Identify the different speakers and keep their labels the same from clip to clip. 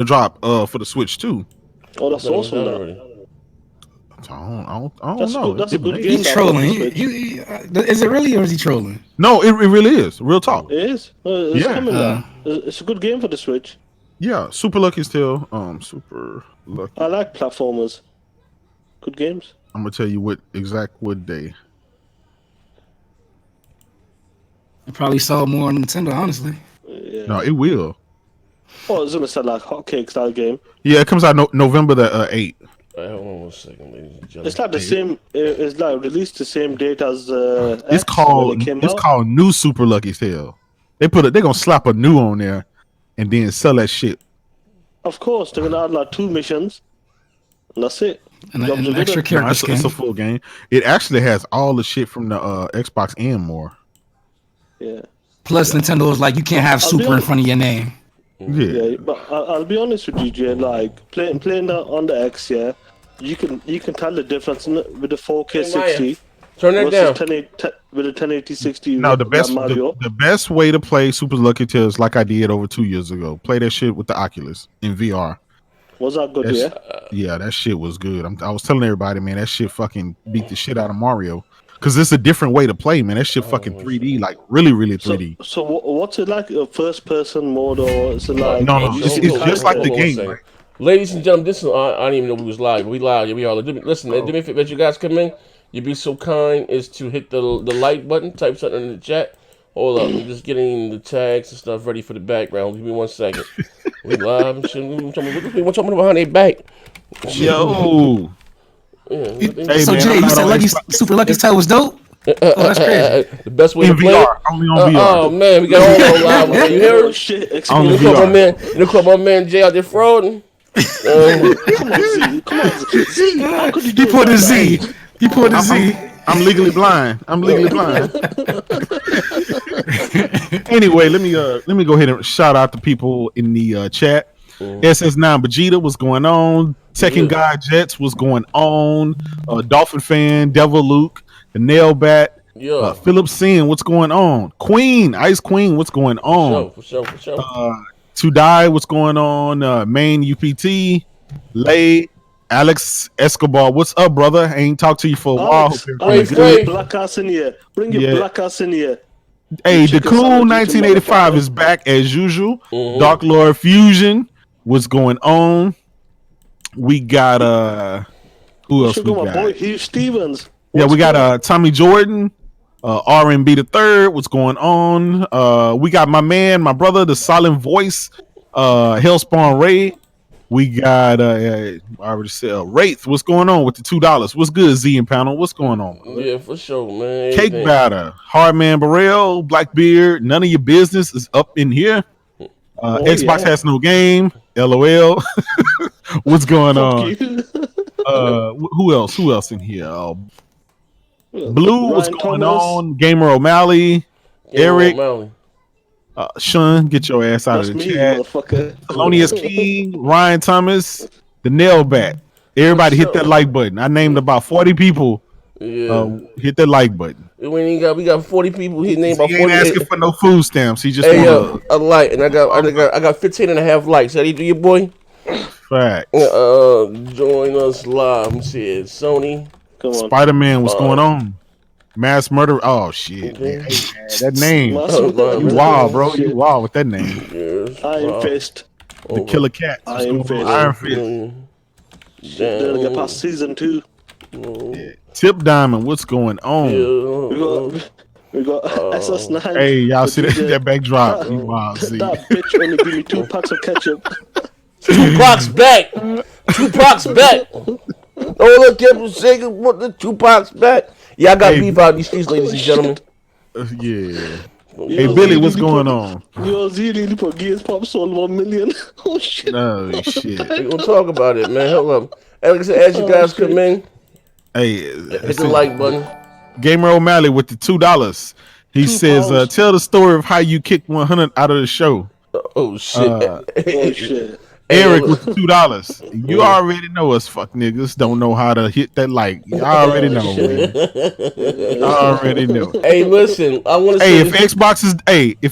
Speaker 1: to drop for the Switch too.
Speaker 2: Oh, that's awesome.
Speaker 1: I don't know.
Speaker 2: That's a good game.
Speaker 3: He's trolling. Is it really, or is he trolling?
Speaker 1: No, it really is. Real talk.
Speaker 2: It is. It's coming out. It's a good game for the Switch.
Speaker 1: Yeah, Super Lucky Tale. Super Lucky.
Speaker 2: I like platformers. Good games.
Speaker 1: I'm gonna tell you what day.
Speaker 3: It probably sold more on Nintendo, honestly.
Speaker 2: Yeah.
Speaker 1: No, it will.
Speaker 2: Oh, it's gonna sell like hotcakes, that game.
Speaker 1: Yeah, it comes out November the 8th.
Speaker 4: Hold on 1 second, ladies and gentlemen.
Speaker 2: It's like the same. It's like released the same date as.
Speaker 1: It's called New Super Lucky Tale. They're gonna slap a new on there, and then sell that shit.
Speaker 2: Of course, they're gonna add like 2 missions, and that's it.
Speaker 3: And an extra character skin.
Speaker 1: It's a full game. It actually has all the shit from the Xbox and more.
Speaker 2: Yeah.
Speaker 3: Plus, Nintendo was like, you can't have Super in front of your name.
Speaker 2: Yeah, but I'll be honest with you, Jay. Like playing that on the X, yeah, you can tell the difference with the 4K 60.
Speaker 4: Turn that down.
Speaker 2: With the 1080 60.
Speaker 1: No, the best way to play Super Lucky Tale is like I did over 2 years ago. Play that shit with the Oculus in VR.
Speaker 2: Was that good?
Speaker 1: Yeah, that shit was good. I was telling everybody, man, that shit fucking beat the shit out of Mario. Because it's a different way to play, man. That shit fucking 3D, like really 3D.
Speaker 2: So what's it like? A first-person mode, or is it like?
Speaker 1: No, it's just like the game. Right?
Speaker 4: Ladies and gentlemen, this is I didn't even know we was live. We live. Yeah, we are. Listen, do me a favor, you guys come in. You'd be so kind as to hit the like button, type something in the chat. Hold up, I'm just getting the tags and stuff ready for the background. Give me 1 second. We live and shit. We're talking behind their back.
Speaker 1: Yo.
Speaker 4: Yeah,
Speaker 3: hey, so man, Jay, you said Super Lucky Tale was dope? Oh, that's crazy.
Speaker 4: The best way to play
Speaker 1: VR, only on VR.
Speaker 4: Oh man, we got all live. Man. You hear it?
Speaker 2: Shit,
Speaker 4: you call my man Jay out there frauding.
Speaker 2: Come on, Z. How could you do
Speaker 3: He put a Z. He put a Z.
Speaker 1: I'm legally blind. Anyway, let me go ahead and shout out the people in the chat. SS9 Vegeta, what's going on? Tekken Guy Jets, what's going on? Dolphin Fan, Devil Luke, the Nail Bat, Philip Sin, what's going on? Queen, Ice Queen, what's going on?
Speaker 4: For sure.
Speaker 1: To Die, what's going on? Main UPT, Lay, Alex Escobar, what's up, brother? I ain't talked to you for a while.
Speaker 2: Bring your black ass in here.
Speaker 1: Hey, the Cool 1985 is back as usual. Dark Lord Fusion, what's going on? We got who else? We got?
Speaker 2: My boy Hugh Stevens.
Speaker 1: We got Tommy Jordan, R&B the Third. What's going on? We got my brother, the Silent Voice, Hellspawn Ray. We got I already said Wraith. What's going on with the $2? What's good, Z and Panel? What's going on?
Speaker 4: Yeah, for sure, man.
Speaker 1: Cake Batter, Hardman Burrell, Blackbeard. None of your business is up in here. Xbox has no game. LOL. What's going on? Who else in here? Blue, what's going on? Gamer O'Malley, Eric, Sean, get your ass out of the chat. Thelonious King, Ryan Thomas, the Nail Bat. Everybody hit that like button. I named about 40 people. Hit that like button.
Speaker 4: We got 40 people. He named about 40.
Speaker 1: He ain't asking for no food stamps. He just
Speaker 4: a like, and I got 15 and a half likes. How do you do, your boy?
Speaker 1: Fact.
Speaker 4: Join us live. Let me see it. Sony.
Speaker 1: Come on. Spider-Man, what's going on? Mass Murder. Oh shit, man. Hey, man, that name. You wild, bro. You wild with that name.
Speaker 4: Yes,
Speaker 2: Iron Fist.
Speaker 1: The Killer Cat.
Speaker 2: Iron
Speaker 1: Fist.
Speaker 2: They're gonna get past season 2.
Speaker 1: Yeah. Tip Diamond, what's going on?
Speaker 2: We got SS9.
Speaker 1: Hey, y'all see that backdrop? You wild, see.
Speaker 2: That bitch only give me 2 packs of ketchup.
Speaker 4: Tupac's back. Tupac's back. Oh, look, everyone's saying what the Tupac's back. Yeah, I got beef out these streets, ladies and gentlemen.
Speaker 1: Yeah. Hey, Billy, what's going on?
Speaker 2: Yo, Z really put Gears Pop sold 1 million. Oh, shit.
Speaker 1: Oh, shit.
Speaker 4: We're going to talk about it, man. Hold up. Alex, as you guys come in,
Speaker 1: hit
Speaker 4: the like button.
Speaker 1: Gamer O'Malley with the $2. He says, tell the story of how you kicked 100 out of the show.
Speaker 4: Oh, shit.
Speaker 2: Oh, shit.
Speaker 1: Eric with the $2. You already know us, fuck niggas. Don't know how to hit that like. You already know, man. You already know.
Speaker 4: Hey, listen, I want to say
Speaker 1: if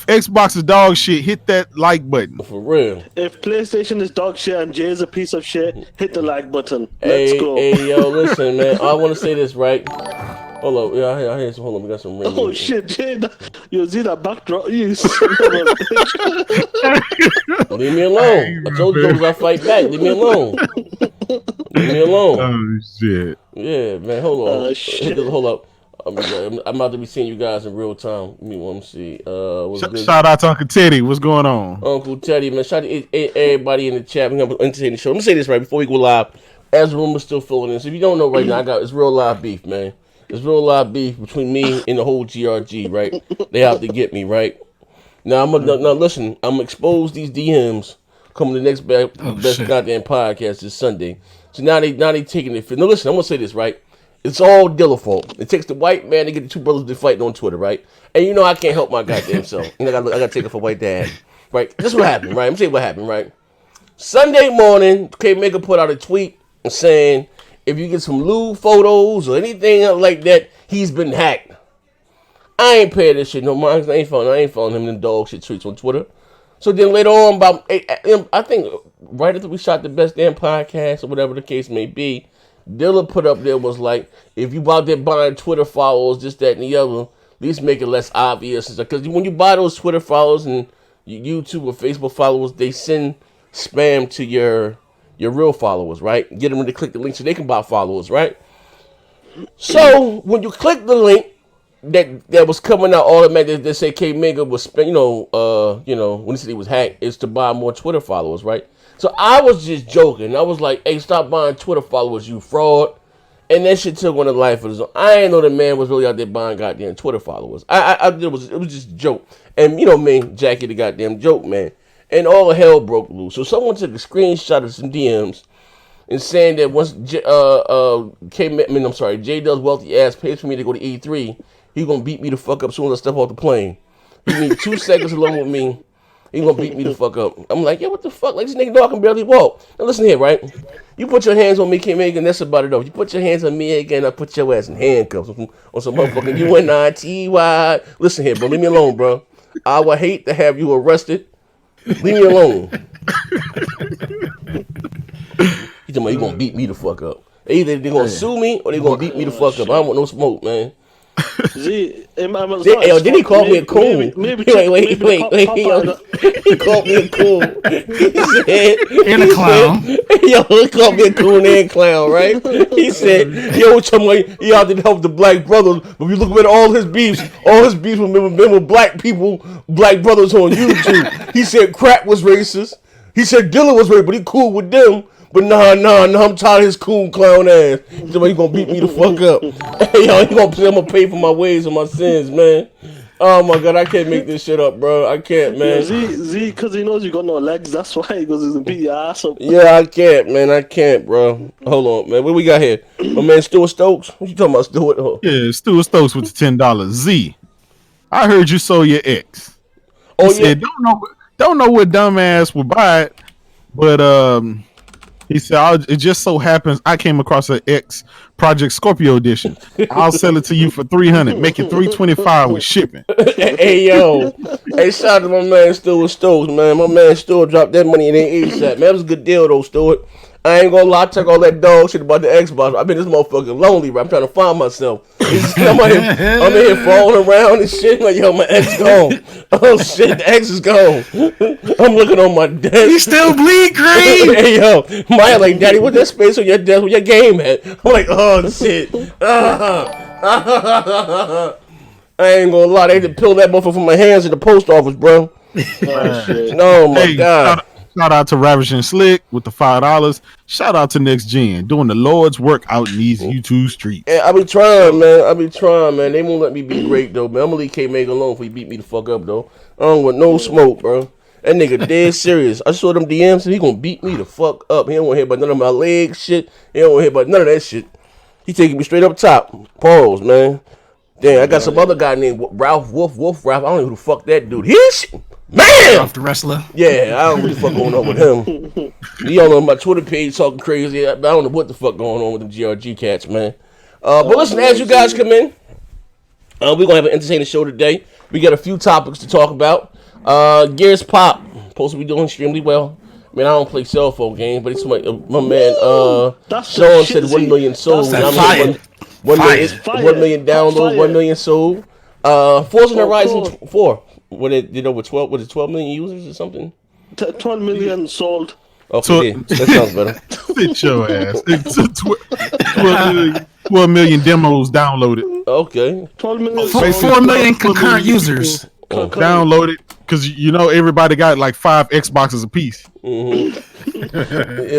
Speaker 1: Xbox is dog shit, hit that like button.
Speaker 4: for real.
Speaker 2: If PlayStation is dog shit and Jay is a piece of shit, hit the like button. Let's go.
Speaker 4: Hey, yo, listen, man. I want to say this, right? Hold up, yeah, I hear some. Hold on, we got some ring.
Speaker 2: Oh shit, Jay! You see that backdrop? You
Speaker 4: leave me alone. I told you I fight back. Leave me alone. Leave me alone.
Speaker 1: Oh shit.
Speaker 4: Yeah, man. Hold on.
Speaker 2: Shit.
Speaker 4: Hold up. I'm about to be seeing you guys in real time. Let me see.
Speaker 1: Shout out to Uncle Teddy. What's going on?
Speaker 4: Uncle Teddy, man. Shout out to everybody in the chat. We're gonna entertain the show. Let me say this right before we go live. As the room is still filling in. So if you don't know right now, it's real live beef, man. It's real live beef between me and the whole GRG, right? They have to get me, right? Now listen, I'm gonna expose these DMs coming to the next best goddamn podcast this Sunday. So now they taking it. Now listen, I'm gonna say this, right? It's all Dilla fault. It takes the white man to get the two brothers to fight on Twitter, right? And you know I can't help my goddamn self. I gotta take it for white dad, right? This is what happened, right? I'm saying what happened, right? Sunday morning, KMEGA put out a tweet saying, if you get some lewd photos or anything like that, he's been hacked. I ain't paying this shit no mind. I ain't following him in dog shit tweets on Twitter. So then later on, I think right after we shot the best damn podcast or whatever the case may be, Dilla put up there was like, if you out there buying Twitter followers, this, that, and the other, at least make it less obvious. Because when you buy those Twitter followers and YouTube or Facebook followers, they send spam to your real followers, right? Get them to click the link so they can buy followers, right? So when you click the link that was coming out automatically, they say KMEGA was, when he said he was hacked, is to buy more Twitter followers, right? So I was just joking. I was like, hey, stop buying Twitter followers, you fraud. And that shit took on the life of his own. I ain't know the man was really out there buying goddamn Twitter followers. It was just a joke. And you know me, Jackie the goddamn joke, man. And all hell broke loose. So someone took a screenshot of some DMs and saying that once J Dell's wealthy ass pays for me to go to E3, he gonna beat me the fuck up as soon as I step off the plane. He need 2 seconds alone with me. He gonna beat me the fuck up. I'm like, yeah, what the fuck? Like, this nigga know I can barely walk. Now listen here, right? You put your hands on me, KMEGA, and that's about it though. You put your hands on me again, I put your ass in handcuffs on some motherfucking UNITY. Listen here, bro, leave me alone, bro. I would hate to have you arrested. Leave me alone. He told me you gonna beat me the fuck up. Either they gonna sue me or they gonna beat me the fuck up. I don't want no smoke, man. Did he call me a coon? Wait. He called me a coon. He said,
Speaker 3: and a clown.
Speaker 4: He called me a coon and clown, right? He said, he out to help the black brothers, but if you look at all his beefs with black people, black brothers on YouTube. He said Crack was racist. He said Dilla was racist, but he cool with them. But nah, I'm tired of his cool clown ass. He gonna beat me the fuck up. Hey, yo, I'm gonna pay for my ways and my sins, man. Oh my god, I can't make this shit up, bro. I can't, man.
Speaker 2: Yeah, Z, because he knows you got no legs, that's why he goes to beat your ass up.
Speaker 4: Yeah, I can't, man. I can't, bro. Hold on, man. What we got here? My man Stuart Stokes? What you talking about, Stuart? Oh.
Speaker 1: Yeah, Stuart Stokes with the $10. Z, I heard you sold your ex.
Speaker 4: Oh,
Speaker 1: he said, don't know what dumbass would buy it, but he said, it just so happens I came across an X Project Scorpio edition. I'll sell it to you for $300. Make it $325 with shipping.
Speaker 4: Hey, yo. Hey, shout out to my man Stuart Stokes, man. My man Stuart dropped that money in ASAP. Man, that was a good deal, though, Stuart. I ain't gonna lie, talk all that dog shit about the Xbox. I've been this motherfucker lonely, bro. I'm trying to find myself. I'm in here falling around and shit. Like, yo, my ex gone. Oh shit, the ex is gone. I'm looking on my desk.
Speaker 3: You still bleed green.
Speaker 4: Hey, yo, Maya like, Daddy, what that space on your desk? Where your game at? I'm like, oh shit. I ain't gonna lie, they had to peel that motherfucker from my hands at the post office, bro.
Speaker 2: Oh, shit.
Speaker 4: Oh my god.
Speaker 1: Shout out to Ravishing Slick with the $5. Shout out to Next Gen doing the Lord's work out in these YouTube streets.
Speaker 4: Yeah, I be trying, man. They won't let me be great though, man. I'm gonna leave KMEGA alone if he beat me the fuck up though. I don't want no smoke, bro. That nigga dead serious. I saw them DMs and he gonna beat me the fuck up. He don't want to hear about none of my leg shit. He don't want to hear about none of that shit. He taking me straight up top. Pause, man. Damn, I got some other guy named Ralph Wolf. I don't know who the fuck that dude. Man!
Speaker 3: Off the wrestler.
Speaker 4: Yeah, I don't know what the fuck going on with him. He on my Twitter page talking crazy. I don't know what the fuck going on with them GRG cats, man. But listen, as you guys come in, we're going to have an entertaining show today. We got a few topics to talk about. Gears Pop, supposed to be doing extremely well. I mean, I don't play cell phone games, but it's my man, Sean said 1 million sold.
Speaker 3: That's
Speaker 4: 1 million downloads, 1 million sold. Forza Horizon 4. What it did over 12? Was it 12 million users or something?
Speaker 2: 12 million sold.
Speaker 4: Okay, that sounds better.
Speaker 1: Sit your ass. It's 12 million demos downloaded.
Speaker 4: Okay.
Speaker 2: 12 million.
Speaker 3: 4 million concurrent users.
Speaker 1: Downloaded because everybody got like 5 Xboxes apiece.
Speaker 4: It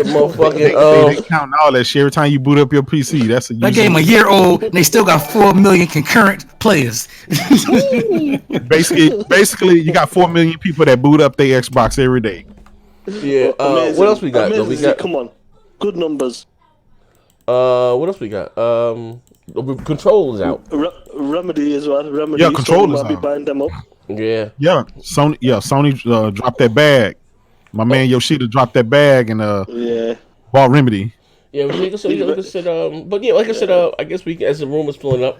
Speaker 4: motherfucking
Speaker 1: they counting all that shit every time you boot up your PC. That's
Speaker 3: That game a year old, and they still got 4 million concurrent players.
Speaker 1: basically, you got 4 million people that boot up their Xbox every day.
Speaker 4: Yeah. What else we got? We got.
Speaker 2: Come on, good numbers.
Speaker 4: What else we got? Controls out.
Speaker 2: Remedy as well. Remedy.
Speaker 1: Yeah, controllers
Speaker 2: Sony might be
Speaker 1: out.
Speaker 2: buying them up.
Speaker 4: Yeah.
Speaker 1: Yeah, Sony dropped that bag. My man Yoshida dropped that bag and bought Remedy.
Speaker 4: Yeah, like I said, but yeah, like I said, I guess we can, as the room is filling up,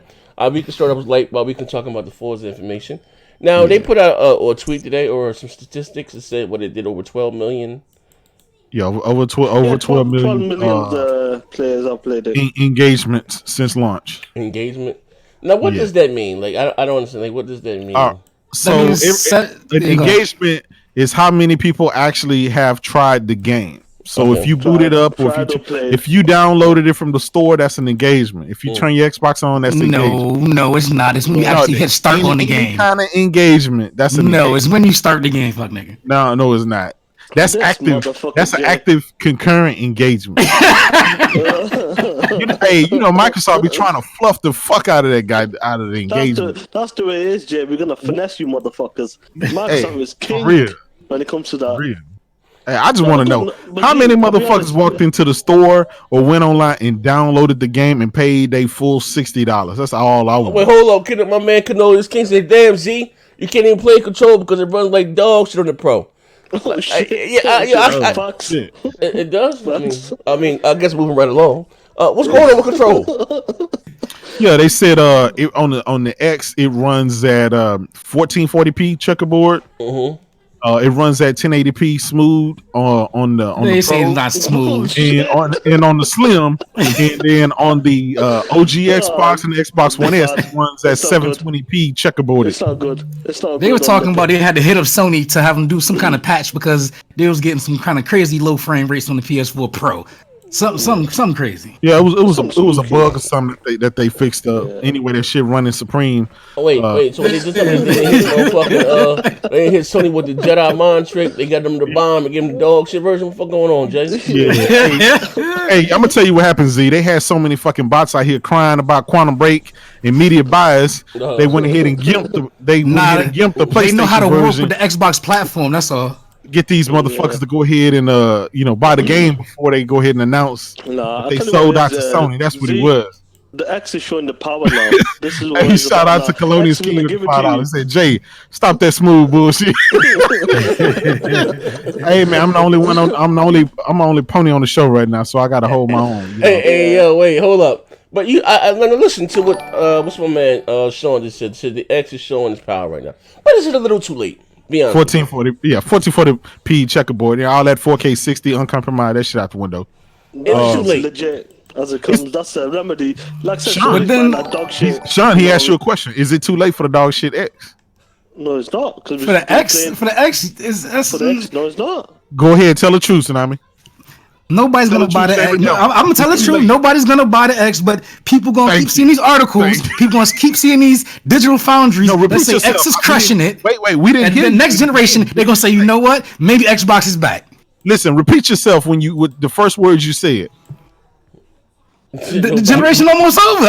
Speaker 4: we can start up late while we can talk about the Forza information. Now they put out a tweet today or some statistics that said what it did over 12 million.
Speaker 1: Yeah, over 12 million.
Speaker 2: 12 million players have played it.
Speaker 1: Engagements since launch.
Speaker 4: Engagement. Now, what does that mean? Like, I don't understand. Like, what does that mean?
Speaker 1: So, engagement is how many people actually have tried the game. So, if you boot it up, or if you downloaded it from the store, that's an engagement. If you turn your Xbox on, that's engagement.
Speaker 3: No, it's not. It's when you actually hit start on the game.
Speaker 1: Kind of engagement. That's an engagement.
Speaker 3: It's when you start the game, fuck nigga.
Speaker 1: No, it's not. That's active. That's an active concurrent engagement. Microsoft be trying to fluff the fuck out of that guy out of the engagement.
Speaker 2: That's the way it is, Jay. We're gonna finesse you, motherfuckers. Microsoft is king when it comes to that.
Speaker 1: Hey, I just want to know how many motherfuckers walked into the store or went online and downloaded the game and paid their full $60. That's all I want.
Speaker 4: Wait, hold on, my man Canolius King said, "Damn, Z, you can't even play control because it runs like dog shit on the Pro."
Speaker 2: Oh, shit.
Speaker 4: It does. I mean, I guess moving right along. What's going on with control?
Speaker 1: Yeah, they said on the X it runs at 1440p checkerboard. It runs at 1080p smooth on the
Speaker 3: they say it's not smooth.
Speaker 1: and on the Slim, and then on the OG Xbox and the Xbox One S it runs at 720p checkerboard.
Speaker 2: It's not good.
Speaker 3: They were talking about they had to hit up Sony to have them do some kind of patch because they was getting some kind of crazy low frame rates on the PS4 Pro. Something crazy.
Speaker 1: Yeah, it was a bug or something that they fixed up. Anyway, that shit running supreme.
Speaker 4: Oh, wait. So they just they hit Sony with the Jedi mind trick. They got them the bomb and give them the dog shit version. What the fuck going on, Jay?
Speaker 1: Yeah. Hey, I'm gonna tell you what happened, Z. They had so many fucking bots out here crying about Quantum Break and media bias. They went ahead and gimped the PlayStation.
Speaker 3: They know how to work
Speaker 1: version.
Speaker 3: with the Xbox platform. That's all.
Speaker 1: Get these motherfuckers to go ahead and buy the game before they go ahead and announce they sold out to Sony. That's what it was.
Speaker 2: The X is showing the power now. This is what
Speaker 1: he shout out to Colonius King with $5. He said, "Jay, stop that smooth bullshit." Hey man, I'm the only pony on the show right now, so I gotta hold my own.
Speaker 4: Hey, yo, wait, hold up. But I listen to what what's my man Sean just said. Said the X is showing his power right now, but is it a little too late?
Speaker 1: 1440p checkerboard, all that 4K 60 uncompromised, that shit out the window.
Speaker 4: It's too late.
Speaker 2: Legit as it comes. That's a remedy. Like I said,
Speaker 1: Sean, he asked you a question. Is it too late for the dog shit X?
Speaker 2: No, it's not.
Speaker 3: For the X,
Speaker 2: no, it's not.
Speaker 1: Go ahead, tell the truth, Tsunami.
Speaker 3: Nobody's gonna buy the X. No, I'm gonna tell the truth. Nobody's gonna buy the X, but people gonna keep seeing these articles. People gonna keep seeing these digital foundries that say X is crushing it.
Speaker 1: Wait, we didn't hear.
Speaker 3: And the next generation, they're gonna say, you know what? Maybe Xbox is back.
Speaker 1: Listen, repeat yourself with the first words you said.
Speaker 3: The generation almost over.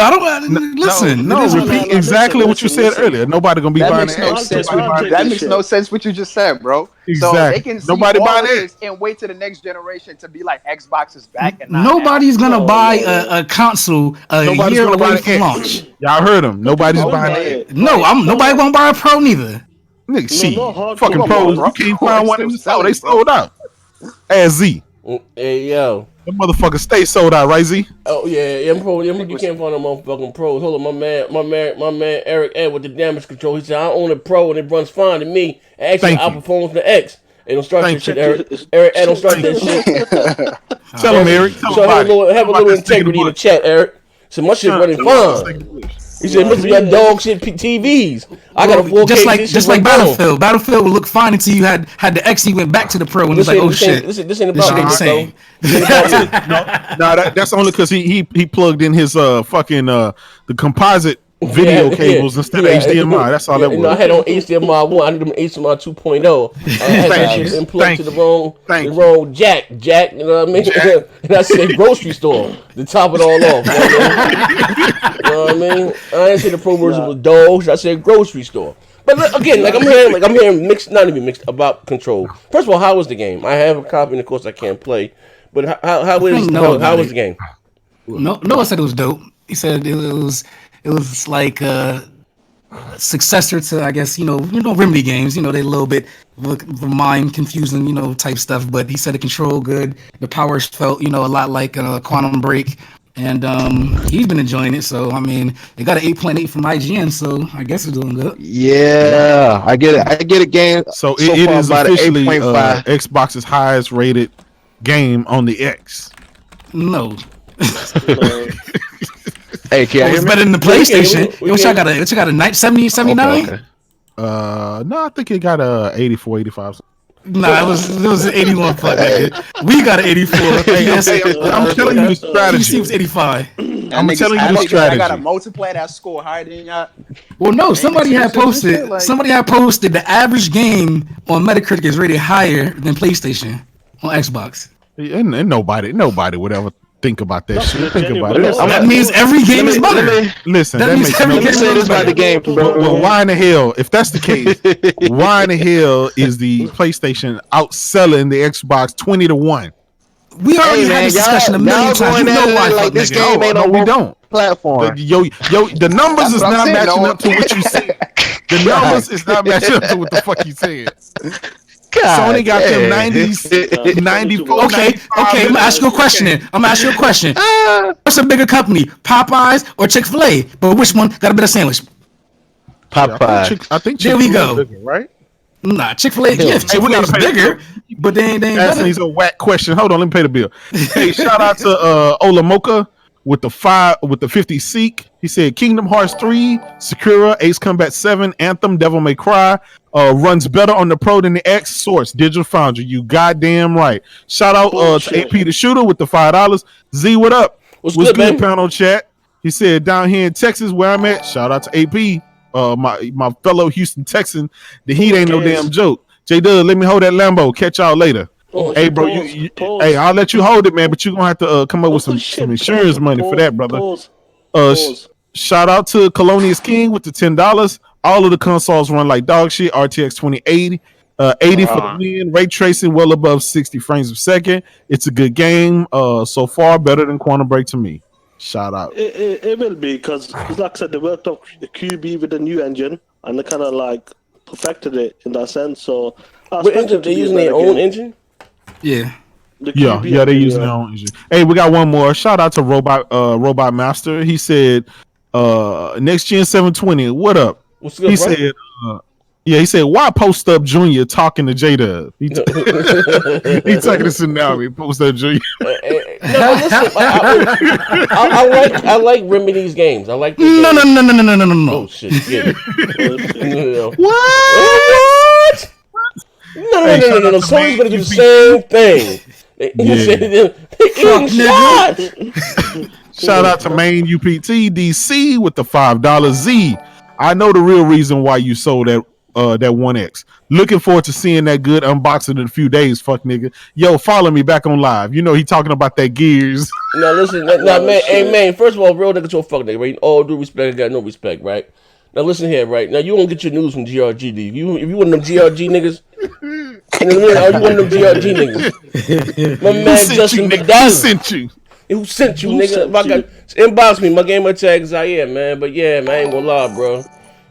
Speaker 3: Listen.
Speaker 1: Repeat exactly what you said earlier. Nobody gonna be buying
Speaker 5: it. That makes no sense what you just said, bro.
Speaker 1: Exactly.
Speaker 5: So they can see nobody buying it and wait to the next generation to be like Xbox is back. And
Speaker 3: nobody's gonna buy a console a year away from launch.
Speaker 1: Y'all heard him. Nobody's buying it.
Speaker 3: No, nobody gonna buy a Pro neither.
Speaker 1: Nigga, shit.
Speaker 2: hardcore.
Speaker 1: Fucking pros. You can't find one in the store. They sold out. Ask Z.
Speaker 4: Hey, yo.
Speaker 1: Them motherfuckers stay sold out, right, Z?
Speaker 4: Oh, yeah. You can't find no motherfucking pros. Hold on, my man Eric Ed with the damage control. He said, I own a pro and it runs fine to me. It actually outperforms the X. Hey, don't start that shit, Eric. Eric, don't start that shit.
Speaker 1: Tell him, Eric.
Speaker 4: So have a little integrity in the chat, Eric. So my shit running fine. He said, "Must be got dog shit TVs." I got a 4K.
Speaker 3: Just like Battlefield. Battlefield would look fine until you had the X. He went back to the Pro and was like, "Oh shit,
Speaker 4: this ain't about me,
Speaker 3: insane."
Speaker 1: No, that's only because he plugged in his fucking the composite video cables instead of HDMI. That's all that was.
Speaker 4: I had on HDMI 1. I need them HDMI 2.0. I had that shit plugged to the wrong jack. You know what I mean? And I said grocery store to top it all off. You know what I mean? I didn't say the Pro version was dogs. I said grocery store. But again, I'm hearing mixed, not even mixed about control. First of all, how was the game? I have a copy, and of course I can't play. But how was the game?
Speaker 3: Noah said it was dope. He said it was like a successor to, I guess, Remedy games. They a little bit of mind confusing, type stuff. But he said the control good. The powers felt, a lot like Quantum Break. And he's been enjoying it. So, I mean, it got an 8.8 from IGN. So, I guess it's doing good.
Speaker 6: Yeah, I get it, game.
Speaker 1: So it is officially Xbox's highest rated game on the X.
Speaker 3: No.
Speaker 6: Hey, can
Speaker 3: it's better than the PlayStation. What y'all got a 70, 79?
Speaker 6: Okay.
Speaker 1: No, I think it got a 84, 85.
Speaker 3: Nah, it was an 81. Fuck that. We got an 84.
Speaker 1: I'm telling you the strategy.
Speaker 3: PC was 85.
Speaker 1: I'm telling you the strategy.
Speaker 5: I got a multiplayer that score higher than y'all.
Speaker 3: Well, no, somebody had posted. Somebody had posted the average game on Metacritic is rated higher than PlayStation on Xbox.
Speaker 1: And nobody would ever think about that shit. Think about it.
Speaker 3: That means every game is better.
Speaker 1: Listen,
Speaker 3: that makes
Speaker 6: let me say this about the game, bro.
Speaker 1: Well, why in the hell, if that's the case, why in the hell is the PlayStation outselling the Xbox 20-1?
Speaker 3: We already had this discussion a million times. You know why?
Speaker 6: Like this game ain't
Speaker 1: we don't.
Speaker 6: Platform.
Speaker 1: The numbers is not matching up to what you said. The numbers is not matching up to what the fuck you said.
Speaker 6: God,
Speaker 1: Sony got them 90s, 94.
Speaker 3: Okay. I'm gonna ask you a question. What's a bigger company, Popeyes or Chick-fil-A? But which one got a better sandwich?
Speaker 6: Popeyes.
Speaker 1: I think
Speaker 3: there we go.
Speaker 1: Bigger, right?
Speaker 3: Nah, Chick-fil-A. Yeah, Chick-fil-A is bigger, but they ain't better.
Speaker 1: He's a whack question. Hold on, let me pay the bill. Hey, shout out to Olamoka with the 50 Seek. He said Kingdom Hearts 3, Sakura, Ace Combat 7, Anthem, Devil May Cry runs better on the Pro than the X. Source, Digital Foundry. You goddamn right. Shout out to AP the Shooter with the $5. Z, what up? What's good, panel chat? He said down here in Texas where I'm at. Shout out to AP, my fellow Houston Texan. The heat ain't no damn joke. J-Dub, let me hold that Lambo. Catch y'all later. Hey, bro, hey, I'll let you hold it, man, but you're going to have to come up with some insurance money for that, brother. Shout out to Colonius King with the $10. All of the consoles run like dog shit. RTX 2080, 80 for the win. Ray tracing well above 60 frames per second. It's a good game. So far, better than Quantum Break to me. Shout out.
Speaker 2: It will be because, like I said, they worked up the QB with a new engine and they kind of like perfected it in that sense. So,
Speaker 4: what engine? They using their own engine?
Speaker 3: Yeah.
Speaker 1: Yeah, they're using their own engine. Hey, we got one more. Shout out to Robot Master. He said, next gen 720. What up?
Speaker 4: What's good,
Speaker 1: he said, he said, why Post Up Junior talking to J-Dub? He talking to Tsunami, Post Up Junior.
Speaker 4: No, listen, I like Remedy's games. I like
Speaker 3: No.
Speaker 4: Oh shit! Yeah.
Speaker 3: What?
Speaker 4: No. Sony's gonna do the same thing.
Speaker 1: Shout out to Main UPT DC with the $5. Z. I know the real reason why you sold that 1X. Looking forward to seeing that good unboxing in a few days, fuck nigga. Yo, follow me back on live. You know he talking about that Gears.
Speaker 4: No, listen, man. Hey, man. First of all, real nigga to a fuck nigga, right? All due respect, I got no respect, right? Now listen here, right? Now you won't get your news from GRG. If you one of them GRG niggas, you one of them GRG niggas. My man Justin McDonald.
Speaker 1: Who sent you?
Speaker 4: Who sent you, nigga? Inbox me. My gamer tag is out here, man. But yeah, man, I ain't gonna lie, bro.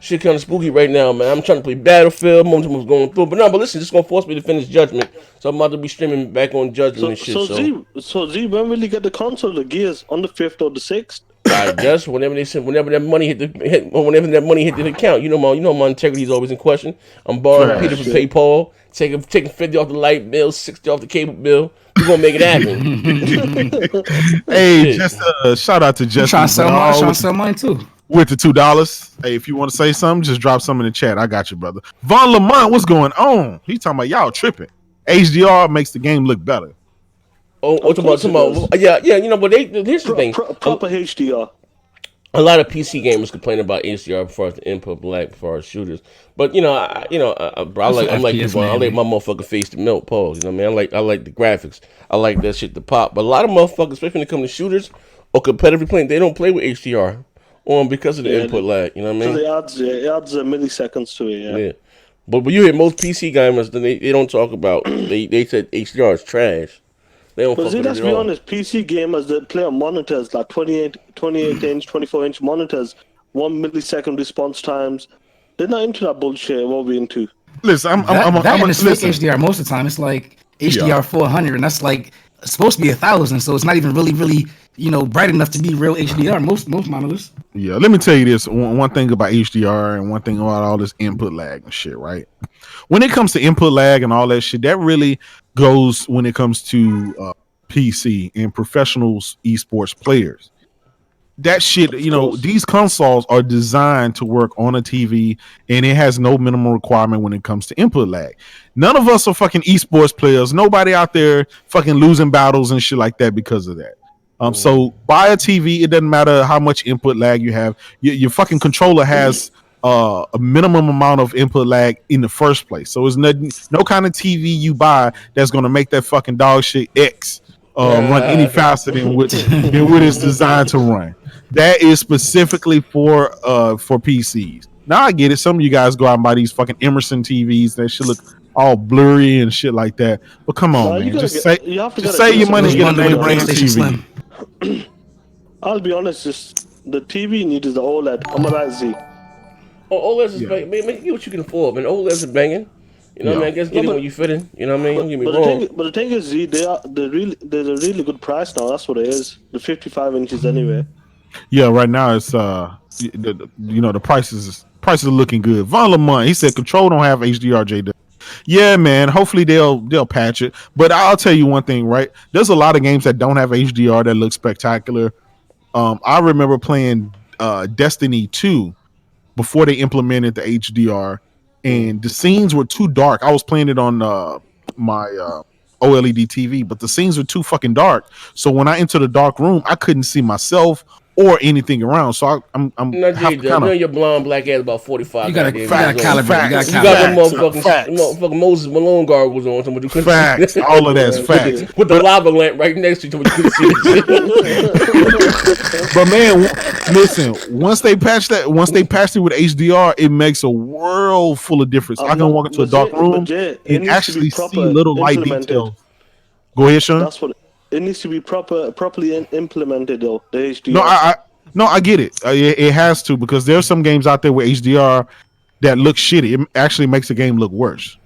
Speaker 4: shit kind of spooky right now, man. I'm trying to play Battlefield. Most of going through, but listen, it's gonna force me to finish Judgment, so I'm about to be streaming back on Judgment and shit.
Speaker 2: Z, when will you get the console, the Gears, on the 5th or the 6th?
Speaker 4: I guess whenever that money hit the account, you know my integrity is always in question. I'm borrowing Peter from PayPal, taking 50 off the light bill, 60 off the cable bill. We're gonna make it happen.
Speaker 1: Hey, just shout out to Justin.
Speaker 3: Trying to sell mine too.
Speaker 1: With the $2. Hey, if you want to say something, just drop something in the chat. I got you, brother. Von Lamont, what's going on? He talking about y'all tripping. HDR makes the game look better.
Speaker 4: Tomorrow. Yeah. But here's the thing.
Speaker 2: Proper HDR.
Speaker 4: A lot of PC gamers complain about HDR as far as the input lag, as far as shooters. But I'm like you, I like my motherfucking face to melt. Pause. You know what I mean? I like the graphics. I like that shit to pop. But a lot of motherfuckers, especially when it comes to shooters or competitive playing, they don't play with HDR because of the input lag. You know what I mean?
Speaker 2: So it adds milliseconds to it. Yeah.
Speaker 4: But you hear most PC gamers, they don't talk about. They said HDR is trash. They don't. But
Speaker 2: let's be honest, PC gamers that play on monitors like 28-inch, 24-inch monitors, 1 millisecond response times. They're not into that bullshit. What we into?
Speaker 1: Listen, I'm
Speaker 3: it's fake HDR most of the time. It's like HDR 400, and that's like supposed to be 1,000. So it's not even really bright enough to be real HDR. Most monitors.
Speaker 1: Yeah, let me tell you this. One thing about HDR and one thing about all this input lag and shit, right? When it comes to input lag and all that shit, that really goes when it comes to PC and professionals, esports players. That shit, these consoles are designed to work on a TV, and it has no minimum requirement when it comes to input lag. None of us are fucking esports players. Nobody out there fucking losing battles and shit like that because of that. So buy a TV. It doesn't matter how much input lag you have. Your fucking controller has a minimum amount of input lag in the first place. So it's no kind of TV you buy that's gonna make that fucking dog shit X run any faster than what it's designed to run. That is specifically for PCs. Now I get it. Some of you guys go out and buy these fucking Emerson TVs that should look all blurry and shit like that. But come on, man, just say your money. Get a TV.
Speaker 2: I'll be honest, just the TV needs the OLED. I'm a Z.
Speaker 4: OLEDs is banging. Man, get what you can afford, man. OLEDs are banging. You know what I mean? I guess get it when you fit in. You know what I mean? Don't get me wrong.
Speaker 2: But the thing is, Z, there's a really good price now. That's what it is. The 55 inches anyway.
Speaker 1: Yeah, right now it's the prices are looking good. Von Lamont, he said Control don't have HDR, JW. Yeah, man. Hopefully they'll patch it. But I'll tell you one thing, right? There's a lot of games that don't have HDR that look spectacular. I remember playing Destiny 2 before they implemented the HDR, and the scenes were too dark. I was playing it on my OLED TV, but the scenes were too fucking dark. So when I entered the dark room, I couldn't see myself or anything around. So I'm
Speaker 4: your blonde black ass about 45.
Speaker 3: You gotta calibrate.
Speaker 4: You got them motherfucking Moses Malone goggles on. Somebody couldn't
Speaker 1: facts. All of that's facts.
Speaker 4: With the lava lamp right next to you, somebody couldn't see
Speaker 1: it. But man, listen. Once they patched it with HDR, it makes a world full of difference. I can walk into a dark room and actually see little light details. Go ahead, Sean.
Speaker 2: That's what. It needs to be properly implemented, though. The HDR.
Speaker 1: No, I get it. It has to, because there's some games out there with HDR that look shitty. It actually makes the game look worse.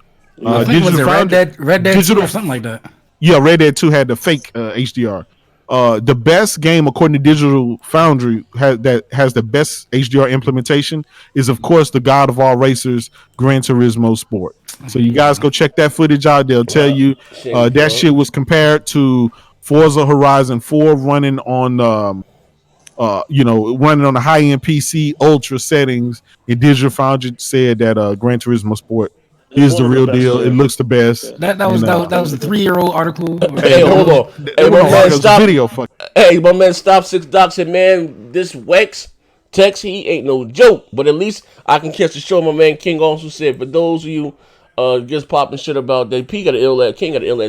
Speaker 3: I think was it Red Dead 2 or something like that?
Speaker 1: Yeah, Red Dead 2 had the fake HDR. The best game, according to Digital Foundry, that has the best HDR implementation is, of course, the God of all racers, Gran Turismo Sport. So you guys go check that footage out. They'll tell you that shit was compared to Forza Horizon 4 running on running on the high-end PC ultra settings. And Digital Foundry said that Gran Turismo Sport is the real deal. It looks the best.
Speaker 3: That was a 3-year-old article.
Speaker 4: Hey, hold on. Hey, my man, Stop 6 Doc said, man, this Wex Tex, he ain't no joke. But at least I can catch the show. My man King also said, for those of you just popping shit about that, King got an ill-ass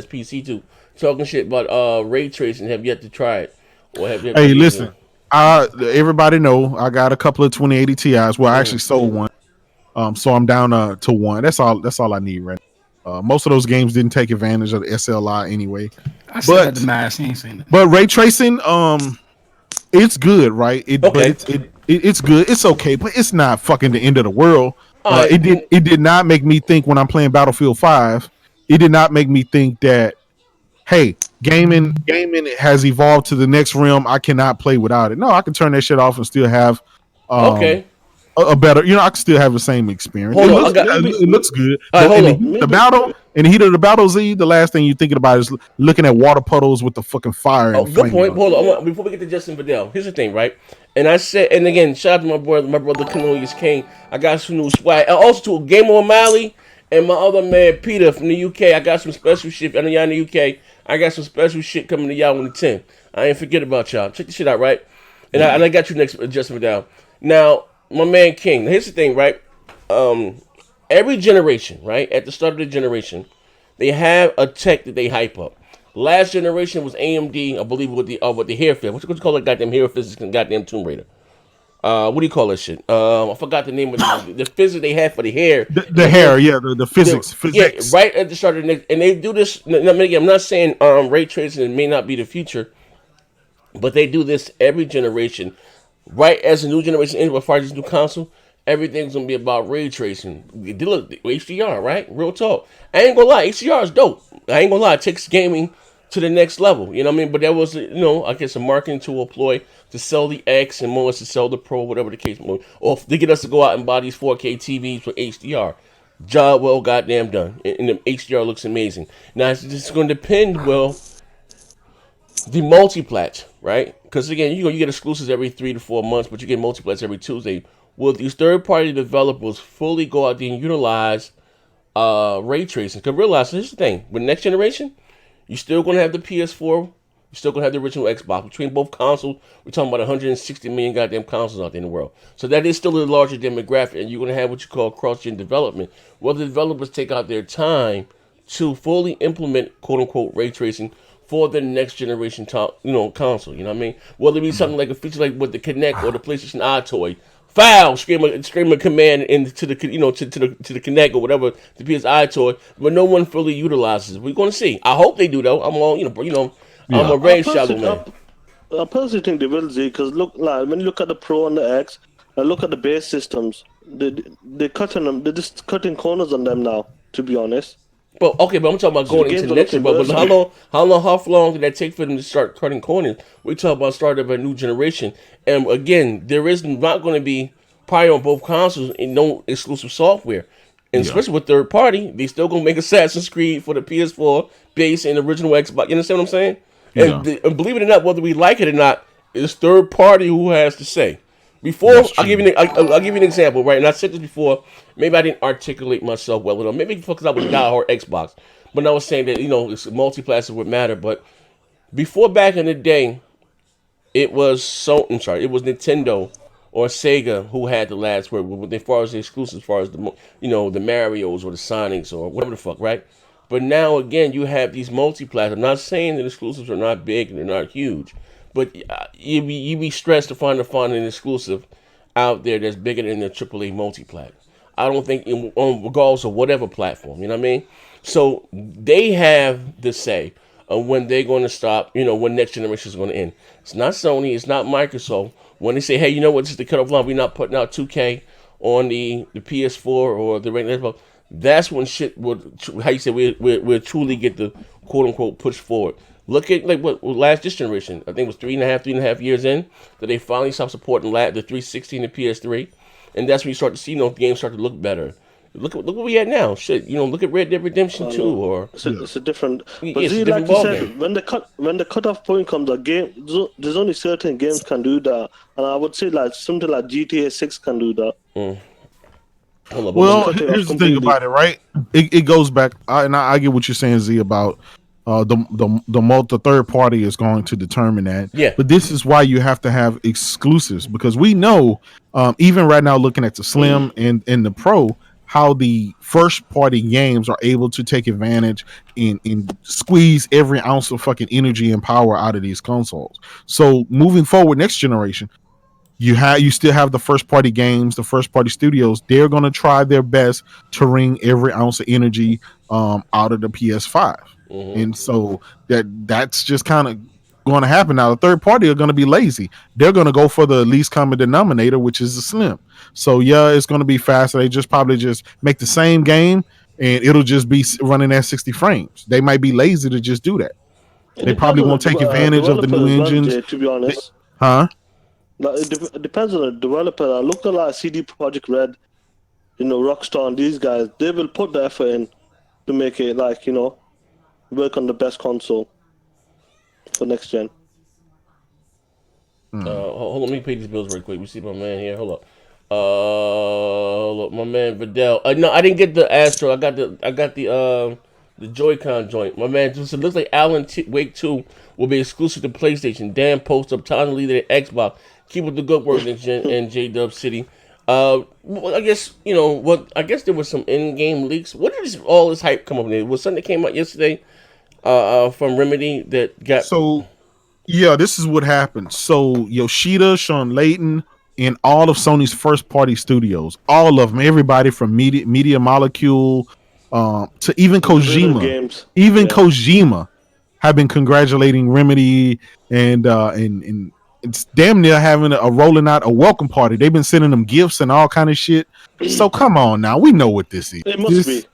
Speaker 4: PC too. Talking shit about ray tracing, have yet to try it.
Speaker 1: Hey, listen, everybody know I got a couple of 2080 Ti's. Well, I actually sold one, so I'm down to one. That's all I need right now. Most of those games didn't take advantage of the SLI anyway.
Speaker 3: I said the mask. Ain't saying that.
Speaker 1: But ray tracing, it's good, right? But It's good. It's okay, but it's not fucking the end of the world.
Speaker 4: All right.
Speaker 1: It did not make me think when I'm playing Battlefield 5. It did not make me think that, hey, gaming has evolved to the next realm. I cannot play without it. No, I can turn that shit off and still have
Speaker 4: Okay.
Speaker 1: a better. I can still have the same experience.
Speaker 4: Hold
Speaker 1: It
Speaker 4: on.
Speaker 1: looks
Speaker 4: I got.
Speaker 1: it looks good.
Speaker 4: All right.
Speaker 1: But
Speaker 4: Hold
Speaker 1: in the
Speaker 4: on.
Speaker 1: heat of the battle, Z, the last thing you're thinking about is looking at water puddles with the fucking fire
Speaker 4: Oh,
Speaker 1: and
Speaker 4: good
Speaker 1: flaming
Speaker 4: point.
Speaker 1: on it.
Speaker 4: Hold on. Before we get to Justin Vidal, here's the thing, right? And I said, and again, shout out to my brother Cornelius King. I got some new swag. And also to Game O'Malley and my other man Peter from the UK. I got some special shit. I know y'all in the UK. I got some special shit coming to y'all on the 10th. I ain't forget about y'all. Check the shit out, right? And I got you next, Justin Vidal. Now, my man King. Here's the thing, right? Every generation, right? At the start of the generation, they have a tech that they hype up. Last generation was AMD, I believe, with the hair fit. What you call it? Goddamn hair physics and goddamn Tomb Raider. What do you call that shit? I forgot the name of the physics they had for the hair.
Speaker 1: The hair, yeah, the physics.
Speaker 4: Yeah, right at the start of the next, and they do this. I'm not saying ray tracing may not be the future, but they do this every generation. Right as the new generation ends, before this new console, everything's gonna be about ray tracing. They look HDR, right? Real talk. I ain't gonna lie, HDR is dope. I ain't gonna lie, it takes gaming to the next level. You know what I mean? But that was, I guess a marketing tool employed to sell the X and more or less to sell the Pro, whatever the case may be, or to get us to go out and buy these 4K TVs for HDR. Job well goddamn done, and the HDR looks amazing. Now it's just going to depend, the multiplats, right? Because again, you get exclusives every 3 to 4 months, but you get multiplats every Tuesday. Will these third-party developers fully go out there and utilize ray tracing? Because realize, here's the thing: with next generation, you're still going to have the PS4, you're still going to have the original Xbox. Between both consoles, we're talking about 160 million goddamn consoles out there in the world. So that is still a larger demographic, and you're going to have what you call cross-gen development, where the developers take out their time to fully implement quote-unquote ray tracing for the next generation, console. You know what I mean? Whether it be something like a feature like with the Kinect or the PlayStation Eye toy, foul, scream a command into the to the Kinect or whatever the PS toy, but no one fully utilizes. We're going to see. I hope they do though. I'm all I'm a very shallow man.
Speaker 2: I personally think they will, Z, because when you look at the Pro and the X, and look at the base systems, they're cutting them. They're just cutting corners on them now. To be honest.
Speaker 4: But I'm talking about going into the next year. But how long did that take for them to start cutting corners? We talk about start of a new generation, and again, there is not going to be probably on both consoles and no exclusive software, and especially with third party, they still gonna make Assassin's Creed for the PS4 base and original Xbox. You understand what I'm saying? And believe it or not, whether we like it or not, it's third party who has to say. Before, I'll give you an example, right? And I said this before. Maybe I didn't articulate myself well enough. Maybe because I was diehard Xbox. But I was saying that, it's multi-platform would matter. But before, back in the day, it was it was Nintendo or Sega who had the last word as far as the exclusives, as far as the Marios or the Sonics or whatever the fuck, right? But now again, you have these multi-platforms. I'm not saying that exclusives are not big and they're not huge, but you be stressed to find an exclusive out there that's bigger than the AAA multi-plat. I don't think, regardless of whatever platform, you know what I mean? So they have the say of when they're going to stop, when next generation is going to end. It's not Sony, it's not Microsoft. When they say, hey, you know what, this is the cutoff line, we're not putting out 2K on the PS4 or the regular Xbox, that's when shit would, how you say, we'll truly get the quote-unquote push forward. Look at what this generation, I think it was 3.5 years in, that they finally stopped supporting the 360 and the PS3. And that's when you start to see, games start to look better. Look where we at now. Shit, look at Red Dead Redemption 2 or
Speaker 2: it's a different. But
Speaker 4: it's
Speaker 2: see,
Speaker 4: a different
Speaker 2: like you
Speaker 4: ball
Speaker 2: said,
Speaker 4: game.
Speaker 2: when the cutoff point comes, a game there's only certain games can do that, and I would say like something like GTA 6 can do that.
Speaker 1: Well, here's the thing about it, right? It goes back, and I get what you're saying, Z, about the third party is going to determine that.
Speaker 4: Yeah.
Speaker 1: But this is why you have to have exclusives, because we know, even right now, looking at the Slim and the Pro, how the first party games are able to take advantage and squeeze every ounce of fucking energy and power out of these consoles. So moving forward, next generation, you still have the first party games, the first party studios. They're going to try their best to wring every ounce of energy out of the PS5. And so that's just kind of going to happen. Now, the third party are going to be lazy. They're going to go for the least common denominator, which is the slim. So yeah, it's going to be faster. They probably make the same game, and it'll just be running at 60 frames. They might be lazy to just do that. They probably won't take advantage of the new engines.
Speaker 2: Jay, to be honest,
Speaker 1: huh?
Speaker 2: It depends on the developer. I look at like CD Projekt Red, Rockstar, and these guys. They will put the effort in to make it work on the best console for next gen.
Speaker 4: Hold on, let me pay these bills real quick. We see my man here. Hold up, my man Vidal. No, I didn't get the Astro. I got the Joy-Con joint. My man just, it looks like Alan Wake 2 will be exclusive to PlayStation. Dan post up time to lead at Xbox. Keep up the good work in J-Dub City. Well, I guess I guess there was some in-game leaks. What did all this hype come up with? Was something that came out yesterday from Remedy that got
Speaker 1: Yeah, this is what happened. So Yoshida, Sean Layton, and all of Sony's first-party studios, all of them, everybody from Media Molecule to even Kojima, Kojima have been congratulating Remedy, and it's damn near having a rolling out a welcome party. They've been sending them gifts and all kind of shit. So come on now, we know what this is.
Speaker 2: It must be.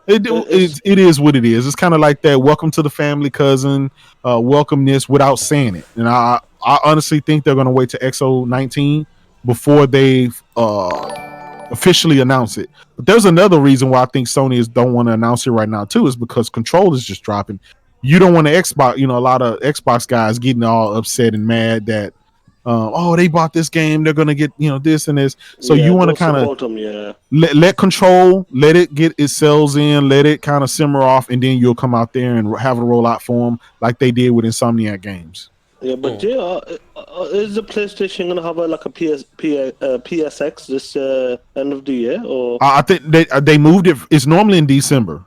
Speaker 1: It is what it is. It's kind of like that welcome to the family, cousin, welcome this without saying it. And I honestly think they're going to wait to XO19 before they officially announce it. But there's another reason why I think Sony don't want to announce it right now too, is because Control is just dropping. You don't want to Xbox, a lot of Xbox guys getting all upset and mad that they bought this game, they're gonna get this and this. So you want to kind of let Control, let it get its cells in, let it kind of simmer off, and then you'll come out there and have a rollout for them like they did with Insomniac games.
Speaker 2: Yeah, but is the PlayStation gonna have a PSX this end of the year? Or
Speaker 1: I think they moved it. It's normally in December.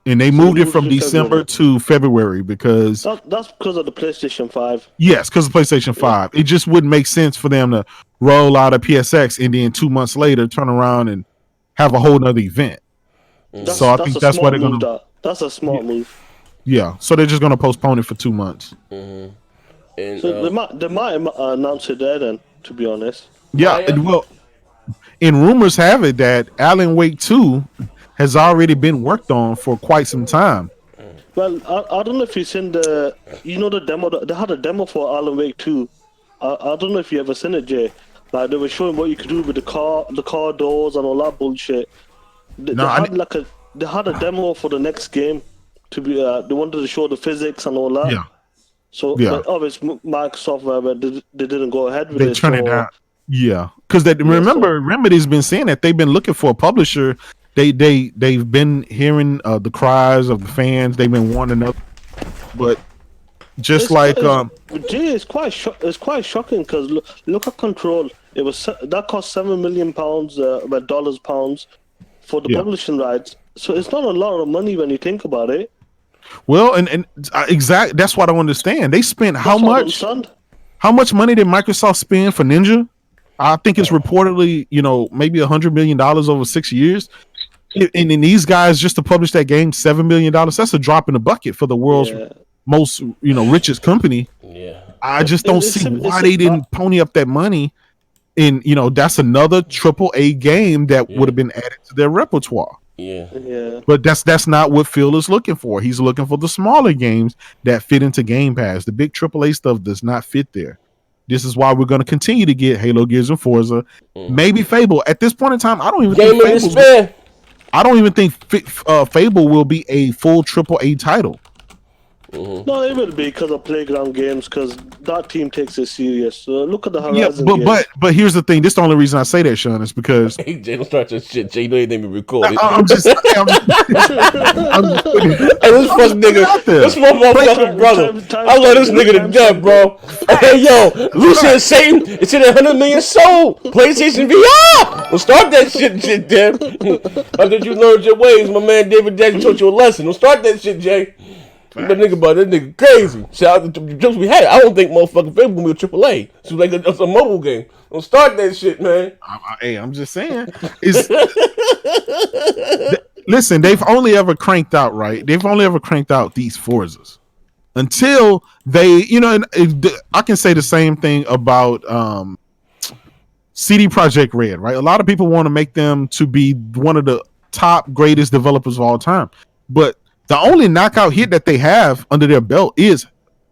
Speaker 1: And they moved it from December to February because
Speaker 2: that's because of the PlayStation 5.
Speaker 1: Yes, because of PlayStation 5. It just wouldn't make sense for them to roll out a PSX and then 2 months later turn around and have a whole nother event. So I think that's why they're going to.
Speaker 2: That's a smart move.
Speaker 1: Yeah, so they're just going to postpone it for 2 months.
Speaker 4: Mm-hmm. And,
Speaker 2: so they might announce it there then, to be honest.
Speaker 1: Yeah, well, and rumors have it that Alan Wake 2 has already been worked on for quite some time.
Speaker 2: Well, I don't know if you've seen the demo. They had a demo for Alan Wake 2. I don't know if you ever seen it, Jay. Like they were showing what you could do with the car doors and all that bullshit. They had a demo for the next game to be. They wanted to show the physics and all that.
Speaker 1: Yeah.
Speaker 2: So obviously Microsoft, they didn't go ahead with it.
Speaker 1: They turned it down. Yeah, because remember Remedy's been saying that they've been looking for a publisher. They've been hearing the cries of the fans. They've been wanting up, but just
Speaker 2: it's quite shocking because look at Control. That cost £7 million pounds for the publishing rights. So it's not a lot of money when you think about it.
Speaker 1: Well, and exactly that's what I don't understand. They spent how much? How much money did Microsoft spend for Ninja? I think it's reportedly, maybe $100 million over 6 years. And then these guys just to publish that game, $7 million. That's a drop in the bucket for the world's most, richest company.
Speaker 4: Yeah,
Speaker 1: I just don't see why they didn't pony up that money. And that's another AAA game that would have been added to their repertoire.
Speaker 2: Yeah.
Speaker 1: But that's not what Phil is looking for. He's looking for the smaller games that fit into Game Pass. The big AAA stuff does not fit there. This is why we're going to continue to get Halo, Gears, and Forza. Maybe Fable. At this point in time, I don't even think Fable will be a full AAA title.
Speaker 2: Mm-hmm. No, it will be because of Playground Games, because that team takes it serious. Look at the Horizon games.
Speaker 1: But here's the thing. This is the only reason I say that, Sean, is because
Speaker 4: Jay, don't start your shit. Jay, you know you didn't even record it.
Speaker 1: I'm just hey, this
Speaker 4: fucking nigga, this motherfucking brother. I love this nigga to death, bro. Hey, yo, Lucian Satan, it's in 100 million sold. PlayStation VR. Don't start that shit, Dan. How did you learn your ways? My man David Jackson taught you a lesson. Don't start that shit, Jay. That nigga crazy. Shout out to the jokes we had. I don't think motherfucking Fable gonna be a AAA. It's like a mobile game. Don't start that shit, man.
Speaker 1: Hey, I'm just saying. Listen, they've only ever cranked out these Forzas. until they, I can say the same thing about CD Projekt Red, right? A lot of people want to make them to be one of the top greatest developers of all time, but the only knockout hit that they have under their belt is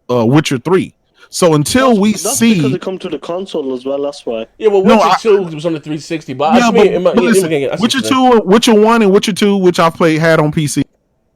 Speaker 1: Witcher 3. So until that's
Speaker 2: because they come to the console as well. That's why.
Speaker 4: Yeah, well, Witcher 2 was on the 360, but
Speaker 1: Witcher 2, Witcher 1, and Witcher 2, which I had on PC.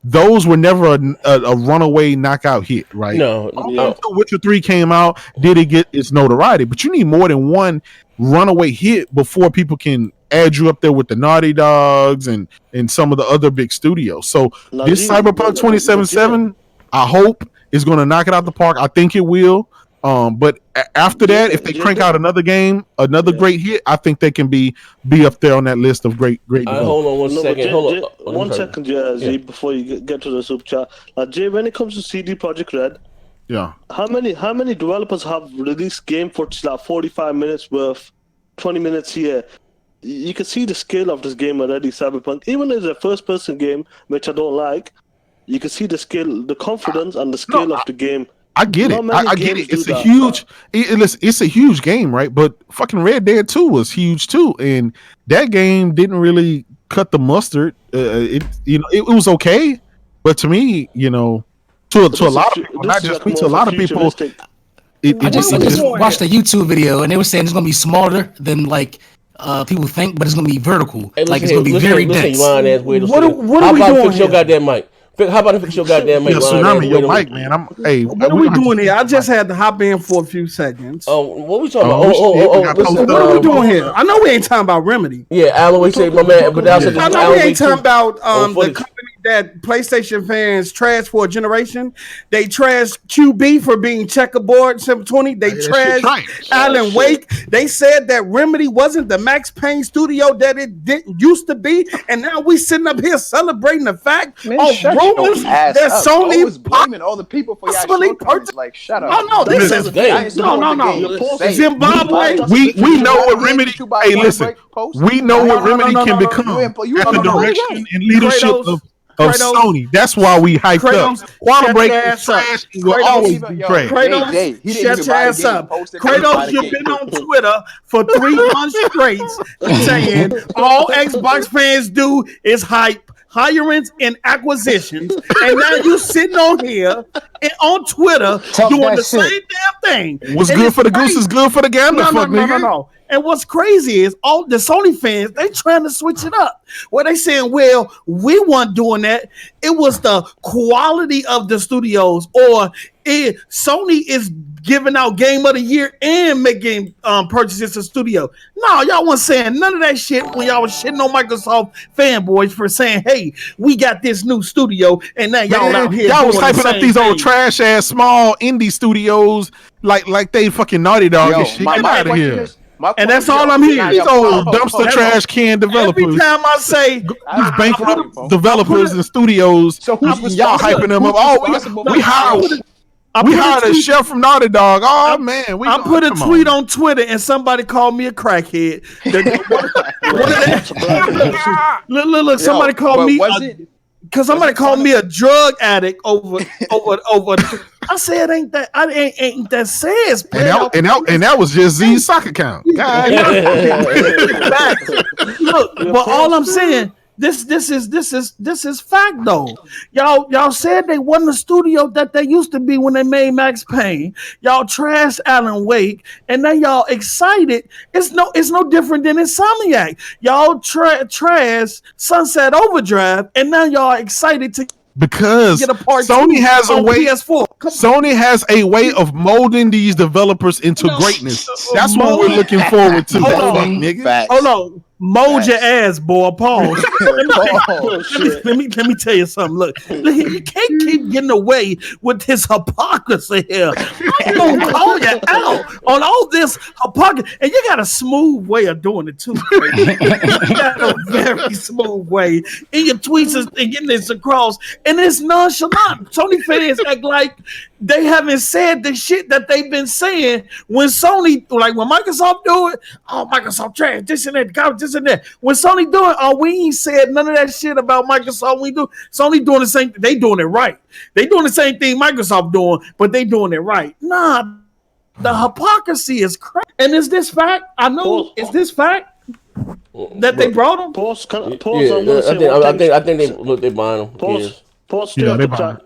Speaker 1: Those were never a runaway knockout hit, right?
Speaker 4: No.
Speaker 1: Until Witcher 3 came out, did it get its notoriety? But you need more than one runaway hit before people can add you up there with the Naughty Dogs and some of the other big studios. So this Cyberpunk 2077, I hope, is going to knock it out the park. I think it will. But after that, if they crank out another game, another great hit, I think they can be up there on that list of great.
Speaker 4: Hold on one second.
Speaker 2: One second, Z, before you get to the super chat. Jay, when it comes to CD Projekt Red, how many developers have released game footage like 45 minutes worth, 20 minutes here? You can see the scale of this game already. Cyberpunk, even as a first-person game, which I don't like, you can see the scale, the confidence, and the scale of the game.
Speaker 1: I get it. I get it. It's a huge. It's a huge game, right? But fucking Red Dead 2 was huge too, and that game didn't really cut the mustard. It was okay, but to me, to a lot of people, not just me, to a lot of people,
Speaker 3: I just watched a YouTube video, and they were saying it's gonna be smaller than like people think, but it's gonna be vertical.
Speaker 4: Hey,
Speaker 3: like it's gonna be very dense.
Speaker 4: What are we doing? Fix your goddamn mic. How about fix your goddamn mic?
Speaker 1: Tsunami, your mic, man.
Speaker 7: What are we doing here? I just had to hop in for a few seconds.
Speaker 4: Oh, what are we talking about?
Speaker 7: Listen, what are we doing here? I know we ain't talking about Remedy.
Speaker 4: Yeah, Alan, we say my man, but I
Speaker 7: know we ain't talking about the company that PlayStation fans trash for a generation. They trash QB for being checkerboard 720. They trash Alan Wake. They said that Remedy wasn't the Max Payne studio that it didn't used to be, and now we sitting up here celebrating the fact rumors that Sony
Speaker 5: was blaming all the people for y'all shortcomings. Like, shut up.
Speaker 7: No, this is Zimbabwe.
Speaker 1: We know what Remedy. Hey, listen. We know what Remedy can become at the direction and leadership of Sony. That's why we hyped up. Quantum Break is trash and will always be trash.
Speaker 7: Kratos, shut your ass up. Kratos, you've been on Twitter for 3 months straight saying all Xbox fans do is hype hirings and acquisitions, and now you sitting on here and on Twitter doing the same damn thing.
Speaker 1: What's good for the goose is good for the gander.
Speaker 7: No. And what's crazy is all the Sony fans, they trying to switch it up. Where they saying, well, we weren't doing that. It was the quality of the studios, or Sony is giving out Game of the Year and making purchases to studio. No, y'all wasn't saying none of that shit when y'all was shitting on Microsoft fanboys for saying, hey, we got this new studio, and now y'all out here.
Speaker 1: Y'all was hyping up these old trash ass small indie studios like they fucking Naughty Dog and shit. Get out of here.
Speaker 7: And that's all I'm hearing.
Speaker 1: These old dumpster trash can developers.
Speaker 7: Every time I say
Speaker 1: these bankrupt developers and studios, so y'all hyping them up. Oh, we hired a chef from Naughty Dog. Oh man,
Speaker 7: I put a tweet on Twitter and somebody called me a crackhead. Look, somebody called me. Because somebody called me a drug addict over. I said, ain't that says?
Speaker 1: And that was just Z's soccer account.
Speaker 7: Look, but all I'm saying, this is fact though. Y'all said they wasn't the studio that they used to be when they made Max Payne. Y'all trashed Alan Wake, and now y'all excited. It's no different than Insomniac. Y'all trash Sunset Overdrive, and now y'all excited to
Speaker 1: because Sony has a way. PS4. Sony has a way of molding these developers into greatness. That's what we're looking forward to.
Speaker 7: Hold on. Mold your ass, boy. Pause. Let me tell you something. Look, you can't keep getting away with this hypocrisy here. I'm gonna call figure out on all this pocket, and you got a smooth way of doing it too. You got a very smooth way in your tweets and getting this across, and it's nonchalant. Sony fans act like they haven't said the shit that they've been saying when Sony, like when Microsoft do it, oh, Microsoft trash, this and that, God, this and that. When Sony do it, oh, we ain't said none of that shit about Microsoft. We do Sony doing the same. They doing it right. They doing the same thing Microsoft doing, but they doing it right. Nah, the hypocrisy is crazy. And is this fact? I know. Is this fact that they brought them?
Speaker 2: Pause.
Speaker 4: I think they buying them.
Speaker 2: Pause.
Speaker 1: Yeah, they buying.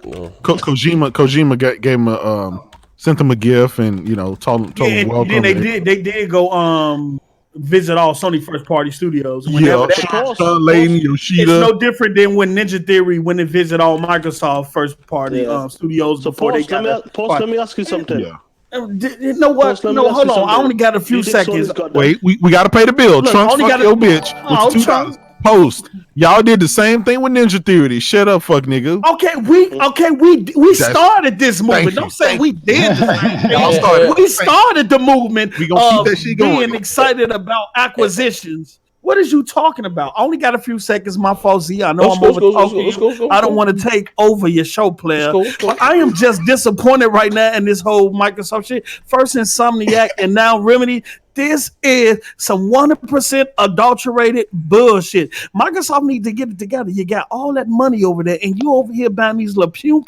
Speaker 1: Kojima gave him sent him a gift and told him welcome.
Speaker 7: Then they did go visit all Sony first party studios.
Speaker 1: Sean Layden, Yoshida.
Speaker 7: It's no different than when Ninja Theory went and visit all Microsoft first party studios before they got.
Speaker 2: Let me ask you something.
Speaker 7: Yeah. You know what? No, hold on. I only got a few seconds.
Speaker 1: Wait, we got to pay the bill. Trunks, fuck your bitch. With $2 post. Y'all did the same thing with Ninja Theory. Shut up, fuck nigga.
Speaker 7: We started this movement. Don't say we did. We started the movement. We gonna keep that shit going. Being excited about acquisitions. What is you talking about? I only got a few seconds. My fault, Z. I know I'm over talking. I don't want to take over your show, player. But I am just disappointed right now in this whole Microsoft shit. First Insomniac and now Remedy. This is some 100% adulterated bullshit. Microsoft needs to get it together. You got all that money over there, and you over here buying these little pew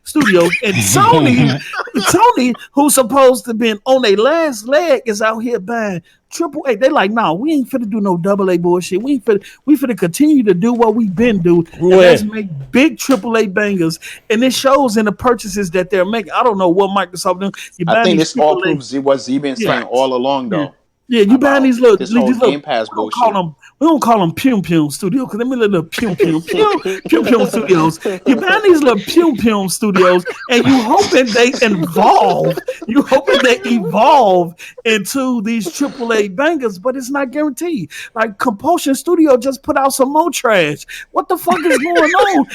Speaker 7: studios. And Sony, who's supposed to be on their last leg, is out here buying AAA. They like, nah, we ain't finna do no AA bullshit. We finna continue to do what we've been doing. And let's make big AAA bangers. And it shows in the purchases that they're making. I don't know what Microsoft doing.
Speaker 5: I think this all proves what Z been saying all along, though.
Speaker 7: Yeah, you buying these little
Speaker 5: Game Pass bullshit.
Speaker 7: We don't call them Pum Studios because them little Pum Studios. You buying these little Pum Studios, and you hoping they evolve. You hoping they evolve into these AAA bangers, but it's not guaranteed. Like Compulsion Studio just put out some more trash. What the fuck is going on?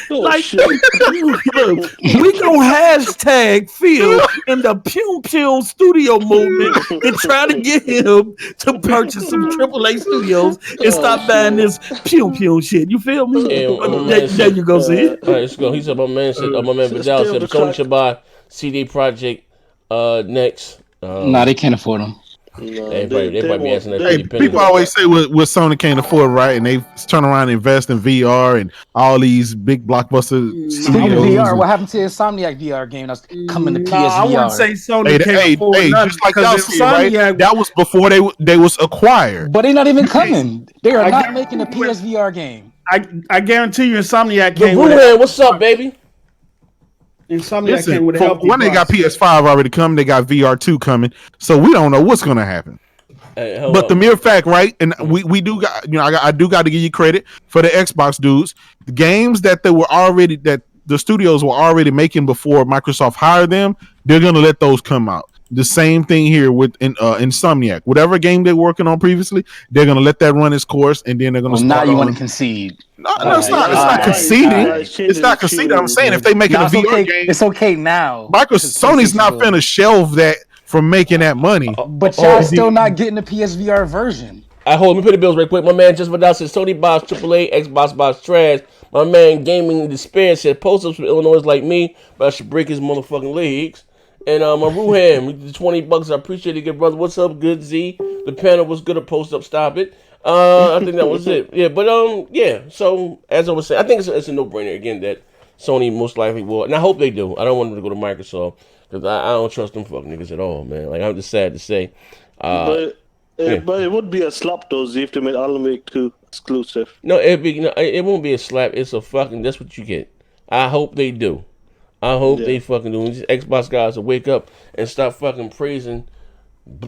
Speaker 7: We gonna hashtag Phil in the Pum Studio movement and try to get him to purchase some AAA studios and stop buying this pew shit. You feel me? There you go, see.
Speaker 4: All right, let's go. He said, my man Vidal said Sony should buy CD Projekt next.
Speaker 3: Nah, they can't afford them.
Speaker 4: No, they might be asking that.
Speaker 1: Hey, people always say what Sony can't afford, right? And they turn around and invest in VR and all these big blockbuster studios.
Speaker 3: VR, what happened to the Insomniac VR game that's coming to PSVR?
Speaker 7: I wouldn't say Sony can't afford nothing,
Speaker 1: just like y'all see, right? That was before they was acquired.
Speaker 3: But they're not even coming. They are not making a PSVR game.
Speaker 7: I guarantee you Insomniac came
Speaker 4: with it. What's up, baby?
Speaker 7: Insomniac came with help.
Speaker 1: When they got PS5 already coming, they got VR2 coming. So we don't know what's going to happen. But the mere fact, right? And we do got, I do got to give you credit for the Xbox dudes. The games that the studios were already making before Microsoft hired them, they're going to let those come out. The same thing here with Insomniac. Whatever game they're working on previously, they're going to let that run its course, and then they're going to start.
Speaker 3: Now you want to concede?
Speaker 1: No, it's not conceding. It's not conceding. I'm saying if they make it a VR game,
Speaker 3: it's okay now.
Speaker 1: Sony's not finna shelve that from making that money.
Speaker 3: But y'all still not getting the PSVR version.
Speaker 4: Hold on, let me pay the bills right quick. My man just Vidal says Sony buys AAA, Xbox buys trash. My man Gaming Despair said post-ups from Illinois like me, but I should break his motherfucking legs. And my Ruham, the $20. I appreciate it, good brother. What's up, good Z? The panel was good. A post up, stop it. I think that was it. Yeah, but yeah. So as I was saying, I think it's a no-brainer again that Sony most likely will, and I hope they do. I don't want them to go to Microsoft because I don't trust them fuck niggas at all, man. Like I'm just sad to say.
Speaker 2: But it would be a slap though, Z, if they made Alan Wake 2 exclusive.
Speaker 4: No, it won't be a slap. It's a fucking. That's what you get. I hope they do. I hope they fucking do. These Xbox guys will wake up and stop fucking praising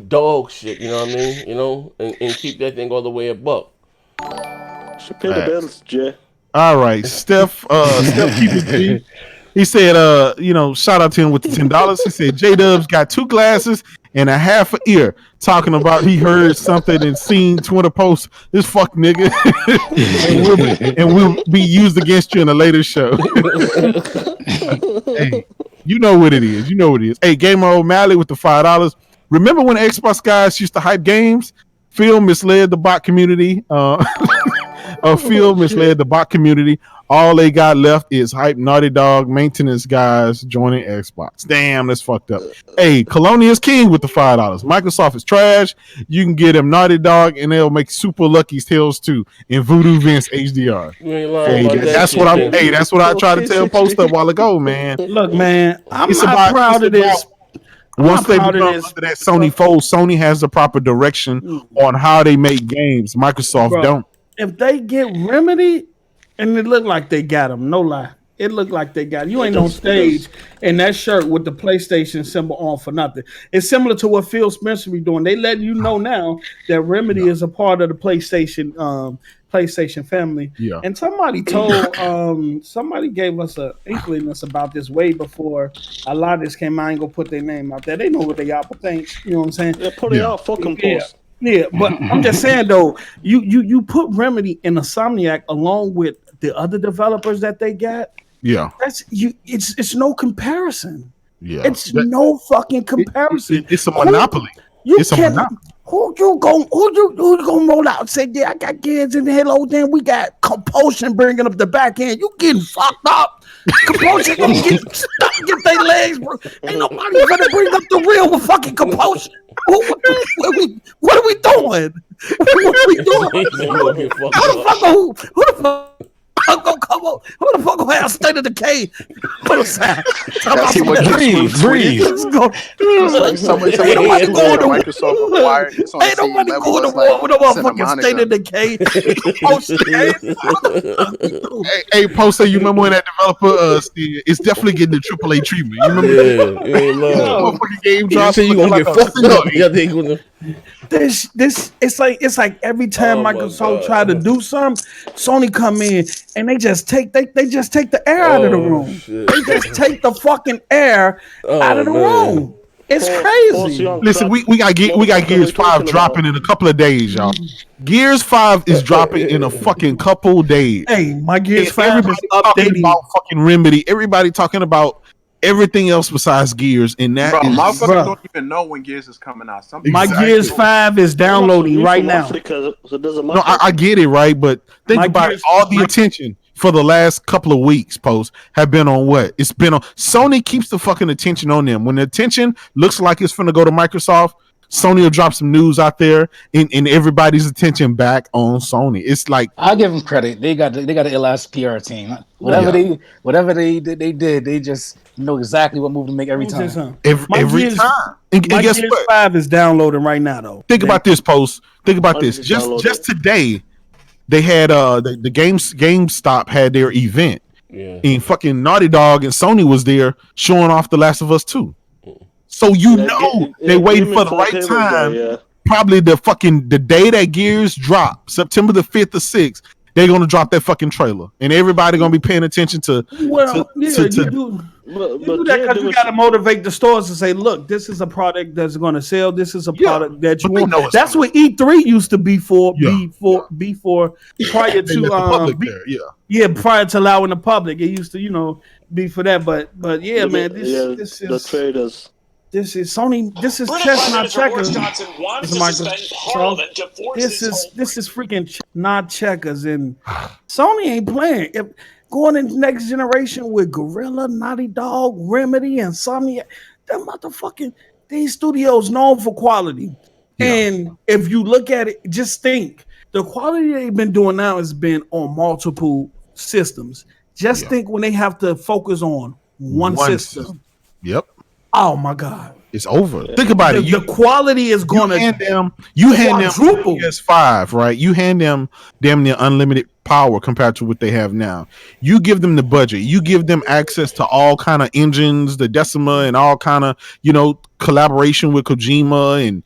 Speaker 4: dog shit. You know what I mean? And keep that thing all the way a buck.
Speaker 2: Should pay the bills, Jay.
Speaker 1: All right, Steph keep it. He said, shout out to him with the $10. He said J-Dubs got 2 glasses and a half an ear talking about he heard something and seen Twitter posts. This fuck nigga, and will be used against you in a later show. Hey. You know what it is. You know what it is. Hey, Gamer O'Malley with the $5. Remember when Xbox guys used to hype games? Phil misled the bot community. Phil misled the bot community. All they got left is hype Naughty Dog maintenance guys joining Xbox. Damn, that's fucked up. Hey, Colonia's King with the $5. Microsoft is trash. You can get them Naughty Dog, and they'll make Super Lucky's Tales 2 in Voodoo Vince HDR. Hey, that's what I'm. Hey, that's what I tried to tell Post a while ago, man.
Speaker 7: Look, man, I'm not proud of this.
Speaker 1: Once they become under that Sony fold, Sony has the proper direction on how they make games. Microsoft don't.
Speaker 7: If they get Remedy, and it looked like they got them, no lie. It looked like they got it. You ain't on stage in that shirt with the PlayStation symbol on for nothing. It's similar to what Phil Spencer be doing. They letting you know now that Remedy is a part of the PlayStation family.
Speaker 1: Yeah.
Speaker 7: And somebody told somebody gave us a inklingness about this way before a lot of this came out. I ain't gonna put their name out there. They know what they are, but thanks. You know what I'm saying?
Speaker 2: Yeah, put it out, fucking post.
Speaker 7: Yeah, but I'm just saying though, you put Remedy and Insomniac along with the other developers that they got.
Speaker 1: Yeah,
Speaker 7: that's you. It's no comparison.
Speaker 1: Yeah,
Speaker 7: it's no fucking comparison.
Speaker 1: It's a monopoly.
Speaker 7: It's a monopoly. Who you gonna roll out and say, yeah, I got kids in the Halo, then we got Compulsion bringing up the back end. You getting fucked up. Compulsion gonna get their legs, bro. Ain't nobody gonna bring up the real with fucking Compulsion. What are we doing? What are we doing? Who the fuck gonna come up? Who the fuck gonna have State of Decay? Put a sound. Breathe.
Speaker 5: Like somebody
Speaker 7: ain't nobody going to
Speaker 5: Microsoft acquired.
Speaker 7: Ain't nobody going to war with no motherfucking State of Decay.
Speaker 1: Hey, Poster, you remember when that developer it's definitely getting the AAA treatment. You remember?
Speaker 4: Yeah,
Speaker 1: motherfucking game drops.
Speaker 4: You gonna get fucked up. Yeah, they gonna.
Speaker 7: This it's like every time Microsoft try to do something, Sony come in and they just take the air out of the room.
Speaker 4: Shit.
Speaker 7: They just take the fucking air out of the room. It's crazy.
Speaker 1: Listen, we got Gears 5 dropping in a couple of days, y'all. Gears 5 is dropping in a fucking couple days.
Speaker 7: Hey, my Gears 5
Speaker 1: everybody
Speaker 7: is
Speaker 1: talking
Speaker 7: updating
Speaker 1: about fucking Remedy. Everybody talking about everything else besides Gears, and that is
Speaker 5: motherfuckers don't even know when Gears is coming out.
Speaker 7: My Gears 5 is downloading right now.
Speaker 1: No, I get it, right? But think about it. All the attention for the last couple of weeks, posts have been on what? It's been on Sony. Keeps the fucking attention on them. When the attention looks like it's finna go to Microsoft, Sony will drop some news out there, and everybody's attention back on Sony. It's like,
Speaker 3: I'll give them credit. They got the LS PR team. Whatever they did, they just know exactly what move to make every time.
Speaker 1: Every time. And guess
Speaker 7: Gears
Speaker 1: what?
Speaker 7: 5 is downloading right now, though.
Speaker 1: Think about this, Post. Think about this. Just today, they had the GameStop had their event.
Speaker 4: Yeah.
Speaker 1: And fucking Naughty Dog and Sony was there showing off The Last of Us 2. So they waiting for the right time. Probably the day that Gears drop, September the 5th or 6th, they're gonna drop that fucking trailer, and everybody gonna be paying attention to.
Speaker 7: You do that because you gotta motivate the stores to say, "Look, this is a product that's gonna sell. This is a product that you want." That's what E3 used to be for. Before prior to prior to allowing the public, it used to be for that. But man, this is
Speaker 2: the traders.
Speaker 7: This is Sony. This is chess, not checkers. This is freaking not checkers, and Sony ain't playing. If going into next generation with Gorilla, Naughty Dog, Remedy, and Insomniac, them motherfucking these studios known for quality. Yeah. And if you look at it, just think the quality they've been doing now has been on multiple systems. Just think when they have to focus on one system.
Speaker 1: Yep.
Speaker 7: Oh my God.
Speaker 1: It's over. Think about it.
Speaker 7: The quality is going to
Speaker 1: hand them PS5, right? You hand them damn near unlimited power compared to what they have now. You give them the budget. You give them access to all kind of engines, the Decima, and all kind of collaboration with Kojima and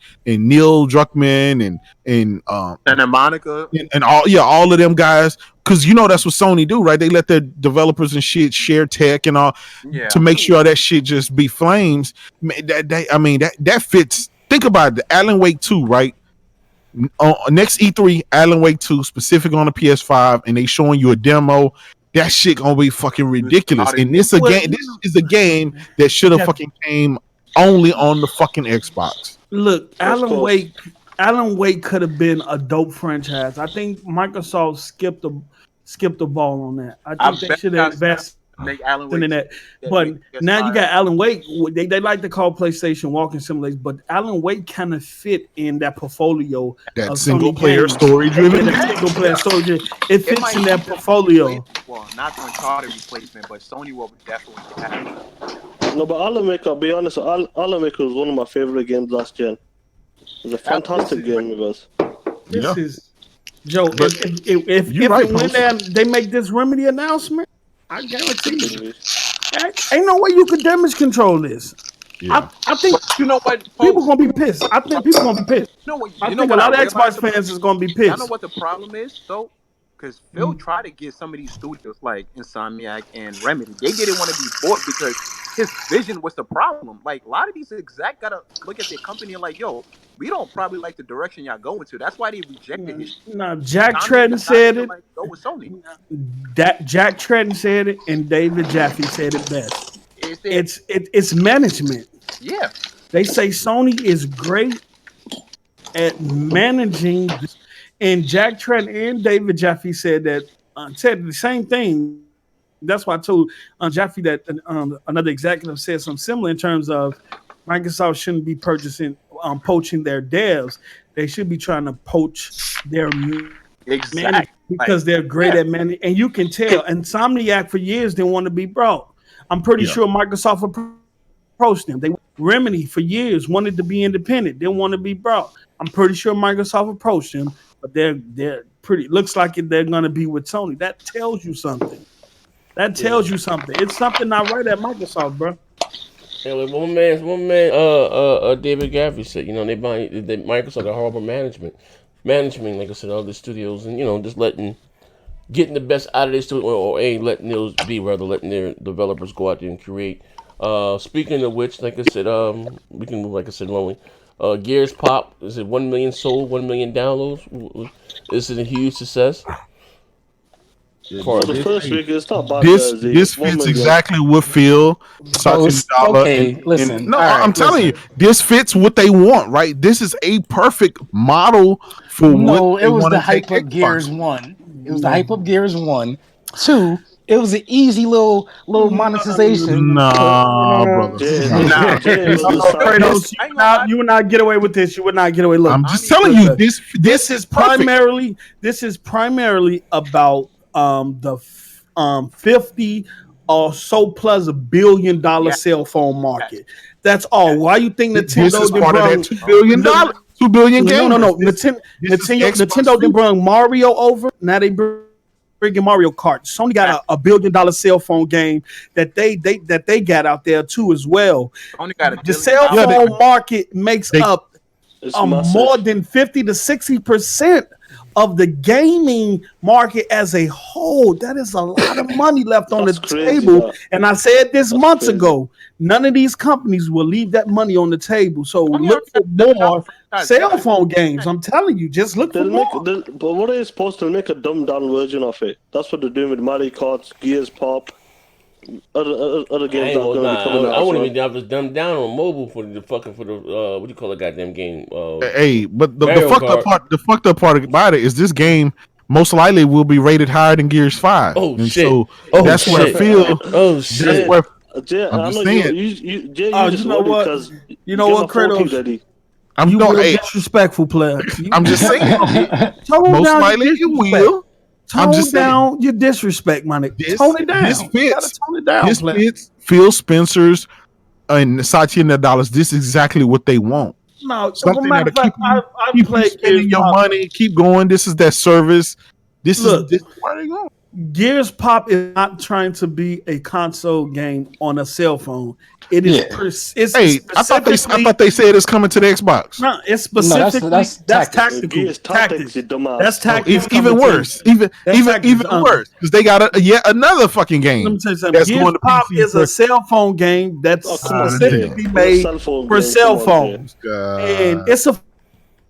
Speaker 1: Neil Druckmann and
Speaker 5: Monica
Speaker 1: and all of them guys. Because that's what Sony do, right? They let their developers and shit share tech and all to make sure that shit just be flames. That fits. Think about it. The Alan Wake 2, right? Next E3, Alan Wake 2, specific on the PS5, and they showing you a demo, that shit gonna be fucking ridiculous. And this again, this is a game that should have fucking came only on the fucking Xbox.
Speaker 7: Look, Alan Wake could have been a dope franchise. I think Microsoft skipped the ball on that. I think they should have invested in that. But now you got Alan Wake. They like to call PlayStation walking simulators, but Alan Wake kind of fit in that portfolio.
Speaker 1: That single player story driven.
Speaker 7: It fits in that portfolio.
Speaker 5: Well, not the Uncharted replacement, but Sony will definitely have.
Speaker 2: No, but Alan Wake, I'll be honest, Alan Wake was one of my favorite games last gen. It was a fantastic game with us.
Speaker 7: This is Joe. If they make this Remedy announcement, I guarantee you, ain't no way you could damage control this. Yeah. I think
Speaker 5: you know what
Speaker 7: people gonna be pissed. I think people gonna be pissed. I think a lot of Xbox fans is gonna be pissed.
Speaker 5: I know what the problem is though, because Phil tried to get some of these studios like Insomniac and Remedy. They didn't want to be bought because his vision was the problem. Like a lot of these execs gotta look at their company and like, yo, we don't probably like the direction y'all going to. That's why they rejected it.
Speaker 7: No, Jack Tretton said it.
Speaker 5: Like, go with Sony.
Speaker 7: Jack Tretton said it, and David Jaffe said it best. It's management.
Speaker 5: Yeah.
Speaker 7: They say Sony is great at managing, and Jack Tretton and David Jaffe said that said the same thing. That's why I told Jaffe that another executive said something similar in terms of Microsoft shouldn't be poaching their devs. They should be trying to poach their management because they're great at managing. And you can tell Insomniac for years didn't want to be brought. I'm pretty sure Microsoft approached them. Remedy for years wanted to be independent, didn't want to be brought. I'm pretty sure Microsoft approached them, but they're pretty. Looks like they're going to be with Sony. That tells you something. It's something not right at Microsoft, bro.
Speaker 4: Yeah, like one man, David Gaffey said, Microsoft got horrible management, like I said, all the studios, and just getting the best out of their studio, or letting those be, rather letting their developers go out there and create. Speaking of which, like I said, we can move, like I said, lonely. Gears Pop, is it 1 million sold, 1 million downloads? Is it a huge success?
Speaker 2: For the first week, it's not bad.
Speaker 1: This fits exactly what Phil
Speaker 3: listen.
Speaker 1: I'm telling you, this fits what they want, right? This is a perfect model for what they
Speaker 3: it was
Speaker 1: want
Speaker 3: the
Speaker 1: to
Speaker 3: hype
Speaker 1: take
Speaker 3: up Gears 1. It was the hype up Gears 1. 2, it was an easy little monetization.
Speaker 1: Brother.
Speaker 7: You would not get away with this. You would not get away. Look,
Speaker 1: I'm just telling you, this is
Speaker 7: primarily about the 50 or so plus $1 billion cell phone market. That's all. Why you think Nintendo
Speaker 1: this is part of that $2 billion? $2 billion game.
Speaker 7: No. Nintendo didn't bring Mario over. Now they bringing Mario Kart. Sony got a $1 billion cell phone game that they got out there too as well. The cell phone market makes up more than 50 to 60% of the gaming market as a whole. That is a lot of money left on the table. And I said this months ago, none of these companies will leave that money on the table. So look for more cell phone games. I'm telling you, just look for more.
Speaker 2: But what are they supposed to make a dumbed down version of it? That's what they're doing with Mario Kart, Gears Pop, other games that are going to be coming out.
Speaker 4: I wouldn't even have dumbed down on mobile for the what do you call a goddamn game?
Speaker 1: But the fucked up part about it is this game most likely will be rated higher than Gears 5.
Speaker 4: Oh,
Speaker 1: and
Speaker 4: shit.
Speaker 1: So that's where I feel.
Speaker 4: Oh shit.
Speaker 2: Jay,
Speaker 1: I'm just saying.
Speaker 2: You know what?
Speaker 7: Kratos?
Speaker 1: I'm
Speaker 7: disrespectful player.
Speaker 1: I'm just saying. Most likely you will.
Speaker 7: Tone down your disrespect, my nigga. Tone it down.
Speaker 1: This fits Phil Spencer's and Satya Nadala's. This is exactly what they want.
Speaker 7: No,
Speaker 1: something that'll keep spending your money, keep going. This is that service. This is where they go.
Speaker 7: Gears Pop is not trying to be a console game on a cell phone. It is.
Speaker 1: I thought they said it's coming to the Xbox.
Speaker 7: No, it's specifically that's tactical. Tactics. That's tactics.
Speaker 1: Even worse. Even worse because they got yet another fucking game.
Speaker 7: Let me tell you something. Gears Pop is a cell phone game that's specifically made for cell phones, and it's a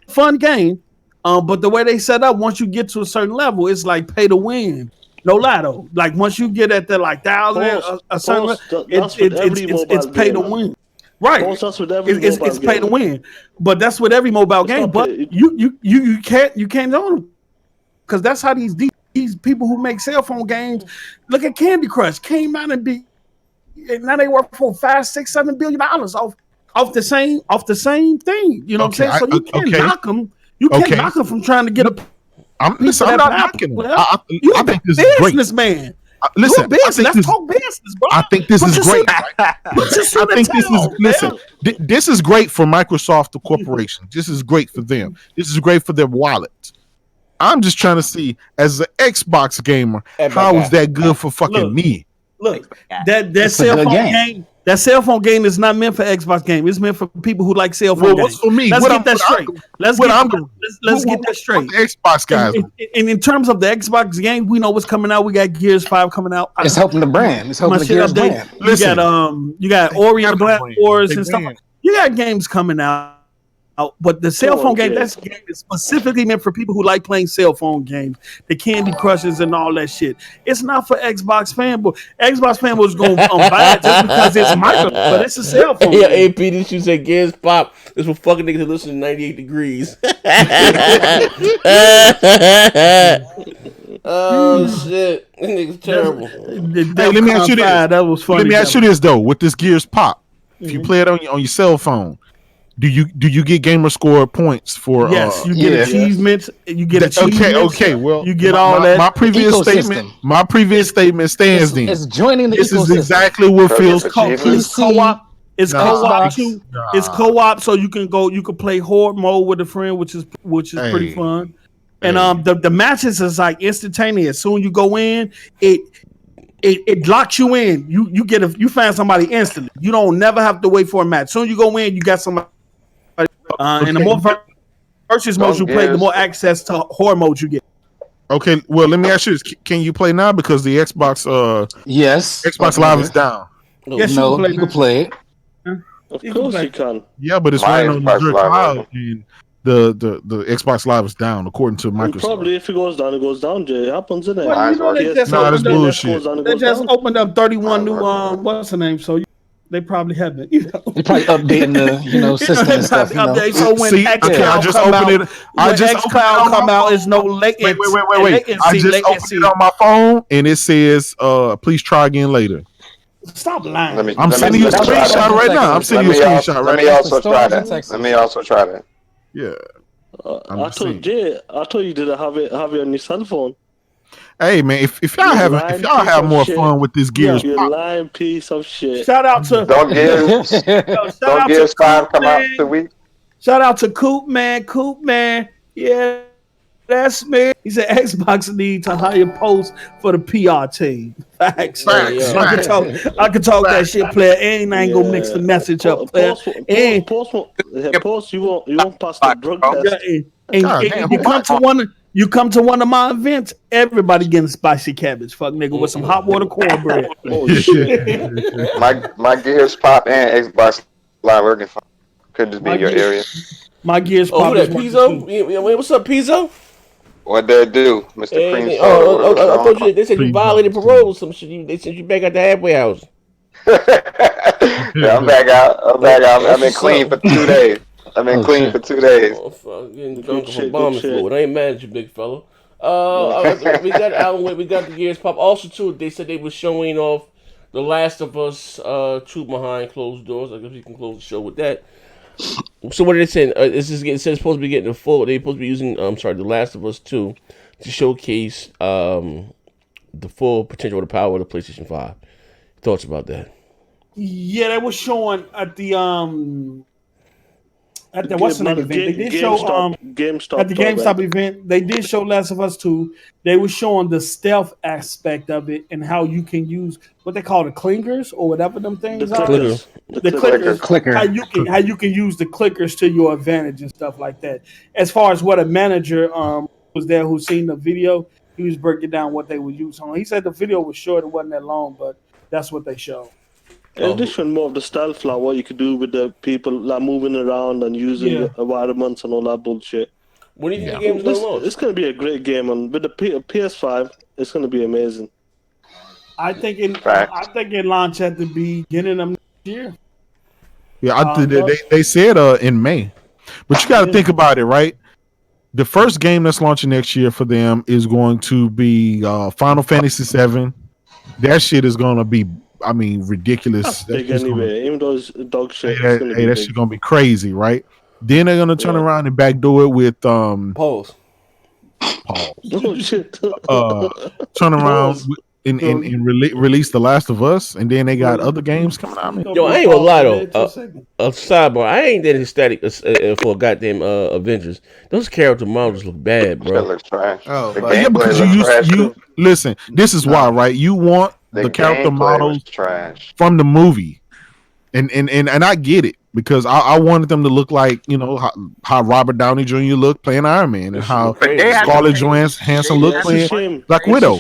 Speaker 7: fun game. But the way they set up, once you get to a certain level, it's like pay to win. No lie though. Like once you get at the like thousand, it's pay to win. Right.
Speaker 2: That's with every
Speaker 7: it's pay to win. But that's with every mobile game. But you can't own them because that's how these people who make cell phone games. Look at Candy Crush came out and now they work for $5-6-7 billion off the same thing. You know what I'm saying? So you can't knock them. You can't knock them from trying to get a.
Speaker 1: I'm not knocking them. I think this is great.
Speaker 7: Businessman.
Speaker 1: Listen,
Speaker 7: let's talk business, bro.
Speaker 1: I think this is great. This is great for Microsoft, the corporation. This is great for them. This is great for their wallet. I'm just trying to see, as an Xbox gamer, how is that good for fucking me?
Speaker 7: Look, that cell phone game. That cell phone game is not meant for Xbox game. It's meant for people who like cell phone games.
Speaker 1: What's for me?
Speaker 7: Let's get that straight. Let's get that straight.
Speaker 1: The Xbox guys.
Speaker 7: And in terms of the Xbox game, we know what's coming out. We got Gears 5 coming out.
Speaker 3: It's helping the brand. It's helping the Gears brand.
Speaker 7: You got Ori and the Black Wars and stuff. You got games coming out. But the cell phone game, that game is specifically meant for people who like playing cell phone games, the Candy Crushes and all that shit. It's not for Xbox fanboy. Xbox fanboys going to buy it just because it's Microsoft, but it's a cell phone.
Speaker 4: Yeah, AP, this you say Gears Pop. This for fucking niggas that listen to 98 Degrees. Oh shit, this nigga's terrible.
Speaker 1: Hey, let me ask you this.
Speaker 7: That was funny.
Speaker 1: Let me ask you this though. With this Gears Pop, if you play it on your cell phone, do you get gamer score points for?
Speaker 7: Yes, you get achievements. You get achievements.
Speaker 1: Okay. Well,
Speaker 7: you get all that.
Speaker 1: My previous statement stands. Then
Speaker 3: it's joining the.
Speaker 1: This
Speaker 3: ecosystem.
Speaker 1: is exactly what feels
Speaker 7: co-op. It's co-op too. It's co-op, so you can go. You can play horde mode with a friend, which is pretty fun. And the matches is like instantaneous. Soon you go in, it locks you in. You find somebody instantly. You don't never have to wait for a match. Soon you go in, you got somebody. And the more versus modes you play, the more access to horde mode you get.
Speaker 1: Okay, well, let me ask you this: can you play now because the Xbox?
Speaker 3: Yes,
Speaker 1: Xbox Live is down.
Speaker 7: Yes,
Speaker 3: you can play it.
Speaker 2: Of course you can.
Speaker 1: Yeah, but it's running on the cloud, and the Xbox Live is down according to Microsoft.
Speaker 2: Probably if it goes down, Jay. It happens, isn't it?
Speaker 7: Well, you know
Speaker 1: that's bullshit.
Speaker 7: They just opened up 31 new what's the name? So they probably haven't.
Speaker 3: They're probably updating the system and stuff.
Speaker 7: So when xCloud come out, it's no latency.
Speaker 1: Wait. I just opened it on my phone and it says, "Please try again later."
Speaker 7: Stop lying.
Speaker 1: I'm sending you a screenshot right now. Let me also try
Speaker 6: that.
Speaker 1: Yeah.
Speaker 2: I told you didn't have it on your cell phone.
Speaker 1: Hey man, if y'all have more fun with this Gears,
Speaker 2: you lying piece of shit.
Speaker 7: Shout out to
Speaker 6: Don't Gears 5 come out 2 weeks.
Speaker 7: Shout out to Coop man. Yeah, that's me. He said Xbox need to hire posts for the PR team. Facts. I can talk that shit, player. And I ain't gonna mix the message up, player.
Speaker 2: Post, you won't pass the drug test.
Speaker 7: And you come to one of my events, everybody getting spicy cabbage, fuck nigga, with some hot water cornbread.
Speaker 2: Oh shit.
Speaker 6: my Gears Pop and Xbox Live working fine. Could just be in your area.
Speaker 7: My Gears Pop.
Speaker 4: Oh, that Pizzo? What's up, Pizzo?
Speaker 6: What they do, Mr. Cream?
Speaker 4: I thought they said you violated parole or some shit. They sent you back at the halfway house.
Speaker 6: Yeah, I'm back out. I've been clean for 2 days. For 2 days.
Speaker 4: Oh, fuck. Getting drunk from bombing fluid. I ain't mad at you, big fella. We got Alan Wake. We got the Gears Pop. Also, too, they said they were showing off The Last of Us 2 behind closed doors. I guess we can close the show with that. So what are they saying? It's supposed to be getting the full. They're supposed to be using The Last of Us 2 to showcase the full potential of the power of the PlayStation 5. Thoughts about that?
Speaker 7: Yeah, they were showing at the what's the name event? They did show
Speaker 2: GameStop
Speaker 7: at the GameStop event. They did show Last of Us 2. They were showing the stealth aspect of it and how you can use what they call the clingers or whatever them things are. The clickers. How you can use the clickers to your advantage and stuff like that. As far as what a manager was there who seen the video, he was breaking down what they would use on. He said the video was short, it wasn't that long, but that's what they showed.
Speaker 2: In addition, more of the stealth, like what you could do with the people like moving around and using the environments and all that bullshit.
Speaker 4: What do you think the game's going on?
Speaker 2: It's going to be a great game, and with the PS5, It's gonna be amazing.
Speaker 7: I think it launched at the beginning of next year.
Speaker 1: Yeah, they said in May, but you got to think about it, right? The first game that's launching next year for them is going to be Final Fantasy VII. That shit is gonna be, I mean, ridiculous.
Speaker 2: That's big anyway. Even though it's dog shit,
Speaker 1: Hey,
Speaker 2: it's gonna be
Speaker 1: that
Speaker 2: big.
Speaker 1: shit gonna be crazy, right? Then they're gonna turn around and backdoor it with
Speaker 4: Pause.
Speaker 2: Oh shit.
Speaker 1: Turn around and release The Last of Us, and then they got other games coming out.
Speaker 4: Yo, I ain't gonna lie though. A sidebar. I ain't that ecstatic for goddamn Avengers. Those character models look bad, bro.
Speaker 6: That looks trash.
Speaker 8: Oh,
Speaker 6: The
Speaker 1: Yeah, because you listen. This is why, right? You want the character models
Speaker 6: trash
Speaker 1: from the movie, and I get it because I wanted them to look like, you know, how Robert Downey Jr. looked playing Iron Man, and how Scarlett Johansson looked playing Black Widow.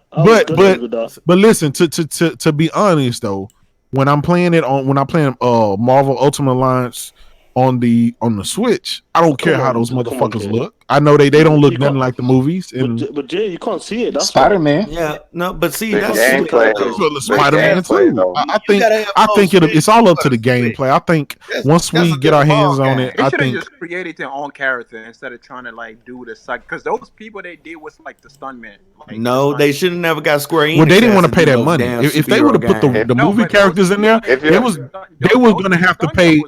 Speaker 1: But listen, to be honest though, when I'm playing Marvel Ultimate Alliance on the Switch, I don't care how those motherfuckers look. I know they don't look nothing like the movies.
Speaker 2: But Jay, you can't see it. That's
Speaker 8: Spider-Man.
Speaker 9: Yeah, no, but see,
Speaker 6: the
Speaker 9: that's
Speaker 6: gameplay.
Speaker 1: Spider-Man too. I think it's all up to the gameplay. I think once we get our hands on it,
Speaker 5: They
Speaker 1: I
Speaker 5: should have
Speaker 1: think
Speaker 5: just created their own character instead of trying to like do the suck. Because those people they did was like the stuntmen. Like,
Speaker 9: no, they should have never got Square Enix.
Speaker 1: well, they didn't want to pay that money. If they would have put the movie characters in there, they were going to have to pay.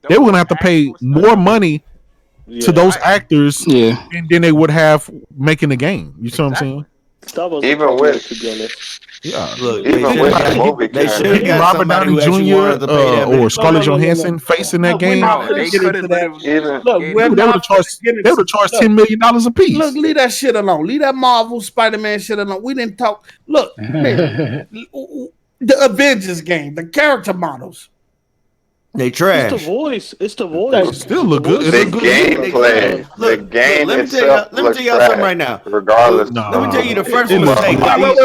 Speaker 1: They were going to have to pay more money to those actors, and then they would have making the game. You see what I'm saying?
Speaker 2: That was
Speaker 6: Even with,
Speaker 2: to be honest.
Speaker 1: Yeah,
Speaker 9: Look,
Speaker 6: even with the movie
Speaker 9: they should
Speaker 6: character.
Speaker 9: have got
Speaker 1: Robert
Speaker 9: somebody
Speaker 1: Downey
Speaker 9: who actually
Speaker 1: Jr.
Speaker 9: wanted to pay that
Speaker 1: or
Speaker 9: much.
Speaker 1: Scarlett Johansson facing that game.
Speaker 6: Even
Speaker 7: Look,
Speaker 1: They would have charged $10 million a piece.
Speaker 7: Look, leave that shit alone. Leave that Marvel Spider-Man shit alone. We didn't talk. Look, man, the Avengers game, the character models.
Speaker 9: They trash.
Speaker 2: It's the voice. It's the voice.
Speaker 1: It still look good.
Speaker 6: the gameplay, the game
Speaker 9: let me
Speaker 6: itself
Speaker 9: tell y'all something right now.
Speaker 6: Regardless,
Speaker 9: Let me tell you the first
Speaker 1: It looks
Speaker 9: mistake.
Speaker 1: good.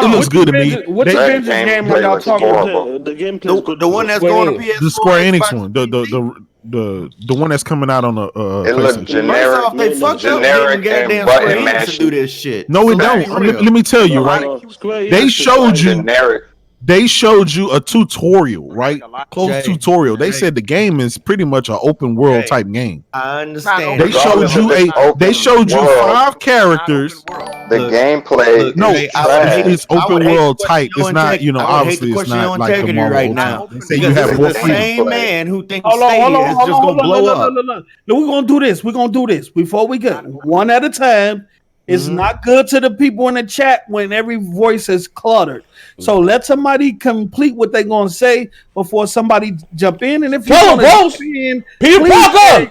Speaker 1: It looks good to me.
Speaker 7: Which Avengers game are y'all talking about?
Speaker 2: The gameplay is good.
Speaker 9: The one that's going to PS4.
Speaker 1: The Square Enix one, the one that's coming out on the
Speaker 6: it looks generic,
Speaker 9: First off, they fucked up
Speaker 6: generic
Speaker 9: getting
Speaker 6: and
Speaker 9: goddamn
Speaker 6: button
Speaker 9: Square Enix to
Speaker 6: mashing.
Speaker 9: do this shit.
Speaker 1: No, it
Speaker 9: Let's
Speaker 1: don't.
Speaker 9: be real.
Speaker 1: Let me tell you, right? They showed you.
Speaker 6: Generic.
Speaker 1: They showed you a tutorial, right? Close
Speaker 9: Jay,
Speaker 1: tutorial. They said the game is pretty much an open world type game.
Speaker 9: I understand.
Speaker 1: They showed you
Speaker 6: Open
Speaker 1: 5 characters.
Speaker 6: The gameplay
Speaker 1: No,
Speaker 6: is trash.
Speaker 1: it's open world type. It's not, you know, obviously it's not like the Marvel
Speaker 9: right now.
Speaker 1: Ultimate. They say you have
Speaker 9: Because
Speaker 1: more
Speaker 9: it's the
Speaker 1: freedom.
Speaker 9: same man who thinks
Speaker 7: Hold on,
Speaker 9: Stadia is just going to blow up.
Speaker 7: No, we're gonna do this. We're gonna do this before we go one at a time. It's not good to the people in the chat when every voice is cluttered. So let somebody complete what they're gonna say before somebody jump in. And if you want to jump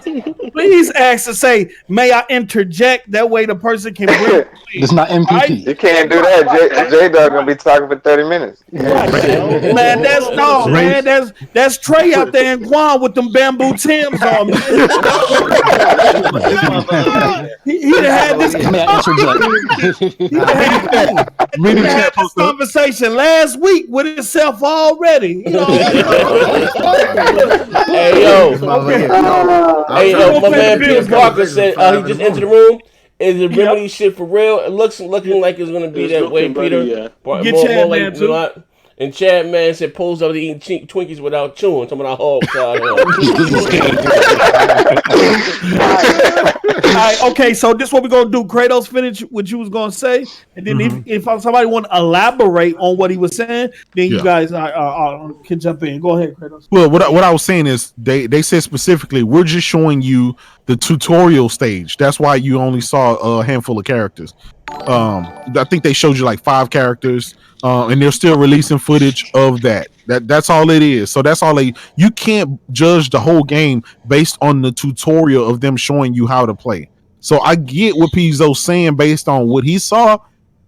Speaker 7: in, please ask to say, "May I interject?" That way the person can bring.
Speaker 8: It's not MVP.
Speaker 6: You can't do that. J Dog gonna be talking for 30 minutes.
Speaker 7: Man, that's Trey out there in Guam with them bamboo Timbs on. He had this.
Speaker 8: May I interject?
Speaker 7: He had this conversation last week with himself already. You know?
Speaker 4: Hey yo, my man Peter Parker said he just entered the room. Is the Remedy shit for real? It looking like it's gonna be that way, Peter.
Speaker 7: Get Chad Man too.
Speaker 4: And Chad Man said, "Pulls up to eating Twinkies without chewing." Talking about hog side.
Speaker 7: All right, okay, so this is what we're gonna do. Kratos, finish what you was gonna say, and then if somebody want to elaborate on what he was saying, then you guys can jump in. Go ahead, Kratos.
Speaker 1: Well, what I was saying is they said specifically we're just showing you the tutorial stage. That's why you only saw a handful of characters. I think they showed you like 5 characters, and they're still releasing footage of that. That's all it is. So that's all you can't judge the whole game based on the tutorial of them showing you how to play. So I get what Pizzo's saying based on what he saw.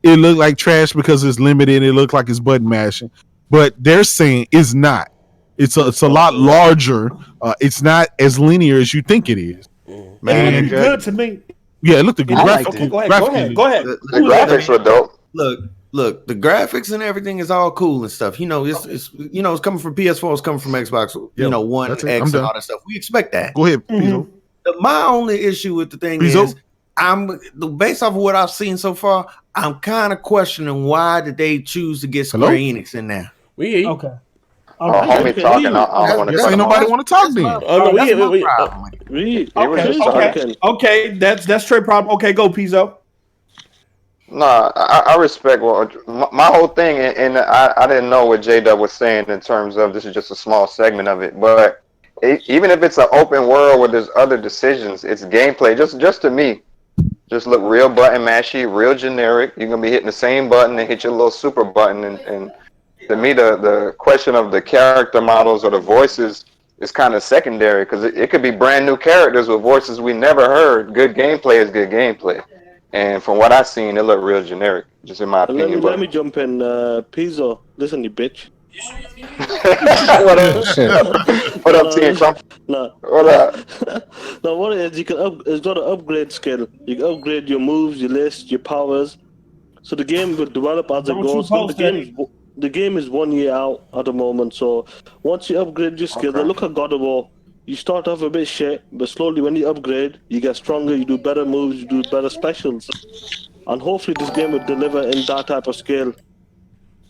Speaker 1: It looked like trash because it's limited. It looked like it's button mashing, but they're saying it's not. It's a lot larger. It's not as linear as you think it is.
Speaker 7: Man, it's good to me.
Speaker 1: Yeah, it looked good.
Speaker 7: Go ahead.
Speaker 6: The graphics were dope.
Speaker 9: Look, the graphics and everything is all cool and stuff. You know, it's coming from PS4, it's coming from Xbox. One X and all that stuff. We expect that.
Speaker 1: Go ahead, Pizzo.
Speaker 9: My only issue with the thing is, based off of what I've seen so far, I'm kind of questioning why did they choose to get Square Enix in there.
Speaker 4: We
Speaker 7: okay.
Speaker 6: Homie talking. I don't want to.
Speaker 1: Ain't nobody want to talk then.
Speaker 7: Okay. That's straight problem. Okay, go Pizzo.
Speaker 6: No, I respect my whole thing, and I didn't know what J-Dub was saying in terms of this is just a small segment of it, but even if it's an open world where there's other decisions, it's gameplay. Just to me, just look real button mashy, real generic. You're gonna be hitting the same button and hit your little super button, and to me, the question of the character models or the voices is kind of secondary because it could be brand new characters with voices we never heard. Good gameplay is good gameplay. And from what I've seen, it looked real generic, just in my opinion.
Speaker 2: Let me jump in. Pizzo, listen, you bitch.
Speaker 6: What up, Team Trump?
Speaker 2: No.
Speaker 6: What up?
Speaker 2: No, what it is, it's got an upgrade skill. You can upgrade your moves, your list, your powers. So the game will develop as it goes. The game is 1 year out at the moment. So once you upgrade your skill, look at God of War. You start off a bit shit, but slowly when you upgrade, you get stronger, you do better moves, you do better specials. And hopefully this game will deliver in that type of scale.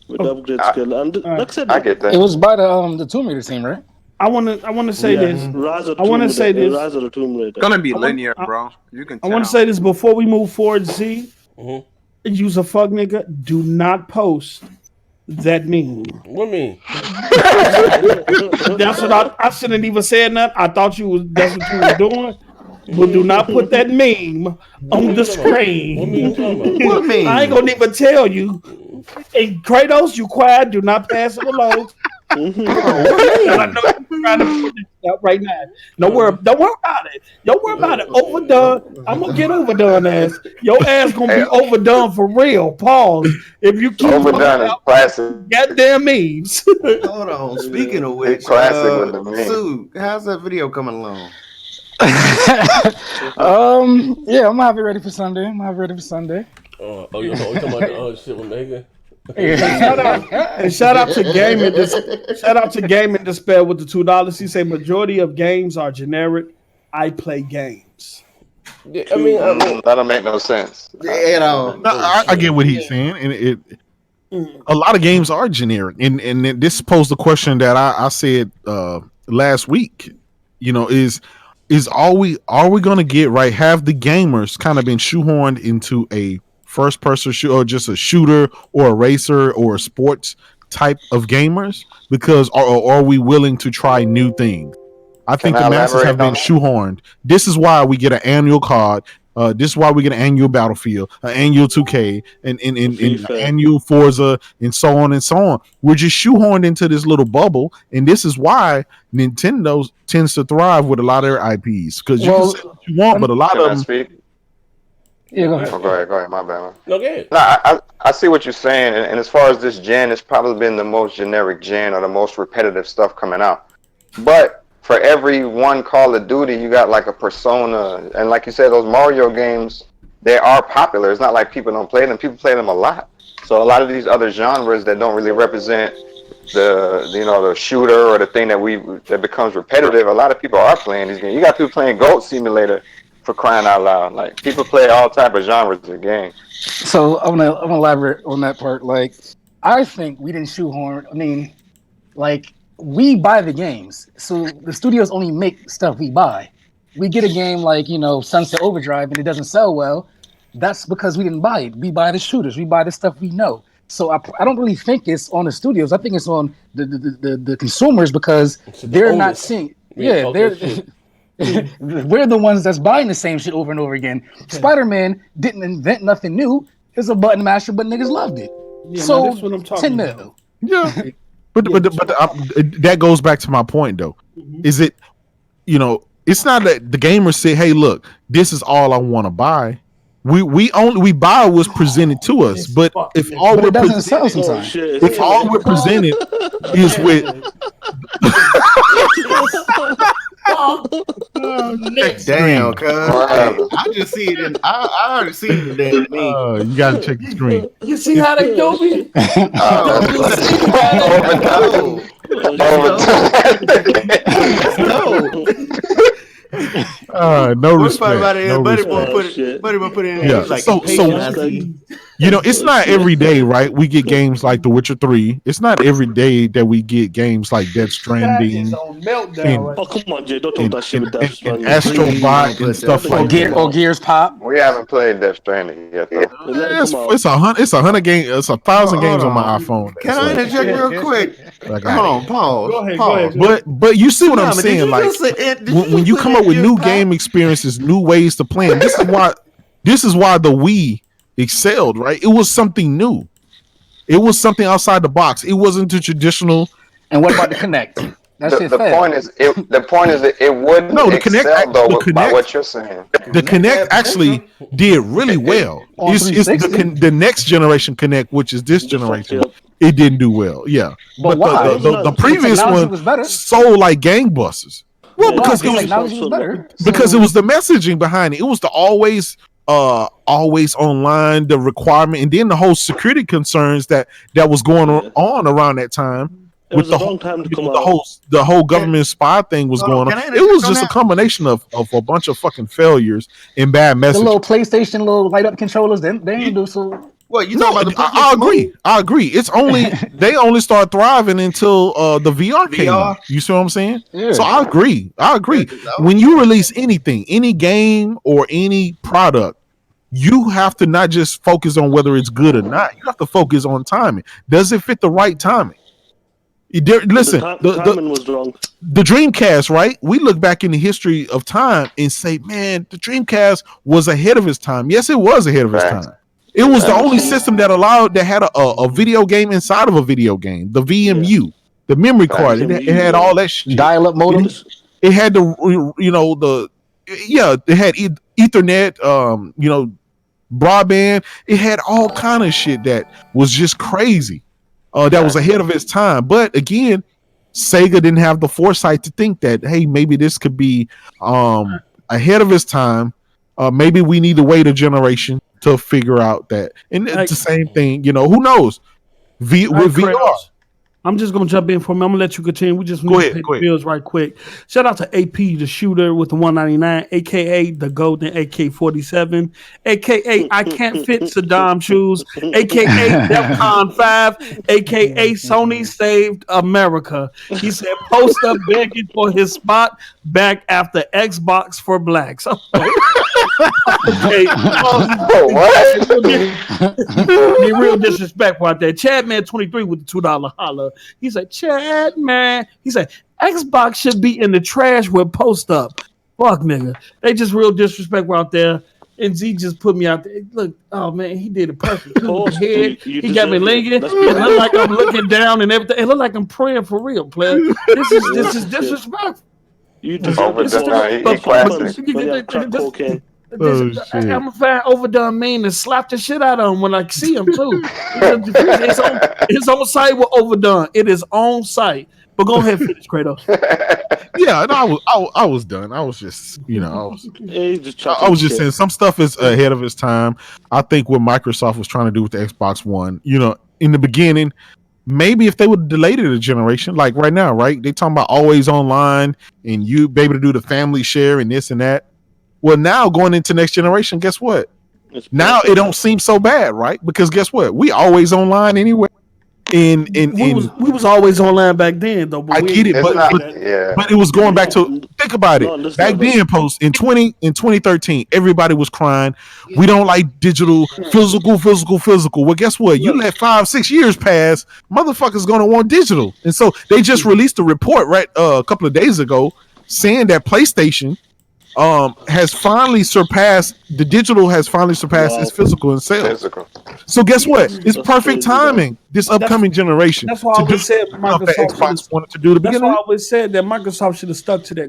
Speaker 2: With the upgrade skill. And like I said,
Speaker 6: I get that.
Speaker 3: It was by the Tomb Raider team, right?
Speaker 7: I want to say this.
Speaker 2: Rise of
Speaker 7: I want to say this.
Speaker 2: Rise of the Tomb Raider.
Speaker 5: It's gonna be linear, bro. You can.
Speaker 7: I want to say this before we move forward. Z,
Speaker 4: Mm-hmm.
Speaker 7: use a fuck nigga. Do not post that meme.
Speaker 4: What mean?
Speaker 7: That's what I shouldn't even say nothing. I thought that's what you was doing. But do not put that meme on the screen.
Speaker 9: What meme?
Speaker 7: I ain't gonna even tell you. Hey, Kratos, you quiet. Do not pass it along. I know you're trying to put this up right now. Don't worry about it. Don't worry about it. Overdone. I'm gonna get overdone ass. Your ass gonna be overdone for real. Pause. If you keep
Speaker 6: overdone is classic.
Speaker 7: Goddamn memes.
Speaker 9: Hold on. Speaking of which,
Speaker 6: classic with the meme.
Speaker 9: Sue, how's that video coming along?
Speaker 3: Yeah, I'm gonna have it ready for Sunday.
Speaker 4: Oh, you talking about the shit with Megan?
Speaker 7: Shout out to Gaming Despair with the $2. He say majority of games are generic. I play games.
Speaker 4: Yeah, I mean,
Speaker 6: that don't make no sense.
Speaker 1: I get what he's saying, and a lot of games are generic, and this posed the question that I said last week. You know, is are we going to get right? Have the gamers kind of been shoehorned into a first person shooter, or just a shooter or a racer or a sports type of gamers? Because are we willing to try new things? I think the masses have been shoehorned. This is why we get an annual card. This is why we get an annual Battlefield, an annual 2K, and annual Forza, and so on and so on. We're just shoehorned into this little bubble, and this is why Nintendo tends to thrive with a lot of their IPs. Because you can say what you want, but a lot of them.
Speaker 6: Speak?
Speaker 3: Yeah, go ahead.
Speaker 6: Go ahead. My bad.
Speaker 4: No, go ahead.
Speaker 6: No, I see what you're saying, and as far as this gen, it's probably been the most generic gen or the most repetitive stuff coming out. But for every one Call of Duty, you got like a Persona, and like you said, those Mario games, they are popular. It's not like people don't play them. People play them a lot. So a lot of these other genres that don't really represent the shooter or the thing that becomes repetitive, a lot of people are playing these games. You got people playing Goat Simulator, for crying out loud. Like, people play all type of genres of games.
Speaker 3: So I'm gonna elaborate on that part. Like, I think we didn't shoehorn. I mean, like, we buy the games, so the studios only make stuff we buy. We get a game like, Sunset Overdrive, and it doesn't sell well. That's because we didn't buy it. We buy the shooters. We buy the stuff we know. So I don't really think it's on the studios. I think it's on the consumers, because they're not seeing. Yeah, we're the ones that's buying the same shit over and over again. Spider-Man didn't invent nothing new. It's a button masher, but niggas loved it.
Speaker 7: Yeah,
Speaker 3: so
Speaker 7: that's what I'm talking about.
Speaker 1: Yeah. But that goes back to my point, though. Is it, it's not that the gamers say, "Hey, look, this is all I want to buy." We buy what's presented to us. But if all we're presented is with
Speaker 9: damn, cuz I just see it. I already see it. Damn,
Speaker 1: you gotta check the screen.
Speaker 7: You see how they do me?
Speaker 1: No respect. No
Speaker 9: Buddy
Speaker 1: respect.
Speaker 9: Boy put it in.
Speaker 1: Yeah.
Speaker 9: He's like,
Speaker 1: So it's not every day, right? We get games like The Witcher 3. It's not every day that we get games like Death Stranding.
Speaker 2: Oh, come on, Jay. Don't talk that shit with Death Stranding.
Speaker 1: Astrobot and stuff like that.
Speaker 3: Or Gears Pop.
Speaker 6: We haven't played Death Stranding yet, though.
Speaker 1: It's 100 games. It's 1,000 games on my iPhone.
Speaker 9: Can I interject real quick? Hold on, pause.
Speaker 7: Go ahead.
Speaker 1: But you see what I'm saying? Like when you come up with new game experiences, new ways to play them, this is why the Wii excelled, right? It was something new. It was something outside the box. It wasn't the traditional.
Speaker 3: And what about the Kinect?
Speaker 6: The point is that it wouldn't excel though by what you're saying.
Speaker 1: The Kinect actually did really well. It's the next generation Kinect, which is this generation. It didn't do well. Yeah, but the previous one sold like gangbusters. Well, because it was the messaging behind it. It was the always online, the requirement, and then the whole security concerns that was going on around that time. With the whole government spy thing was going on. It was just a combination of a bunch of fucking failures and bad messages.
Speaker 3: The little PlayStation, little light up controllers, they didn't do so.
Speaker 9: What you talking about?
Speaker 1: I agree. It's only they only start thriving until the VR came out. You see what I'm saying? Yeah. So I agree. When you release anything, any game or any product, you have to not just focus on whether it's good or not. You have to focus on timing. Does it fit the right timing? Listen, the timing was wrong. The Dreamcast, right? We look back in the history of time and say, man, the Dreamcast was ahead of its time. Yes, it was ahead of its time. It was the only system that had a video game inside of a video game. The VMU, the memory card, it had all that shit.
Speaker 3: Dial-up modems.
Speaker 1: It had it had Ethernet, broadband. It had all kind of shit that was just crazy. That was ahead of its time. But again, Sega didn't have the foresight to think that, hey, maybe this could be ahead of its time. Maybe we need to wait a generation to figure out that. And it's the same thing, who knows? With VR.
Speaker 7: I'm just gonna jump in for a minute. I'm gonna let you continue. We just need to pay the bills right quick. Shout out to AP, the shooter with the 199, aka the golden AK-47, aka I can't fit Saddam shoes, aka DEFCON 5, aka Sony saved America. He said post up begging for his spot back after Xbox for blacks. Okay.
Speaker 6: What?
Speaker 7: Be real disrespectful out there. Chadman 23 with the $2 holler. He said, Chadman. He said, Xbox should be in the trash with post up. Fuck nigga. They just real disrespectful out there. And Z just put me out there. Look, oh man, he did it perfect. He got me linking. It looked like I'm looking down and everything. It looked like I'm praying for real, player. This is disrespectful.
Speaker 2: You deserve it.
Speaker 7: I'm a fan overdone mean and slap the shit out of him when I see him too. It's on site with overdone. It is on site. But go ahead, finish, Kratos.
Speaker 1: Yeah, no, I was done. I was just, I was just saying some stuff is ahead of its time. I think what Microsoft was trying to do with the Xbox One, in the beginning, maybe if they would have delayed it a generation, like right now, right? They talking about always online and you be able to do the family share and this and that. Well, now going into next generation, guess what? Now it don't seem so bad, right? Because guess what? We always online anyway. We
Speaker 7: was always online back then, though.
Speaker 1: I get it, but it was going back to think about it. Back then, in 2013, everybody was crying. We don't like digital, physical. Well, guess what? You let 5-6 years pass, motherfuckers gonna want digital, and so they just released a report a couple of days ago saying that PlayStation has finally surpassed its physical in sales. So guess what? It's perfect timing. This upcoming generation.
Speaker 7: That's why I always said Microsoft
Speaker 1: wanted to do.
Speaker 7: That's why I always said that Microsoft should have stuck to their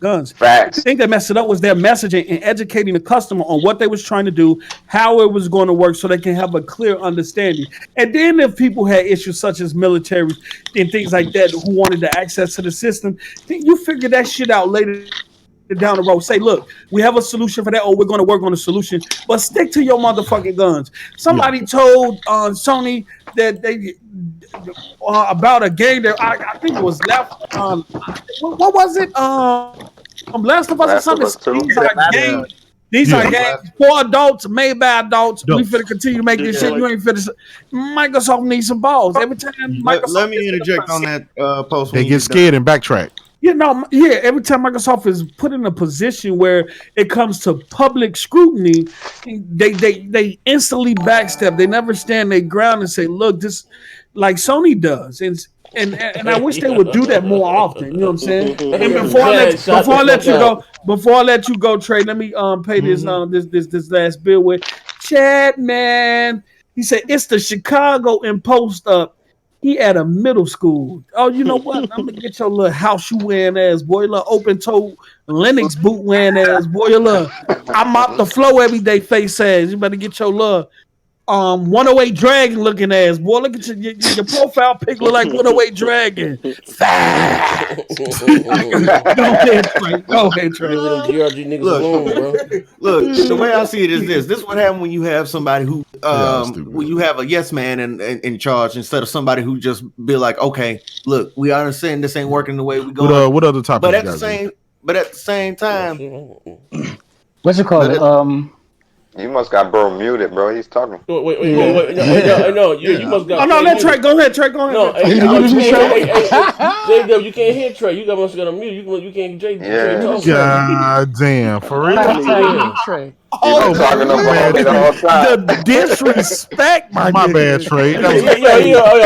Speaker 7: guns.
Speaker 6: Facts.
Speaker 7: The thing that messed it up was their messaging and educating the customer on what they was trying to do, how it was going to work, so they can have a clear understanding. And then if people had issues such as military and things like that who wanted the access to the system, you figure that shit out later down the road. Say, look, we have a solution for that, or we're going to work on a solution, but stick to your motherfucking guns. Somebody told Sony that they about a game that I think it was left. What was it? Last of Us or something. These are games. These are games for adults, made by adults. We finna continue to make this shit. You ain't finished. Microsoft needs some balls. Every time Microsoft.
Speaker 9: Let me interject on that post.
Speaker 1: They get scared and backtrack.
Speaker 7: Every time Microsoft is put in a position where it comes to public scrutiny, they instantly backstep. They never stand their ground and say, "Look, this," like Sony does, and I wish they would do that more often. You know what I'm saying? And before I let you go, Trey, let me pay this this last bill with Chad, man. He said it's the Chicago in post up. He at a middle school. Oh, you know what? I'm gonna get your little house shoe wearing ass boy, little open toe Linux boot wearing ass boy, look. I mop the floor every day, face ass. You better get your little 108 Dragon looking ass boy. Look at your profile pic look like 108 Dragon. Fast. Go ahead, Trey.
Speaker 4: Little GRG niggas alone, bro.
Speaker 9: Look, the way I see it is this. This is what happens when you have somebody who when you have a yes man in charge instead of somebody who just be like, okay, look, we understand this ain't working the way we go.
Speaker 1: What other topics?
Speaker 9: But at the same time,
Speaker 8: what's it called?
Speaker 6: You must got bro muted, bro. He's talking.
Speaker 4: Wait. No, you must got.
Speaker 7: Oh no, let Trey go ahead. Trey, go ahead.
Speaker 4: No, J-Dub, you can't hear Trey. You must got on mute. You can't Trey talk.
Speaker 1: God damn, for real.
Speaker 8: Trey.
Speaker 6: Oh, talking about the whole time.
Speaker 7: The disrespect, my
Speaker 1: bad, Trey.
Speaker 4: Yo,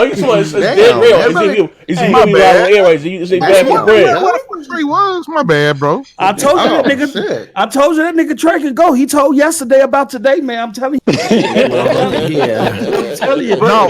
Speaker 4: he's dead real. Is he really loud on airways? Is he bad for bread?
Speaker 1: What Trey was? My bad, bro.
Speaker 7: I told you that nigga. I told you that nigga Trey can go. He told yesterday about today, man. I'm telling you. I'm telling you, bro.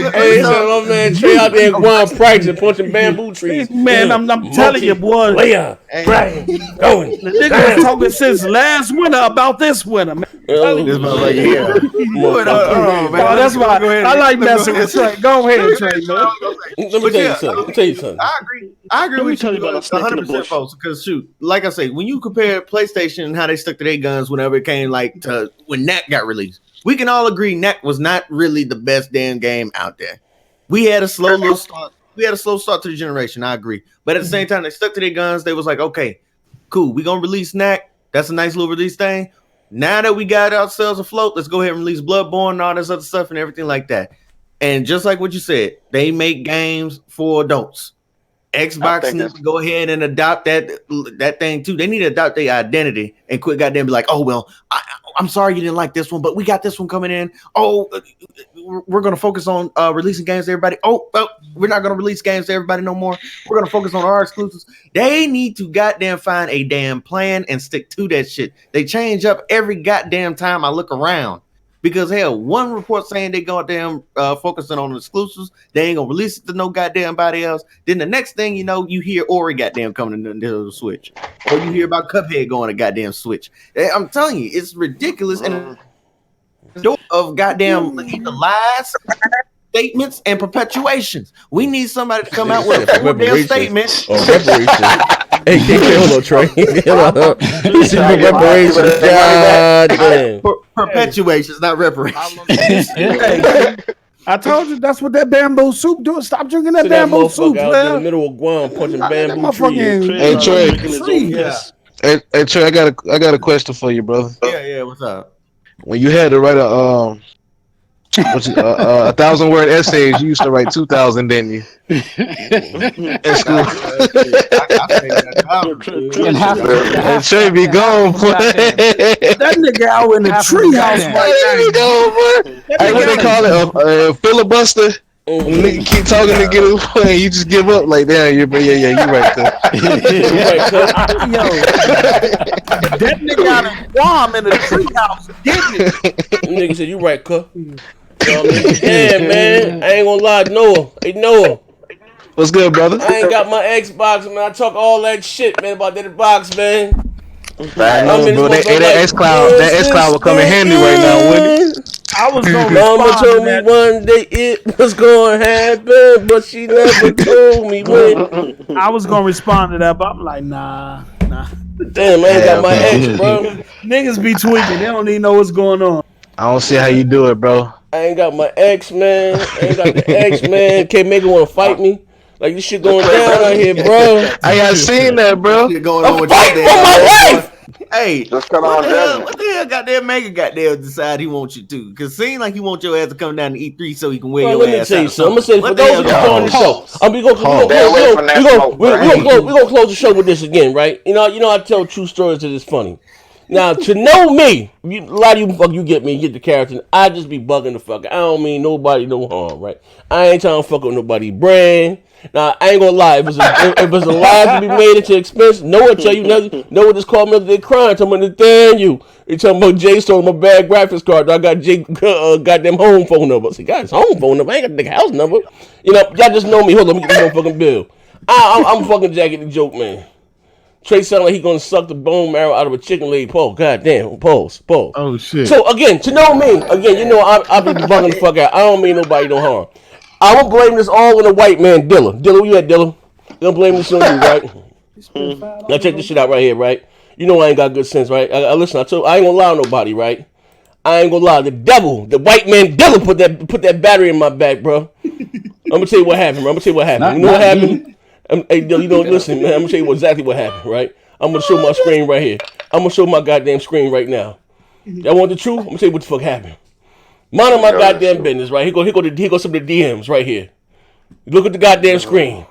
Speaker 4: Hey, my man Trey out there going practicing punching bamboo trees.
Speaker 7: Man, I'm telling you, boy.
Speaker 4: Leah, Brian, going.
Speaker 7: The nigga was talking since last winter about this winter, man.
Speaker 9: This motherfucker
Speaker 7: That's why I like messing with Trey. Go ahead, Trey, man.
Speaker 4: Let me tell you something.
Speaker 9: I agree with you 100%, folks. Because shoot, like I say, when you compare PlayStation and how they stuck to their guns whenever it came like to when NAC got released, we can all agree NAC was not really the best damn game out there. We had a slow little start. We had a slow start to the generation. I agree, but at the same time, they stuck to their guns. They was like, okay, cool, we gonna release NAC. That's a nice little release thing. Now that we got ourselves afloat, let's go ahead and release Bloodborne and all this other stuff and everything like that. And just like what you said, they make games for adults. Xbox needs to go ahead and adopt that thing too. They need to adopt their identity and quit goddamn be like, oh well, I'm sorry you didn't like this one, but we got this one coming in. Oh, we're gonna focus on releasing games to everybody. Oh, well, we're not gonna release games to everybody no more. We're gonna focus on our exclusives. They need to goddamn find a damn plan and stick to that shit. They change up every goddamn time I look around. Because hell, one report saying they goddamn focusing on the exclusives, they ain't gonna release it to no goddamn body else. Then the next thing you know, you hear Ori goddamn coming into the Switch, or you hear about Cuphead going to goddamn Switch. I'm telling you, it's ridiculous and of goddamn either lies, statements, and perpetuations. We need somebody to come out with a full damn statement.
Speaker 4: Or reparations. Hey, hold on, Trey.
Speaker 9: Perpetuations, not reparations.
Speaker 7: I told you that's what that bamboo soup doing. Stop drinking that bamboo soup,
Speaker 4: man. Out in the middle of Guam punching bamboo trees.
Speaker 10: Hey Trey, hey Trey, I got a question for you, brother.
Speaker 9: Yeah, what's up?
Speaker 10: When you had to write a 1,000-word essays, you used to write 2,000, didn't you? In school. And Trey be gone, boy.
Speaker 7: That nigga out in the treehouse right now.
Speaker 10: Hey, what they call it? A filibuster? When nigga keep talking to get away, you just give up like that. Yeah, you right there.
Speaker 7: Yo, that nigga out in Guam in the treehouse, didn't it?
Speaker 4: Nigga said, you right, cuh. Yeah, man. I ain't gonna lie, Noah. Hey, Noah.
Speaker 10: What's good, brother?
Speaker 4: I ain't got my Xbox, man. I talk all that shit, man, about that box, man.
Speaker 10: I know, bro. That xCloud will come in handy right now, wouldn't it?
Speaker 7: I was gonna
Speaker 4: Mama told me one day it was gonna happen, but she never told me when.
Speaker 7: I was gonna respond to that, but I'm like, nah.
Speaker 4: Damn, I ain't got my X, bro.
Speaker 7: Niggas be tweaking. They don't even know what's going on.
Speaker 10: I don't see how you do it, bro.
Speaker 4: I ain't got my X, man. I ain't got the X, man. KMEGA wanna fight me. Like this shit going down out here, bro.
Speaker 10: I got seen that, bro.
Speaker 9: Shit going on
Speaker 4: I'm
Speaker 9: with
Speaker 4: fighting
Speaker 9: your
Speaker 4: for my
Speaker 9: damn
Speaker 4: life.
Speaker 9: Hey,
Speaker 6: Just cut
Speaker 9: what
Speaker 6: on
Speaker 9: the hell?
Speaker 6: Desmond.
Speaker 9: What the hell? Goddamn Mega goddamn decide he wants you to? Cause seem like he wants your ass to come down to E3 so he can wear
Speaker 4: Bro,
Speaker 9: your
Speaker 4: let me
Speaker 9: ass
Speaker 4: tell
Speaker 9: out.
Speaker 4: you
Speaker 9: or
Speaker 4: something. I'm gonna say for
Speaker 9: What the
Speaker 4: those
Speaker 9: hell
Speaker 4: of you
Speaker 9: going
Speaker 4: joining
Speaker 9: on?
Speaker 4: the show, we're gonna close the show with this again, right? You know, I tell true stories that is funny. Now, to know me, a lot of you get me, get the character. I just be bugging the fuck. I don't mean nobody no harm, right? I ain't trying to fuck with nobody's brand. Now, I ain't gonna lie. If it's a lie to be made into expense, no one tell you nothing. No one just called me up. They crying. Talking about damn you. They talking about Jay stole my bad graphics card. I got Jay goddamn home phone number. I said, guys, home phone number. I ain't got the house number. You know, y'all just know me. Hold on, let me get this motherfucking bill. I'm fucking jacking the joke, man. Trey sound like he gonna suck the bone marrow out of a chicken leg. Paul, goddamn, pause.
Speaker 1: Oh shit.
Speaker 4: So again, to know me, you know I be bugging the fuck out. I don't mean nobody no harm. I'm gonna blame this all on the white man, Dilla. Dilla, where you at, Dilla? Gonna blame this on you, right? Now check this shit out right here, right? You know I ain't got good sense, right? Listen, I ain't gonna lie on nobody, right? I ain't gonna lie. The devil, the white man Dilla put that battery in my back, bro. I'm gonna tell you what happened, bro. You know what happened? Hey, Dilla, listen, man. I'm gonna tell you exactly what happened, right? I'm gonna show my screen right here. I'm gonna show my goddamn screen right now. Y'all want the truth? I'm gonna tell you what the fuck happened. Mind of my goddamn business, right? Here go some of the DMs right here. Look at the goddamn screen.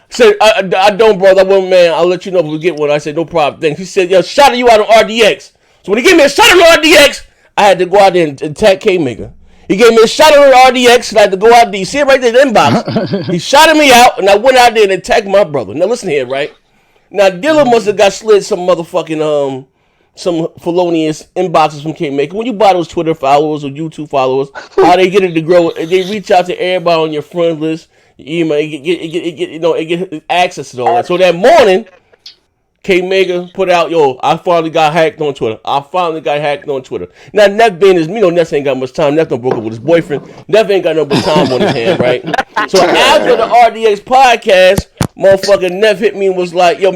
Speaker 4: Said, I don't, brother. I won't, man. I'll let you know if we get one. I said, no problem. Thanks. He said, yo, shout you out on RDX. So when he gave me a shout out on RDX, I had to go out there and attack KMEGA. He gave me a shout out on RDX, and I had to go out there. You see it right there in the inbox. He shouted me out, and I went out there and attacked my brother. Now listen here, right? Now Dilla must have got slid some motherfucking some felonious inboxes from KMEGA. When you buy those Twitter followers or YouTube followers, how they get it to grow? They reach out to everybody on your friend list. Email, it get access to all that. So that morning, KMEGA put out, yo, I finally got hacked on Twitter. Now, Neff being his, Neff ain't got much time. Neff done broke up with his boyfriend. Neff ain't got no much time on his hand, right? So after the RDX podcast, motherfucker Neff hit me and was like, yo,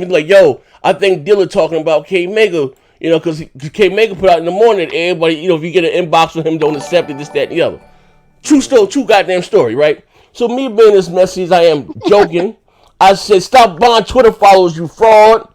Speaker 4: I think Dilla talking about KMEGA, because KMEGA put out in the morning, everybody, if you get an inbox from him, don't accept it, this, that, and the other. True goddamn story, right? So me being as messy as I am joking, I said, stop buying Twitter followers, you fraud.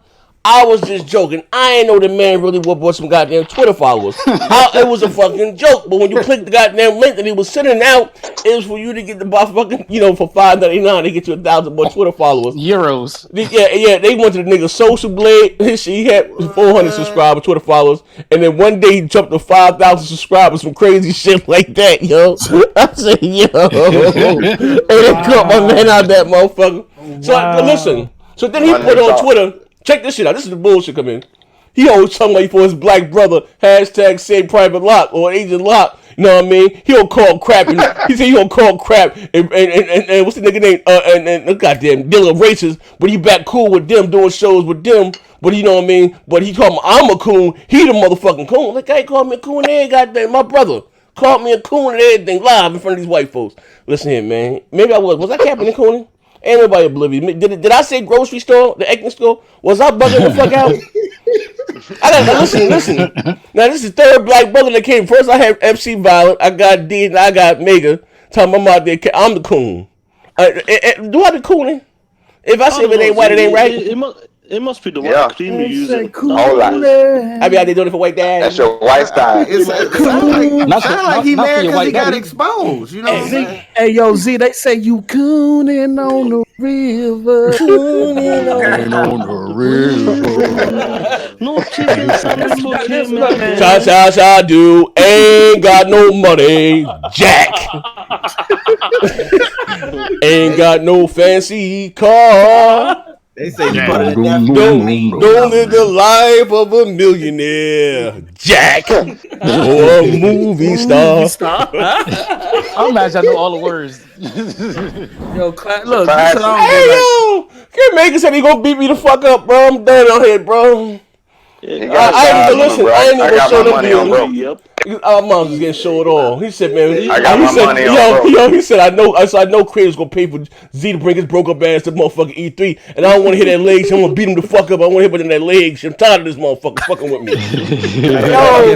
Speaker 4: I was just joking. I ain't know the man really bought some goddamn Twitter followers. It was a fucking joke. But when you click the goddamn link that he was sending out, it was for you to get the fucking, for $5.99, they get you 1,000 more Twitter followers.
Speaker 8: Euros.
Speaker 4: Yeah, they went to the nigga Social Blade. He had 400 subscribers, Twitter followers. And then one day he jumped to 5,000 subscribers, some crazy shit like that, yo. I said, yo. And they cut my man out of that motherfucker. So, listen. So then he put on Twitter, check this shit out. This is the bullshit come in. He always talking like for his black brother, hashtag say private lock or agent lock. You know what I mean? He'll call crap. And he said he'll call crap. And what's the nigga name? And goddamn Dilla racist. But he back cool with them, doing shows with them. But you know what I mean? But he told me I'm a coon. He the motherfucking coon. Like, I ain't called me a coon. Hey, goddamn, my brother called me a coon and everything live in front of these white folks. Listen here, man. Maybe I was. Was I capping and cooning? Ain't nobody oblivious. Did I say grocery store, the ethnic store? Was I bugging the fuck out? I gotta listen. Now this is the third black brother that came. First I had MC Violent, I got D, and I got Mega. Telling I'm out there, I'm the coon. Do I be cooning? If I say it ain't white, it ain't right.
Speaker 2: It must be the white cream you using.
Speaker 4: I be out there doing it for white dad.
Speaker 6: That's your white style.
Speaker 9: It sound like he mad because he got exposed. You know what I'm saying?
Speaker 7: Hey, yo, Z, they say you cooning on the river.
Speaker 1: Cooning on the river.
Speaker 2: No chicken sandwich, man.
Speaker 4: Cha do ain't got no money, Jack. Ain't got no fancy car.
Speaker 9: They say you
Speaker 4: don't live the life of a millionaire, Jack, or a movie star.
Speaker 8: I'm imagine I know all the words.
Speaker 7: Yo, look,
Speaker 4: hey yo, KMEGA said he gonna beat me the fuck up, bro. I'm done out here, bro. I ain't even show them deals. Our moms was getting showed all. He said, man,
Speaker 6: I got my money on,
Speaker 4: bro. He said, I know creators gonna pay for Z to bring his broke up ass to motherfucking E3, and I don't want to hear that leg shit. I'm gonna beat him the fuck up. I want to hear about that leg shit. I'm tired of this motherfucker fucking with me. Yo,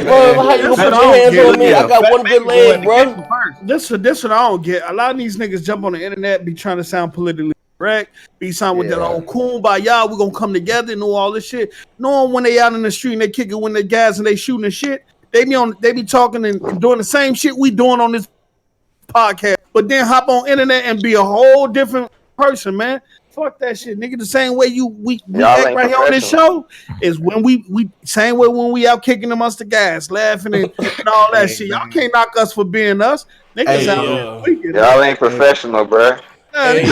Speaker 4: bro, how you gonna put your hands on me? I got one good leg, bro.
Speaker 7: This what I don't get. A lot of these niggas jump on the internet, be trying to sound politically correct. Be signed with that whole kumbaya. We're gonna come together and know all this shit. Knowing when they out in the street and they kicking when they gas and they shooting and shit, they be talking and doing the same shit we doing on this podcast, but then hop on internet and be a whole different person, man. Fuck that shit, nigga. The same way we act right here on this show is when we same way when we out kicking amongst the guys, laughing and all that shit. Y'all can't knock us for being us. Niggas
Speaker 6: y'all ain't professional, bro.
Speaker 4: I'm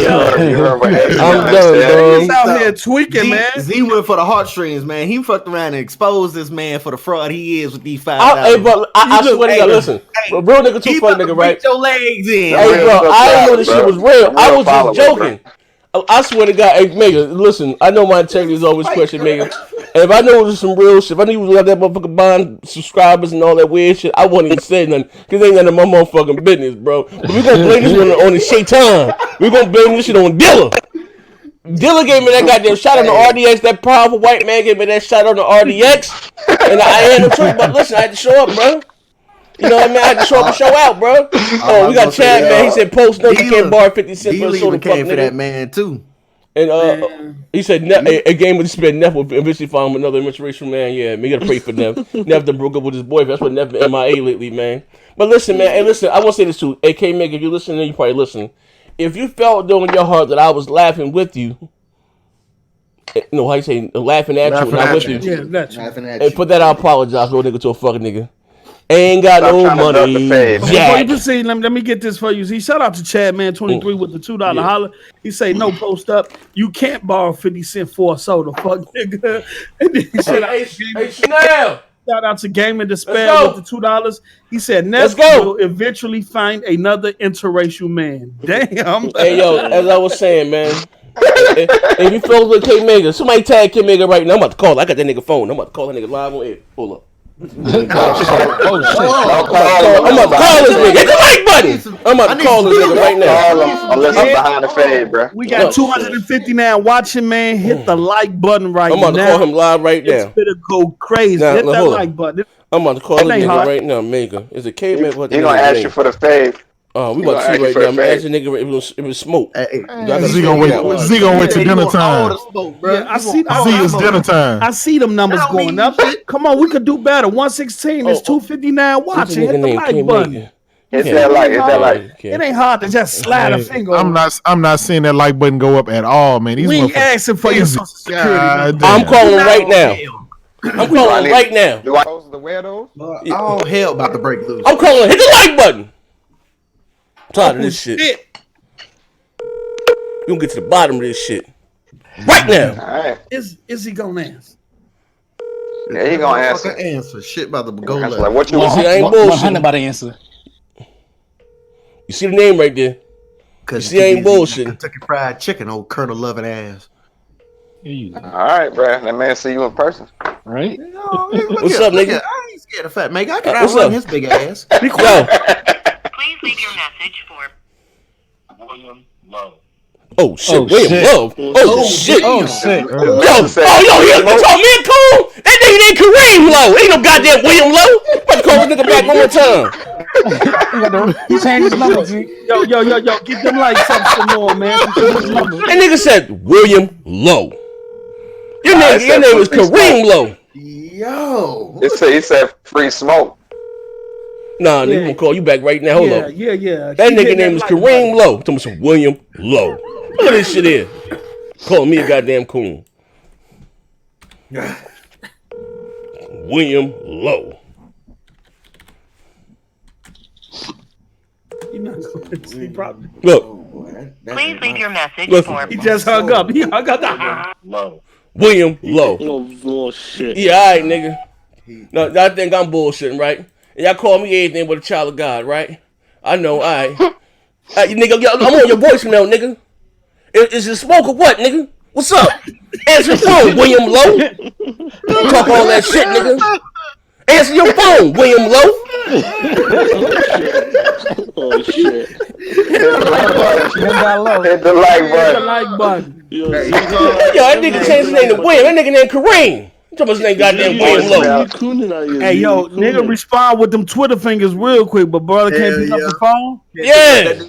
Speaker 4: done,
Speaker 7: out here tweaking, man.
Speaker 9: Z went for the heartstrings, man. He fucked around and exposed this man for the fraud he is with these $5.
Speaker 4: Hey, bro, I swear to God, listen. Real nigga, too funny nigga, right?
Speaker 9: Your legs in.
Speaker 4: Hey, bro, I didn't know this shit was real. I was just joking. I swear to God, hey, Mega, listen, I know my integrity is always questioned, Mega. And if I knew it was some real shit, if I knew you was like that motherfucker buying subscribers and all that weird shit, I wouldn't even say nothing. Because it ain't none of my motherfucking business, bro. But we gonna blame this one on the Shaitan. We gonna blame this shit on Dilla. Dilla gave me that goddamn shot on the RDX. That powerful white man gave me that shot on the RDX. And I had no choice, but listen, I had to show up, bro. You know what I mean? I had to show up and show out, bro. Oh, we got Chad, man. He said, post no, you can't borrow 50 cents for a soda, fuck nigga.
Speaker 9: For that man, too.
Speaker 4: And he said, a game with this man, Neff will eventually find him another interracial man. Yeah, man, you gotta pray for Neff. Neff done broke up with his boyfriend. That's what Neff been MIA lately, man. But listen, man. Hey, listen, I want to say this too. Hey, KMEGA, if you're listening, you probably listen. If you felt though in your heart that I was laughing with you, no, how you say, laughing at you, not with you.
Speaker 7: Yeah, that's
Speaker 9: Laughing at
Speaker 4: Hey,
Speaker 9: you.
Speaker 4: put that, I apologize, little nigga, to a fucking nigga. Ain't got no money.
Speaker 7: Before you proceed, let me get this for you. See, shout out to Chad Man 23 with the $2 holler. He say no post up. You can't borrow 50 cents for a soda, fuck nigga. And then he said,
Speaker 4: hey, Chanel.
Speaker 7: Shout out to Game and Despair with the $2. He said Neff will eventually find another interracial man. Damn.
Speaker 4: Hey yo, as I was saying, man. If you feel with KMEGA, somebody tag KMEGA right now. I'm about to call. I got that nigga phone. I'm about to call that nigga live on air. Hold up.
Speaker 10: Oh shit!
Speaker 4: I'm about to call this nigga. Hit the like button. I'm about to call this nigga right now.
Speaker 6: Unless I'm behind the fade, bro.
Speaker 7: We got 259 watching, man. Hit the like button right now.
Speaker 4: I'm about to call him live right now.
Speaker 7: It's gonna go crazy. Hit that like button.
Speaker 4: I'm about to call this nigga right now, Mega. Is it KMEGA?
Speaker 6: He gonna ask you for the fade.
Speaker 4: Oh, we about to see right now. I'm asking nigga if it was smoke.
Speaker 1: Z gonna wait till dinner time.
Speaker 7: I see.
Speaker 1: Z is dinner time.
Speaker 7: I see them numbers going up. Come on, we could do better. 116 is 259 watching. Hit the like button.
Speaker 6: Hit that like.
Speaker 7: It ain't hard to just slide a finger.
Speaker 1: I'm not seeing that like button go up at all, man.
Speaker 7: We ain't asking for your social security.
Speaker 4: I'm calling right now. I'm calling right now.
Speaker 6: Do I close the windows?
Speaker 9: All hell about to break loose.
Speaker 4: I'm calling. Hit the like button. I'm tired of this shit. You gonna get to the bottom of this shit right now.
Speaker 6: All right.
Speaker 7: Is he gonna answer?
Speaker 6: Yeah, he gonna answer.
Speaker 9: Answer. Shit about to go left.
Speaker 6: Like, what you
Speaker 4: See,
Speaker 6: want?
Speaker 4: I ain't bullshit.
Speaker 8: 100 about the answer.
Speaker 4: You see the name right there. You see, I ain't bullshit.
Speaker 9: Kentucky Fried Chicken, old Colonel loving ass.
Speaker 6: All right, bro. That man see you in person.
Speaker 8: Right?
Speaker 4: What's up, nigga?
Speaker 9: I ain't scared of fat man. I can outrun his big ass.
Speaker 4: Yo.
Speaker 11: Please leave your message for William Love.
Speaker 4: Oh shit, William Love. Oh shit.
Speaker 8: Oh shit.
Speaker 4: Yo, he told me and Cool. That nigga named Kareem Lowe. Ain't no goddamn William Lowe. About to call this nigga back one more time.
Speaker 8: He changed his number, G.
Speaker 7: Yo, get them likes up some more, man.
Speaker 4: That nigga said William Lowe. Your name is Kareem Lowe.
Speaker 9: Yo.
Speaker 6: He said free smoke.
Speaker 4: Nah, nigga, gonna call you back right now. Hold up.
Speaker 7: Yeah.
Speaker 4: That nigga name is Kareem Lowe. Tell me some William Lowe. Look at this shit here. Calling me a goddamn coon. William Lowe. Look.
Speaker 11: Please leave your message for.
Speaker 7: He just hung up. He hung up.
Speaker 4: William Lowe.
Speaker 2: Oh shit.
Speaker 4: Yeah, all right, nigga. No, I think I'm bullshitting, right? And y'all call me anything but a child of God, right? I know, all right. Nigga, I'm on your voicemail, nigga. Is it smoke or what, nigga? What's up? Answer your phone, William Lowe. Talk all that shit, nigga. Answer your phone, William Lowe.
Speaker 2: Oh shit.
Speaker 6: Hit the like
Speaker 7: button.
Speaker 2: Yo,
Speaker 4: that nigga changed his name to William. That nigga named Kareem. Tell his name goddamn William Lowe.
Speaker 7: Hey, yo, nigga, respond with them Twitter fingers real quick, but brother can't pick up the phone.
Speaker 4: Yeah.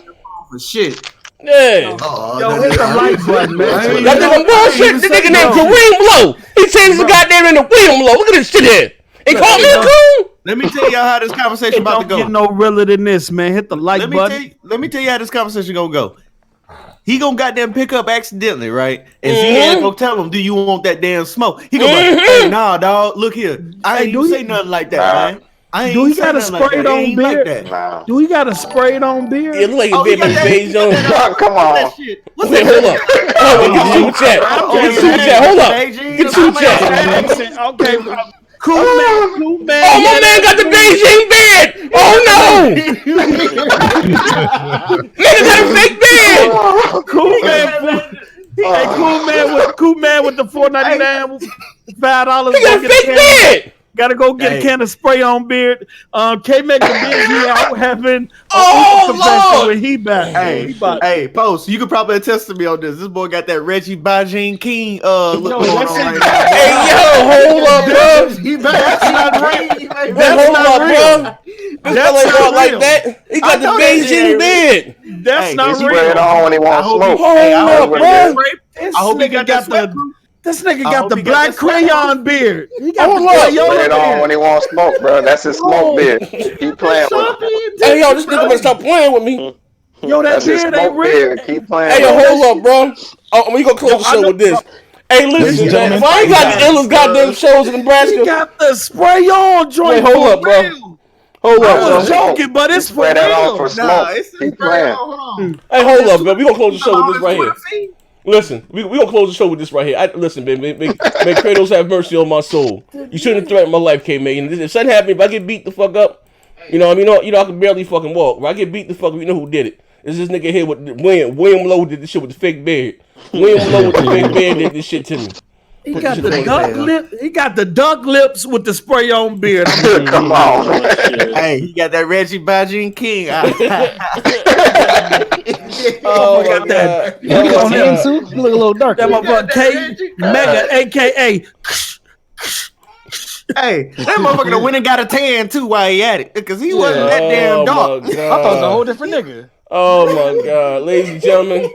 Speaker 9: For shit.
Speaker 4: Yeah.
Speaker 7: Yo, hit the like button, man.
Speaker 4: That nigga bullshit. This nigga named Kareem Lowe. He changed the goddamn into William Lowe. Look at this shit here. He called me a coon.
Speaker 9: Let me tell y'all how this conversation about to go.
Speaker 7: Don't get no realer than this, man. Hit the like button.
Speaker 9: Let me tell you how this conversation gonna go. He gonna goddamn pick up accidentally, right? And Z gonna tell him, "Do you want that damn smoke?" He gonna be like, "Hey, nah, dog. Look here. I ain't say nothing like that, man. I ain't
Speaker 7: do he got a sprayed on beard?
Speaker 6: Nah.
Speaker 7: Do he got a sprayed on beard?
Speaker 4: Yeah, look like a baby beige on.
Speaker 6: Come on.
Speaker 4: Wait, hold up. Get super chat. Hold up. Get super chat.
Speaker 7: Okay. Cool man.
Speaker 4: Oh, my man got the Beijing beard. Oh no. Nigga got a fake beard.
Speaker 7: Cool man with the $4.99, $5.
Speaker 4: He got a fake beard.
Speaker 7: Gotta go get a can of spray on beard. KMEGA beard, he out having
Speaker 9: Lord.
Speaker 7: he back.
Speaker 9: Hey, Post, you could probably attest to me on this. This boy got that Reggie Bajin King look going on right now.
Speaker 4: Hey, yo, hold up, bro.
Speaker 7: That's not real.
Speaker 4: Hold up, bro. That's not like that. He got the Beijing beard.
Speaker 7: That's not
Speaker 6: He
Speaker 7: real.
Speaker 6: spray it on when he wants smoke.
Speaker 4: Hold up, bro.
Speaker 9: I hope he got that.
Speaker 7: This nigga got the black crayon beard. He got the
Speaker 6: Spray it
Speaker 7: crayon
Speaker 6: on
Speaker 7: beard.
Speaker 6: when he wants smoke, bro. That's his smoke beard. Keep playing with it.
Speaker 4: Hey, yo, this nigga better stop playing with me.
Speaker 7: Yo, that
Speaker 6: That's his
Speaker 7: beard ain't
Speaker 6: smoke
Speaker 7: real.
Speaker 6: beard. Keep playing
Speaker 4: Hey, yo,
Speaker 6: with it.
Speaker 4: hold up, bro. We gonna close the show with this. Hey, listen, man. If I ain't got the illest goddamn shows in
Speaker 7: He
Speaker 4: Nebraska.
Speaker 7: got the spray on joint.
Speaker 4: Wait, hold up, bro. Hold up,
Speaker 7: I was
Speaker 4: bro.
Speaker 7: joking, but it's for
Speaker 6: Spray that on
Speaker 7: real.
Speaker 6: for smoke. Keep playing.
Speaker 4: Hey, hold up, man. We gonna close the show with this right here. Listen, we gonna close the show with this right here. Listen, man, may Kratos have mercy on my soul. You shouldn't have threatened my life, K-Man. If something happened, if I get beat the fuck up, you know, I mean, you know, I can barely fucking walk. If I get beat the fuck up, you know who did it? It's this nigga here with William Lowe did this shit with the fake beard. William Lowe with the fake beard did this shit to me.
Speaker 7: He got the duck lip. He got the duck lips with the spray on beard.
Speaker 6: Come on.
Speaker 9: Hey, he got that Reggie Bajin King.
Speaker 4: Oh, got that.
Speaker 8: You on the end too? You look a little dark.
Speaker 7: That motherfucker KMEGA, aka.
Speaker 9: Hey, that motherfucker done went and got a tan too while he at it, because he wasn't that damn dark.
Speaker 8: I thought it was a whole different nigga.
Speaker 4: Oh my god, ladies and gentlemen.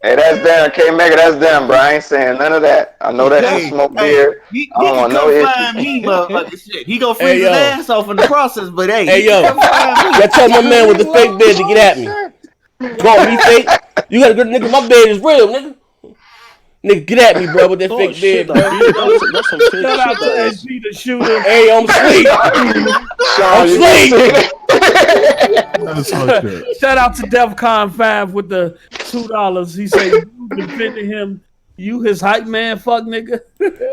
Speaker 6: Hey, that's them. KMEGA, that's them, bro. I ain't saying none of that. I know that's his smoke beard.
Speaker 9: He
Speaker 6: I don't
Speaker 9: can
Speaker 6: want
Speaker 9: come
Speaker 6: no
Speaker 9: find
Speaker 6: issues.
Speaker 9: me, motherfucker. Shit. He gonna freeze his ass off in the process, but hey,
Speaker 4: Hey,
Speaker 9: he
Speaker 4: yo.
Speaker 9: can come find me.
Speaker 4: I tell my man with the fake beard to get at me. Call me fake. You got a good nigga. My beard is real, nigga. Nigga, get at me, bro, with that fake beard, bro.
Speaker 2: That's some fake
Speaker 7: Shout out to
Speaker 2: shit.
Speaker 7: SG the shooter.
Speaker 4: Hey, I'm asleep. I'm asleep.
Speaker 7: Shout out to DEFCON 5 with the $2. He said you defending him. You his hype man, fuck nigga.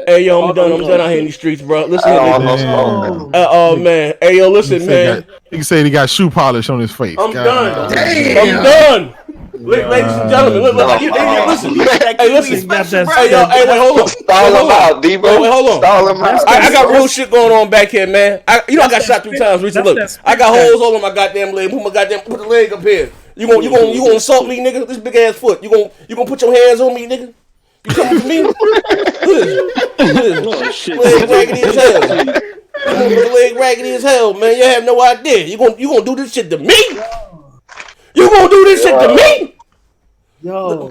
Speaker 4: Hey, yo, I'm done out here in these streets, bro. Listen,
Speaker 6: Oh,
Speaker 4: oh man. Hey, yo, listen, man.
Speaker 1: He can say he got shoe polish on his face.
Speaker 4: I'm
Speaker 1: God.
Speaker 4: done. I'm done. Ladies and gentlemen, listen. Hey, listen. Hey, yo, hey, wait, hold on.
Speaker 6: Stall him out, Debo.
Speaker 4: Wait, hold on.
Speaker 6: Stall him out.
Speaker 4: I got real shit going on back here, man. I got shot 3 times recently. Look, I got holes all on my goddamn leg. Put the leg up here. You gonna assault me, nigga? This big ass foot. You gonna put your hands on me, nigga? You coming for me? Look at this. Leg raggedy as hell. Leg raggedy as hell, man. You have no idea. You gonna do this shit to me? You gonna do this shit to me?
Speaker 7: Yo.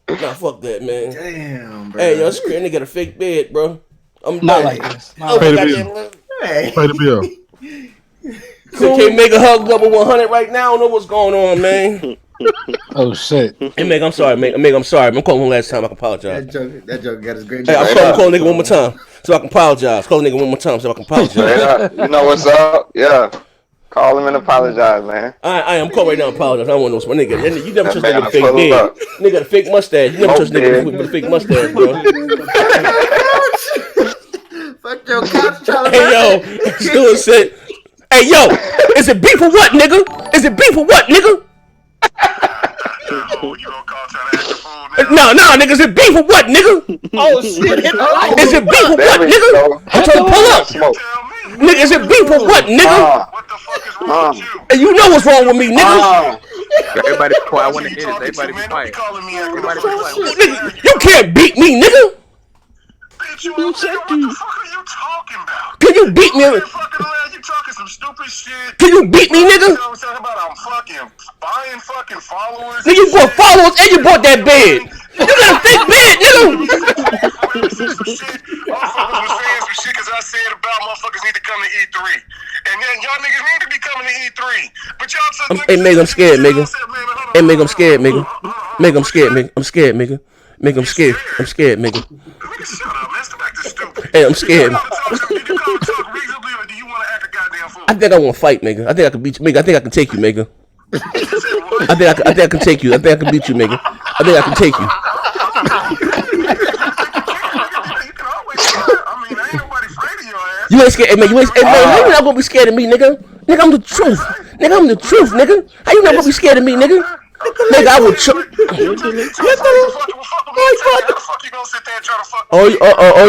Speaker 4: Nah, fuck that, man.
Speaker 9: Damn, bro.
Speaker 4: Hey, yo, this nigga got a fake beard, bro. I'm
Speaker 8: Not
Speaker 4: done.
Speaker 8: like this.
Speaker 4: Oh,
Speaker 1: Pay the
Speaker 4: goddamn
Speaker 1: bill.
Speaker 4: left.
Speaker 9: Hey.
Speaker 1: Pay the bill.
Speaker 4: So can't make a hug double 100 right now. I don't know what's going on, man.
Speaker 8: Oh shit.
Speaker 4: Hey, Meg, I'm sorry, Meg. I'm sorry. I'm calling him last time. I can apologize.
Speaker 9: That joke got his great.
Speaker 4: Hey, I'm calling nigga one more time so I can apologize. Call nigga one more time so I can apologize.
Speaker 6: You know what's up? Yeah. Call him and apologize, man.
Speaker 4: I am calling right now and apologize. I don't want no my nigga. You never trust
Speaker 6: Man,
Speaker 4: nigga with a fake
Speaker 6: pull
Speaker 4: beard.
Speaker 6: up.
Speaker 4: Nigga got a fake mustache. You never trust nigga with a fake mustache, bro.
Speaker 9: Fuck your couch, Charlie.
Speaker 4: Hey, yo. Still said, hey, yo. Is it beef or what, nigga? Is it beef or what, nigga? No, nigga, is it beef or what, nigga?
Speaker 9: Oh shit!
Speaker 4: Is it beef or what, nigga? I'm trying to pull up. Nigga, is it beef or what, nigga? And you know what's wrong with me, nigga.
Speaker 5: Everybody be quiet. I want to hear this. Everybody be quiet. Everybody be quiet.
Speaker 4: Nigga, you can't beat me, nigga.
Speaker 11: What the fuck are you talking about?
Speaker 4: Can you beat me?
Speaker 11: You talking some stupid shit.
Speaker 4: Can you beat me, nigga?
Speaker 11: I'm talking about I'm fucking
Speaker 12: buying fucking followers.
Speaker 4: Nigga, you bought followers and you bought that bed. You got a fake bed, nigga.
Speaker 12: Motherfuckers was saying some shit because I said about motherfuckers need to come to E3. And then y'all niggas need to be coming to E3. But y'all
Speaker 4: Hey, Meg, I'm scared, nigga. Hey, Meg, I'm scared, nigga. Meg, I'm scared, nigga. I'm scared, nigga. Meg, I'm scared. I'm scared, nigga.
Speaker 12: Nigga, shut up, man. Stop acting stupid.
Speaker 4: Hey, I'm scared.
Speaker 12: Did you come to talk reasonably or do you want to act a goddamn fool?
Speaker 4: I think I want to fight, nigga. I think I can beat you, nigga. I think I can take you, nigga. I think I can take you. I think I can beat you, nigga. I think I can take you. You ain't scared, hey, man. You ain't, hey, man, how you not gonna be scared of me, nigga? Nigga, I'm the truth. Nigga, I'm the truth, nigga. How you not gonna be scared of me, nigga? Nigga, I will choke. All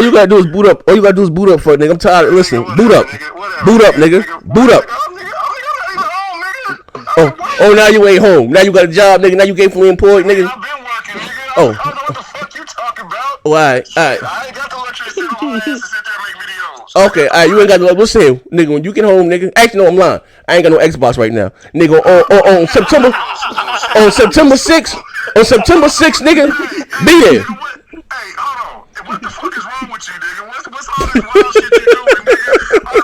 Speaker 4: you gotta do is boot up. All you gotta do is boot up for it, nigga. I'm tired. Listen, boot up. Boot up, nigga. Boot up. Oh, now you ain't home. Now you got a job, nigga. Now you gainfully employed, nigga. Oh. Oh, all right.
Speaker 12: I ain't got the luxury of sitting on my ass and sit there and make videos.
Speaker 4: Okay, all right, you ain't got no. What's here, nigga? When you get home, nigga. Actually, no, I'm lying. I ain't got no Xbox right now, nigga. On September 6th, nigga. Be there.
Speaker 12: Hey, hold on. What the fuck is wrong with you, nigga? What's all this wild shit you doing, nigga? I'm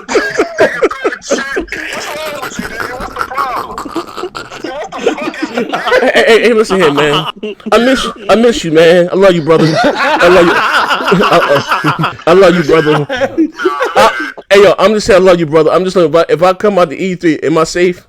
Speaker 12: nigga throwing shit. What's wrong with you, nigga? What's the problem? What the fuck is
Speaker 4: Hey, listen here, man. I miss you, man. I love you, brother. I love you. I love you, brother. Hey, yo, I'm just saying I love you, brother. I'm just saying if I come out the E3, am I safe?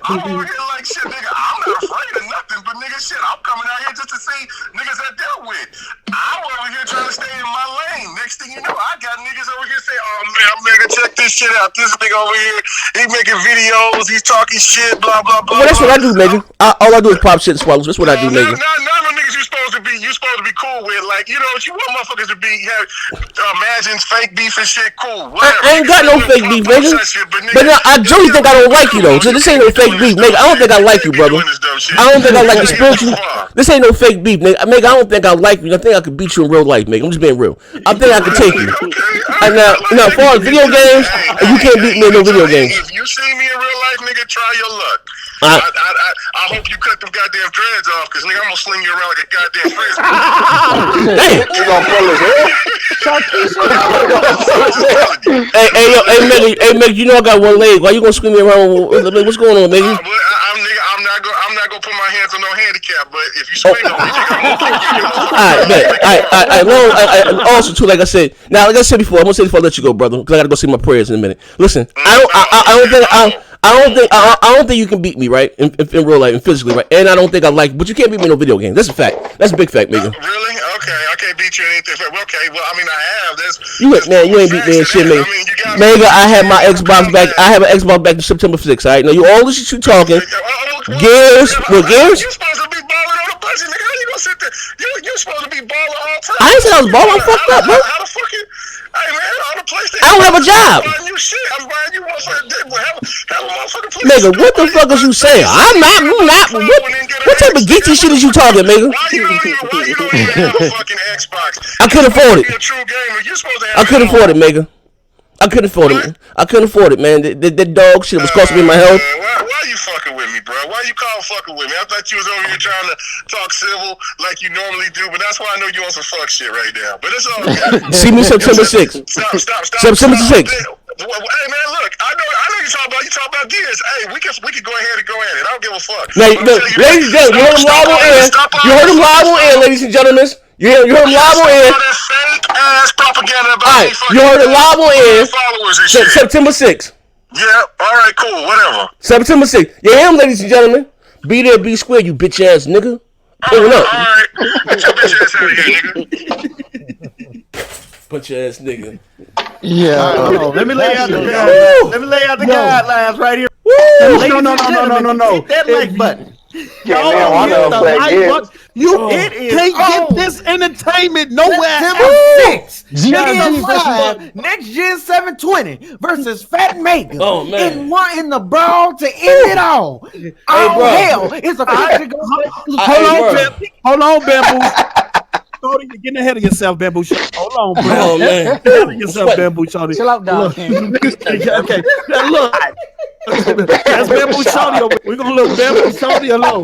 Speaker 12: I'm over here like shit, nigga. I'm not afraid of nothing, but nigga, shit, I'm coming out here just to see niggas I dealt with. I'm over here trying to stay in my lane. Next thing you know, I got niggas over here saying, "Oh man, nigga, check this shit out. This nigga over here, he making videos, he's talking shit, blah blah blah."
Speaker 4: Well, that's what I do, nigga. All I do is pop shit and swallow. That's what I do, nigga.
Speaker 12: None of niggas you supposed to be cool with. Like, you know, what you want motherfuckers to be, imagine fake beef and shit, cool. Whatever.
Speaker 4: I ain't got no fake beef, nigga. But I truly think I don't like you, though. So this ain't no fake beef, nigga. I don't think I like you, brother. I don't think I like you spiritually. This ain't no fake beef, nigga. I don't think I like you. I think I could beat you in real life, nigga. I'm just being real. I think I can take you. And now, as far as video games, you can't beat me in no video games.
Speaker 12: If you see me in real life, nigga, try your luck. I hope you cut them goddamn dreads off, cause nigga, I'm gonna sling you around like a goddamn frisbee.
Speaker 4: Damn.
Speaker 6: You gonna pull his hair?
Speaker 4: Hey, Meg, you know I got one leg. Why you gonna scream me around? What's going on, nigga?
Speaker 12: I'm not gonna put my hands on no handicap, but if you swing on me, I'm gonna kick you.
Speaker 4: Alright, also too, like I said before, I'm gonna say before I let you go, brother, because I gotta go say my prayers in a minute. Listen, I don't think you can beat me, right? In real life and physically, right? And I don't think I like you, but you can't beat me in no video game. That's a fact. That's a big fact, nigga.
Speaker 12: Really? Okay, I can't beat you in anything. Okay, well, I mean, I have.
Speaker 4: You ain't beat me in shit, nigga. Nigga, I have my Xbox back. I have an Xbox back to September 6th, alright? Now, all this shit you talking. Gears? Gears?
Speaker 12: You're supposed to be balling on a budget, nigga. How you gonna sit there? You're supposed to be balling all the time.
Speaker 4: I ain't said I was balling. I'm fucked up, bro.
Speaker 12: How the fuck you... Hey, man, on the PlayStation...
Speaker 4: I don't have a job.
Speaker 12: I'm buying you shit. I'm buying you motherfucking dick. Have a motherfucking PlayStation.
Speaker 4: Nigga, what the fuck is you saying? I'm not. What type of geeky shit is you talking, nigga?
Speaker 12: Why you don't even have a fucking Xbox?
Speaker 4: I couldn't afford it.
Speaker 12: You're a true gamer. You're supposed to have...
Speaker 4: I couldn't afford it, nigga. I couldn't afford it, man. That dog shit was costing me my health.
Speaker 12: Why you fucking with me, bro? Why you call fucking with me? I thought you was over here trying to talk civil like you normally do, but that's why I know you on some fuck shit right now. But it's all good.
Speaker 4: See me September 6th.
Speaker 12: Stop.
Speaker 4: September 6th.
Speaker 12: Hey man, look, I know you talk about Gears. Hey, we can go ahead and go at it. I don't give a fuck.
Speaker 4: Now, ladies and gentlemen, you heard him live on air. You heard him live on air, ladies and gentlemen. You heard him live on air.
Speaker 12: Fake ass propaganda about
Speaker 4: all right, you heard it live on air.
Speaker 12: Followers and shit.
Speaker 4: September 6th.
Speaker 12: Yeah, all right, cool, whatever.
Speaker 4: September 6th. You hear him, ladies and gentlemen. Be there, be square, you bitch ass nigga.
Speaker 12: All right. Get your bitch ass out of here, nigga.
Speaker 4: Bunch of ass nigga.
Speaker 9: Yeah. Let me lay out the guidelines right here. No. Hit that like button.
Speaker 7: You can't get this entertainment nowhere else.
Speaker 9: Next Gen 720 versus Fat Mega.
Speaker 4: Oh man!
Speaker 9: In the brawl to end it all. Hell is a
Speaker 7: Hold on, Bamboo. Shorty, you're getting ahead of yourself, Bamboo Shorty. Hold on, bro.
Speaker 4: Oh man,
Speaker 7: Get ahead of yourself, Bamboo Shorty.
Speaker 3: Chill out, dog.
Speaker 7: Okay. Now look. That's Bamboo Shorty over. We're gonna look Bamboo Shorty alone.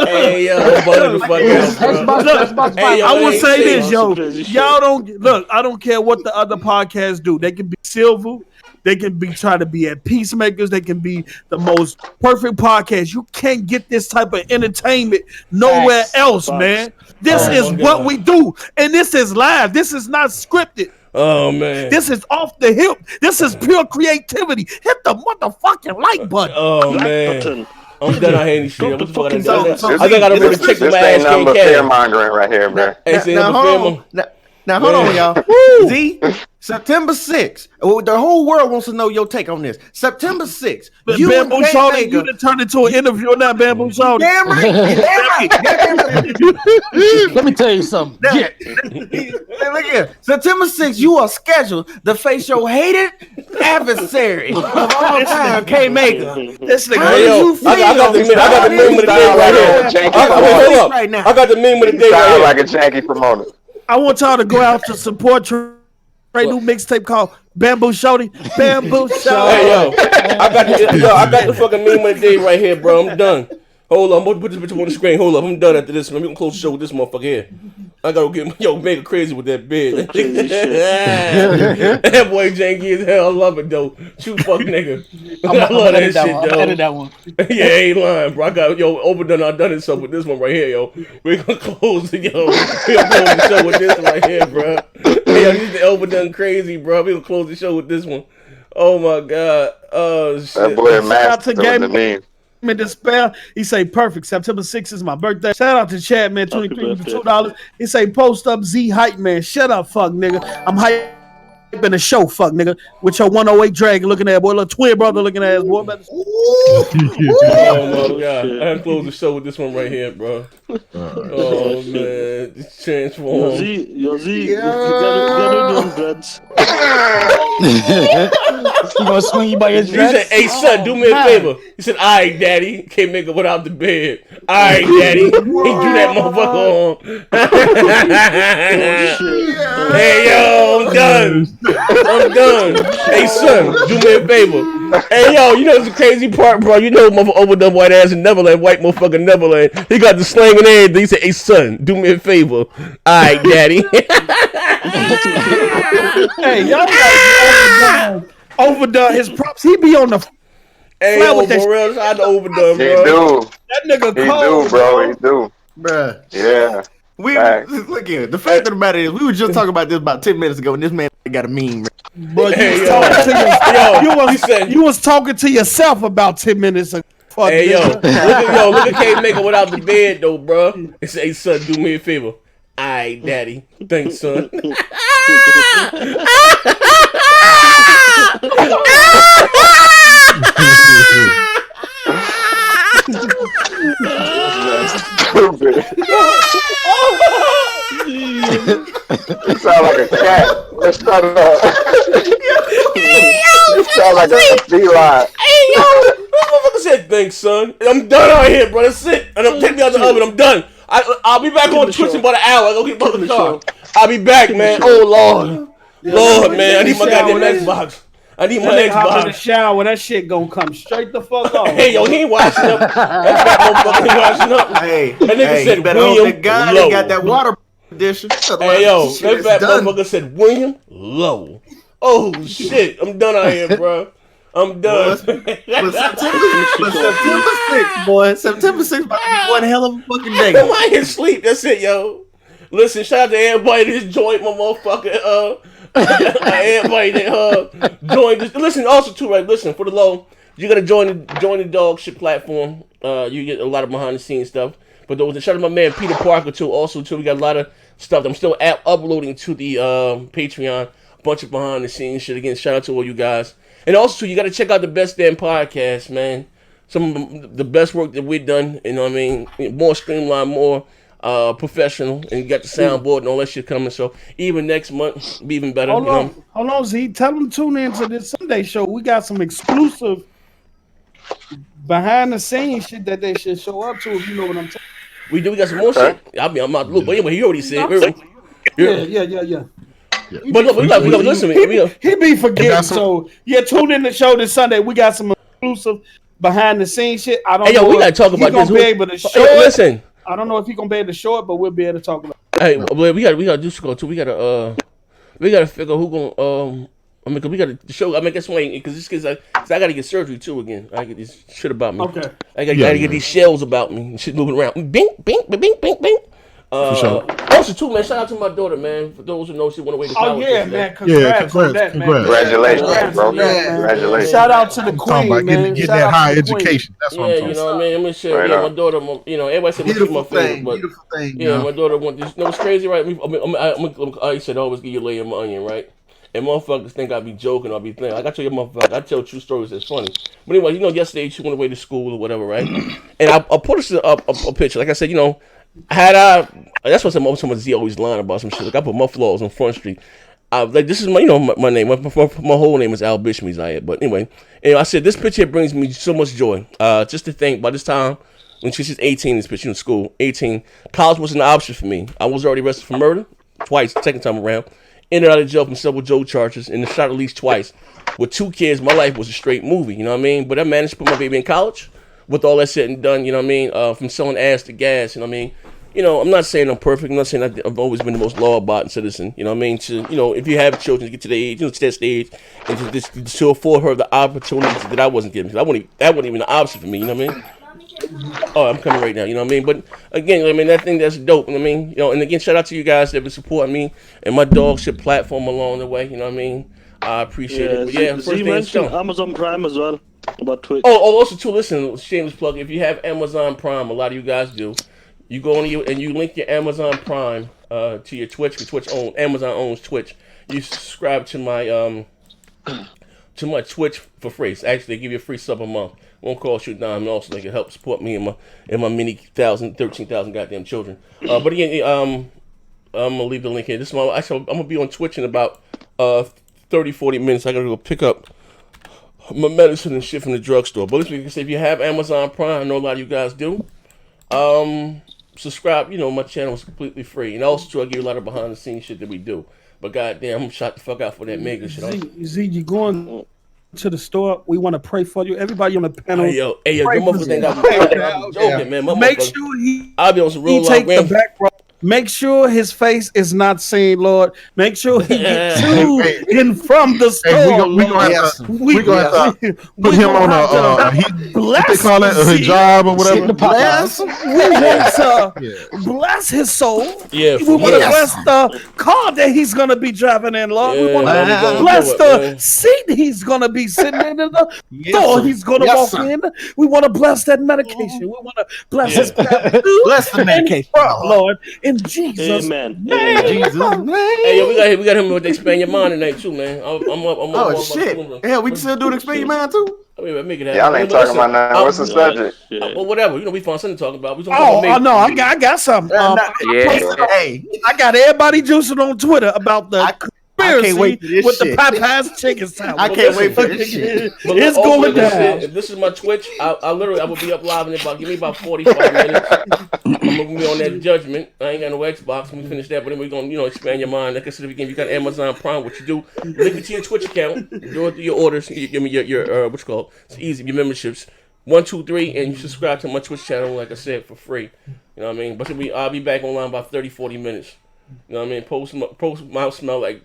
Speaker 4: Hey yo, butter the fuck out, bro. Hey, yo,
Speaker 7: I will say this, yo.
Speaker 2: Xbox,
Speaker 7: Y'all don't look. I don't care what the other podcasts do. They can be civil. They can be trying to be at peacemakers. They can be the most perfect podcast. You can't get this type of entertainment nowhere else, man. This is what we do, and this is live. This is not scripted.
Speaker 4: Oh man,
Speaker 7: this is off the hip. This is pure creativity. Hit the motherfucking like button.
Speaker 4: Oh man. I'm done. I hate any shit. What the fuck? I think I gotta check my
Speaker 6: ass. This ain't nothing but fear-mongering right here, bro.
Speaker 9: Now hold on, y'all. Z, September 6th. The whole world wants to know your take on this. September 6th.
Speaker 7: You Bamboo Shorty, you done turned into an interview on that Bamboo Shorty.
Speaker 9: Damn right.
Speaker 8: Let me tell you something.
Speaker 9: Look here. September 6th, you are scheduled to face your hated adversary of all time, KMEGA.
Speaker 7: This nigga.
Speaker 4: Hey, yo, I got the meme of the day right here. I got the meme of the day right here.
Speaker 6: Like a janky promoter.
Speaker 7: I want y'all to go out to support Trey new mixtape called Bamboo Shorty. Bamboo Shorty.
Speaker 4: Hey yo, I got the fucking meme of the day right here, bro. I'm done. Hold on, I'm gonna put this bitch on the screen. Hold up, I'm done after this. Let me close the show with this motherfucker here. I gotta get Mega crazy with that bed. That boy janky as hell. I love it though. Shoot fuck nigga. I love that shit though.
Speaker 8: Edit that one.
Speaker 4: Yeah, ain't lying, bro. I got overdone. I done it so with this one right here, yo. We're gonna close it, yo. We gonna close the show with this one right here, bro. Hey, yo, this is overdone crazy, bro. We gonna close the show with this one. Oh my god. Oh shit.
Speaker 6: That boy master with the meme.
Speaker 7: In despair, he say perfect. September 6th is my birthday. Shout out to Chad, man. 23 for $2. He say post up Z hype, man. Shut up, fuck nigga. I'm hyping the show, fuck nigga. With your 108 dragon looking at boy, little twin brother looking at ass boy.
Speaker 4: Oh my god. I have to close the show with this one right here, bro. Oh man. It's transformed.
Speaker 2: Yo Z, you gotta do dreads.
Speaker 8: He gonna swing you by your dress?
Speaker 4: He said, hey son, do me a favor. He said, alright daddy. Can't make it without the bed. Alright daddy. He drew that motherfucker on. Hey yo, I'm done. I'm done. Hey son, do me a favor. Hey yo, you know the crazy part, bro. You know motherfucker overdone white ass in Neverland, white motherfucker Neverland. He got the slang and everything. He said, hey son, do me a favor. Alright daddy.
Speaker 7: Hey, y'all got overdone his props. He be on the
Speaker 4: hey, yo, for real, shout out to overdone, bro.
Speaker 6: He do.
Speaker 7: That nigga
Speaker 6: He
Speaker 7: cold,
Speaker 6: do, bro. He do.
Speaker 9: Bruh.
Speaker 6: Yeah.
Speaker 9: Look here. The fact of the matter is, we were just talking about this about 10 minutes ago, and this man got a meme.
Speaker 7: But
Speaker 4: hey,
Speaker 7: you was talking to yourself about 10 minutes ago. Fuck
Speaker 4: hey, yo, look at KMEGA without the bed, though, bro. He said, hey, son, do me a favor. Alright, daddy. Thanks, son.
Speaker 6: Stupid. You sound like a cat. Let's start it up. You sound like a feline.
Speaker 4: Hey, yo, this motherfucker said, thanks, son. I'm done out here, bro. That's it. And I'm taking me out the oven. I'm done. I'll be back on Twitch in about an hour. I'll go get my car. I'll be back, man. Oh, Lord. Lord, man. I need my goddamn Xbox. I need my Xbox.
Speaker 7: In the shower, that shit gonna come straight the fuck off.
Speaker 4: Hey, yo, he ain't washing up. That motherfucker ain't washing up.
Speaker 9: Hey,
Speaker 4: that nigga said William
Speaker 9: God
Speaker 4: Low.
Speaker 9: He got that water edition.
Speaker 4: Hey, yo, that fat motherfucker said William Low. Oh, shit. I'm done out here, bro. I'm done.
Speaker 9: But September 6th, boy. September 6th about to be one hell of a fucking day.
Speaker 4: I'm out here sleep. That's it, yo. Listen, shout out to everybody that joined my motherfucking everybody that joined this. Listen, also too, right? Listen, for the low, you gotta join the dog shit platform. You get a lot of behind the scenes stuff. But those shout out to my man Peter Parker too. Also too, we got a lot of stuff that I'm still uploading to the Patreon. A bunch of behind the scenes shit. Again, shout out to all you guys. And also, you got to check out the Best Damn Podcast, man. Some of the best work that we've done. You know what I mean? More streamlined, more professional. And you got the soundboard and all that shit coming. So even next month, be even better.
Speaker 7: Hold on, Z. Tell them to tune in to this Sunday show. We got some exclusive behind the scenes shit that they should show up to, if you know what I'm saying.
Speaker 4: We got some more shit. I'm out the loop. But anyway, he already said.
Speaker 7: Yeah.
Speaker 4: But look, we got listen.
Speaker 7: He be forgetting. So tune in the show this Sunday. We got some exclusive behind the scenes shit. I don't know.
Speaker 4: We gotta talk about this.
Speaker 7: Be able to show
Speaker 4: listen.
Speaker 7: I don't know if he's gonna be able to show it, but we'll be able to talk about it.
Speaker 4: Hey, well, we gotta do school too. We gotta figure who gonna I mean, cause we gotta show. I mean, guess what? Because this kid's like, I gotta get surgery too again. I get this shit about me.
Speaker 7: Okay.
Speaker 4: I gotta get these shells about me and shit moving around. Bing, bing, bing, bing, bing.
Speaker 1: For sure.
Speaker 4: Also, too, man. Shout out to my daughter, man. For those who know, she went away to college.
Speaker 7: Oh yeah, man. Congrats on that, man.
Speaker 6: Congratulations, bro. Congratulations.
Speaker 7: Shout out to the queen, man.
Speaker 1: Getting that high education. That's what I'm talking
Speaker 4: about. You know what I mean? I'm gonna say, my daughter. You know, everybody said she's my favorite, but
Speaker 9: beautiful thing.
Speaker 4: Yeah, my daughter want this. You know, it's crazy, right? I said always give you a layer of my onion, right? And motherfuckers think I be joking or be thinking. Like I tell you, motherfucker, I tell true stories that's funny. But anyway, you know, yesterday she went away to school or whatever, right? And I put us a picture. Like I said, you know, that's what someone Z always lying about some shit. Like I put my flaws on Front Street. Like this is my, you know, my name. My whole name is Al Bishmi. But anyway, and I said this picture brings me so much joy. Just to think, by this time when she's 18, this picture in school, 18, college wasn't an option for me. I was already arrested for murder twice, second time around. In and out of jail from several Joe charges, and shot at least twice. With 2 kids, my life was a straight movie, you know what I mean? But I managed to put my baby in college with all that said and done, you know what I mean? From selling ass to gas, you know what I mean? You know, I'm not saying I'm perfect. I'm not saying I've always been the most law-abiding citizen, you know what I mean? To, you know, if you have children to get to the age, you know, to that stage, and to afford her the opportunities that I wasn't given. That wasn't even an option for me, you know what I mean? Oh, I'm coming right now, you know what I mean? But again, I mean, that thing that's dope, you know what I mean? You know, and again, shout out to you guys that have been supporting me and my dog shit platform along the way, you know what I mean? I appreciate it. But yeah, first thing is
Speaker 2: Amazon Prime as well, about Twitch.
Speaker 4: Oh, also too, listen, shameless plug, if you have Amazon Prime, a lot of you guys do, you go on and you link your Amazon Prime to your Twitch, because Amazon owns Twitch. You subscribe to my Twitch for free. So actually, they give you a free sub a month. Won't cost you a dime, and also they can help support me and my many 13,000 goddamn children. But again, I'm gonna leave the link here. This is I'm gonna be on Twitch in about 30-40 minutes. I gotta go pick up my medicine and shit from the drugstore. But listen, if you have Amazon Prime, I know a lot of you guys do. Subscribe. You know my channel is completely free, and also I give you a lot of behind the scenes shit that we do. But goddamn, I'm shot the fuck out for that mega shit.
Speaker 7: Z, you going to the store? We want to pray for you. Everybody on the panel.
Speaker 4: Hey yo, your motherfucker think I'm joking, man.
Speaker 7: Make sure
Speaker 4: I'll be on some real
Speaker 7: take the back row. Make sure his face is not seen, Lord. Make sure he gets to and from the store.
Speaker 1: We're going to put him on what they call it, a hijab or whatever.
Speaker 7: Bless his soul.
Speaker 4: Yeah,
Speaker 7: we want to bless the car that he's going to be driving in, Lord. We want to bless the seat he's going to be sitting in, and the door he's going to walk in. We want to bless that medication. We want to bless his
Speaker 9: bless the medication,
Speaker 7: Lord. In Jesus' name.
Speaker 9: Jesus' name.
Speaker 4: Hey, yo, we got him with the Expand Your Mind tonight too, man.
Speaker 9: Oh shit! Hell, we can still do the Expand Your Mind too.
Speaker 4: I mean, make it happen.
Speaker 6: Y'all ain't talking about nothing. What's the subject?
Speaker 4: Well, whatever. You know, we found something to talk about.
Speaker 7: No, I got something. Hey, I got everybody juicing on Twitter about the conspiracy with the Popeyes chicken sandwich.
Speaker 9: I can't wait for this shit.
Speaker 4: It's going down. If this is my Twitch, I will be up live in about, give me about 45 minutes. I'm gonna be on that Judgment. I ain't got no Xbox when we finish that, but then we're gonna, you know, expand your mind. Like I said, again, you got Amazon Prime. What you do? Link it to your Twitch account. Do it through your orders. Give me your what's it called? It's easy. Your memberships. 1, 2, 3, and you subscribe to my Twitch channel. Like I said, for free. You know what I mean? But I'll be back online about 30-40 minutes. You know what I mean? Post mouth smell like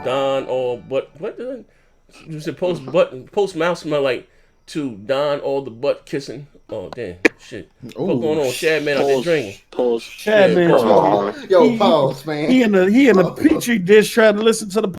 Speaker 4: Don or what did you say? Post mouth smell like to Don all the butt kissing. Oh damn shit! What's going on? Chad man out there drinking.
Speaker 7: Chad man.
Speaker 9: Yo, pause, man.
Speaker 7: He in the petri dish trying to listen to the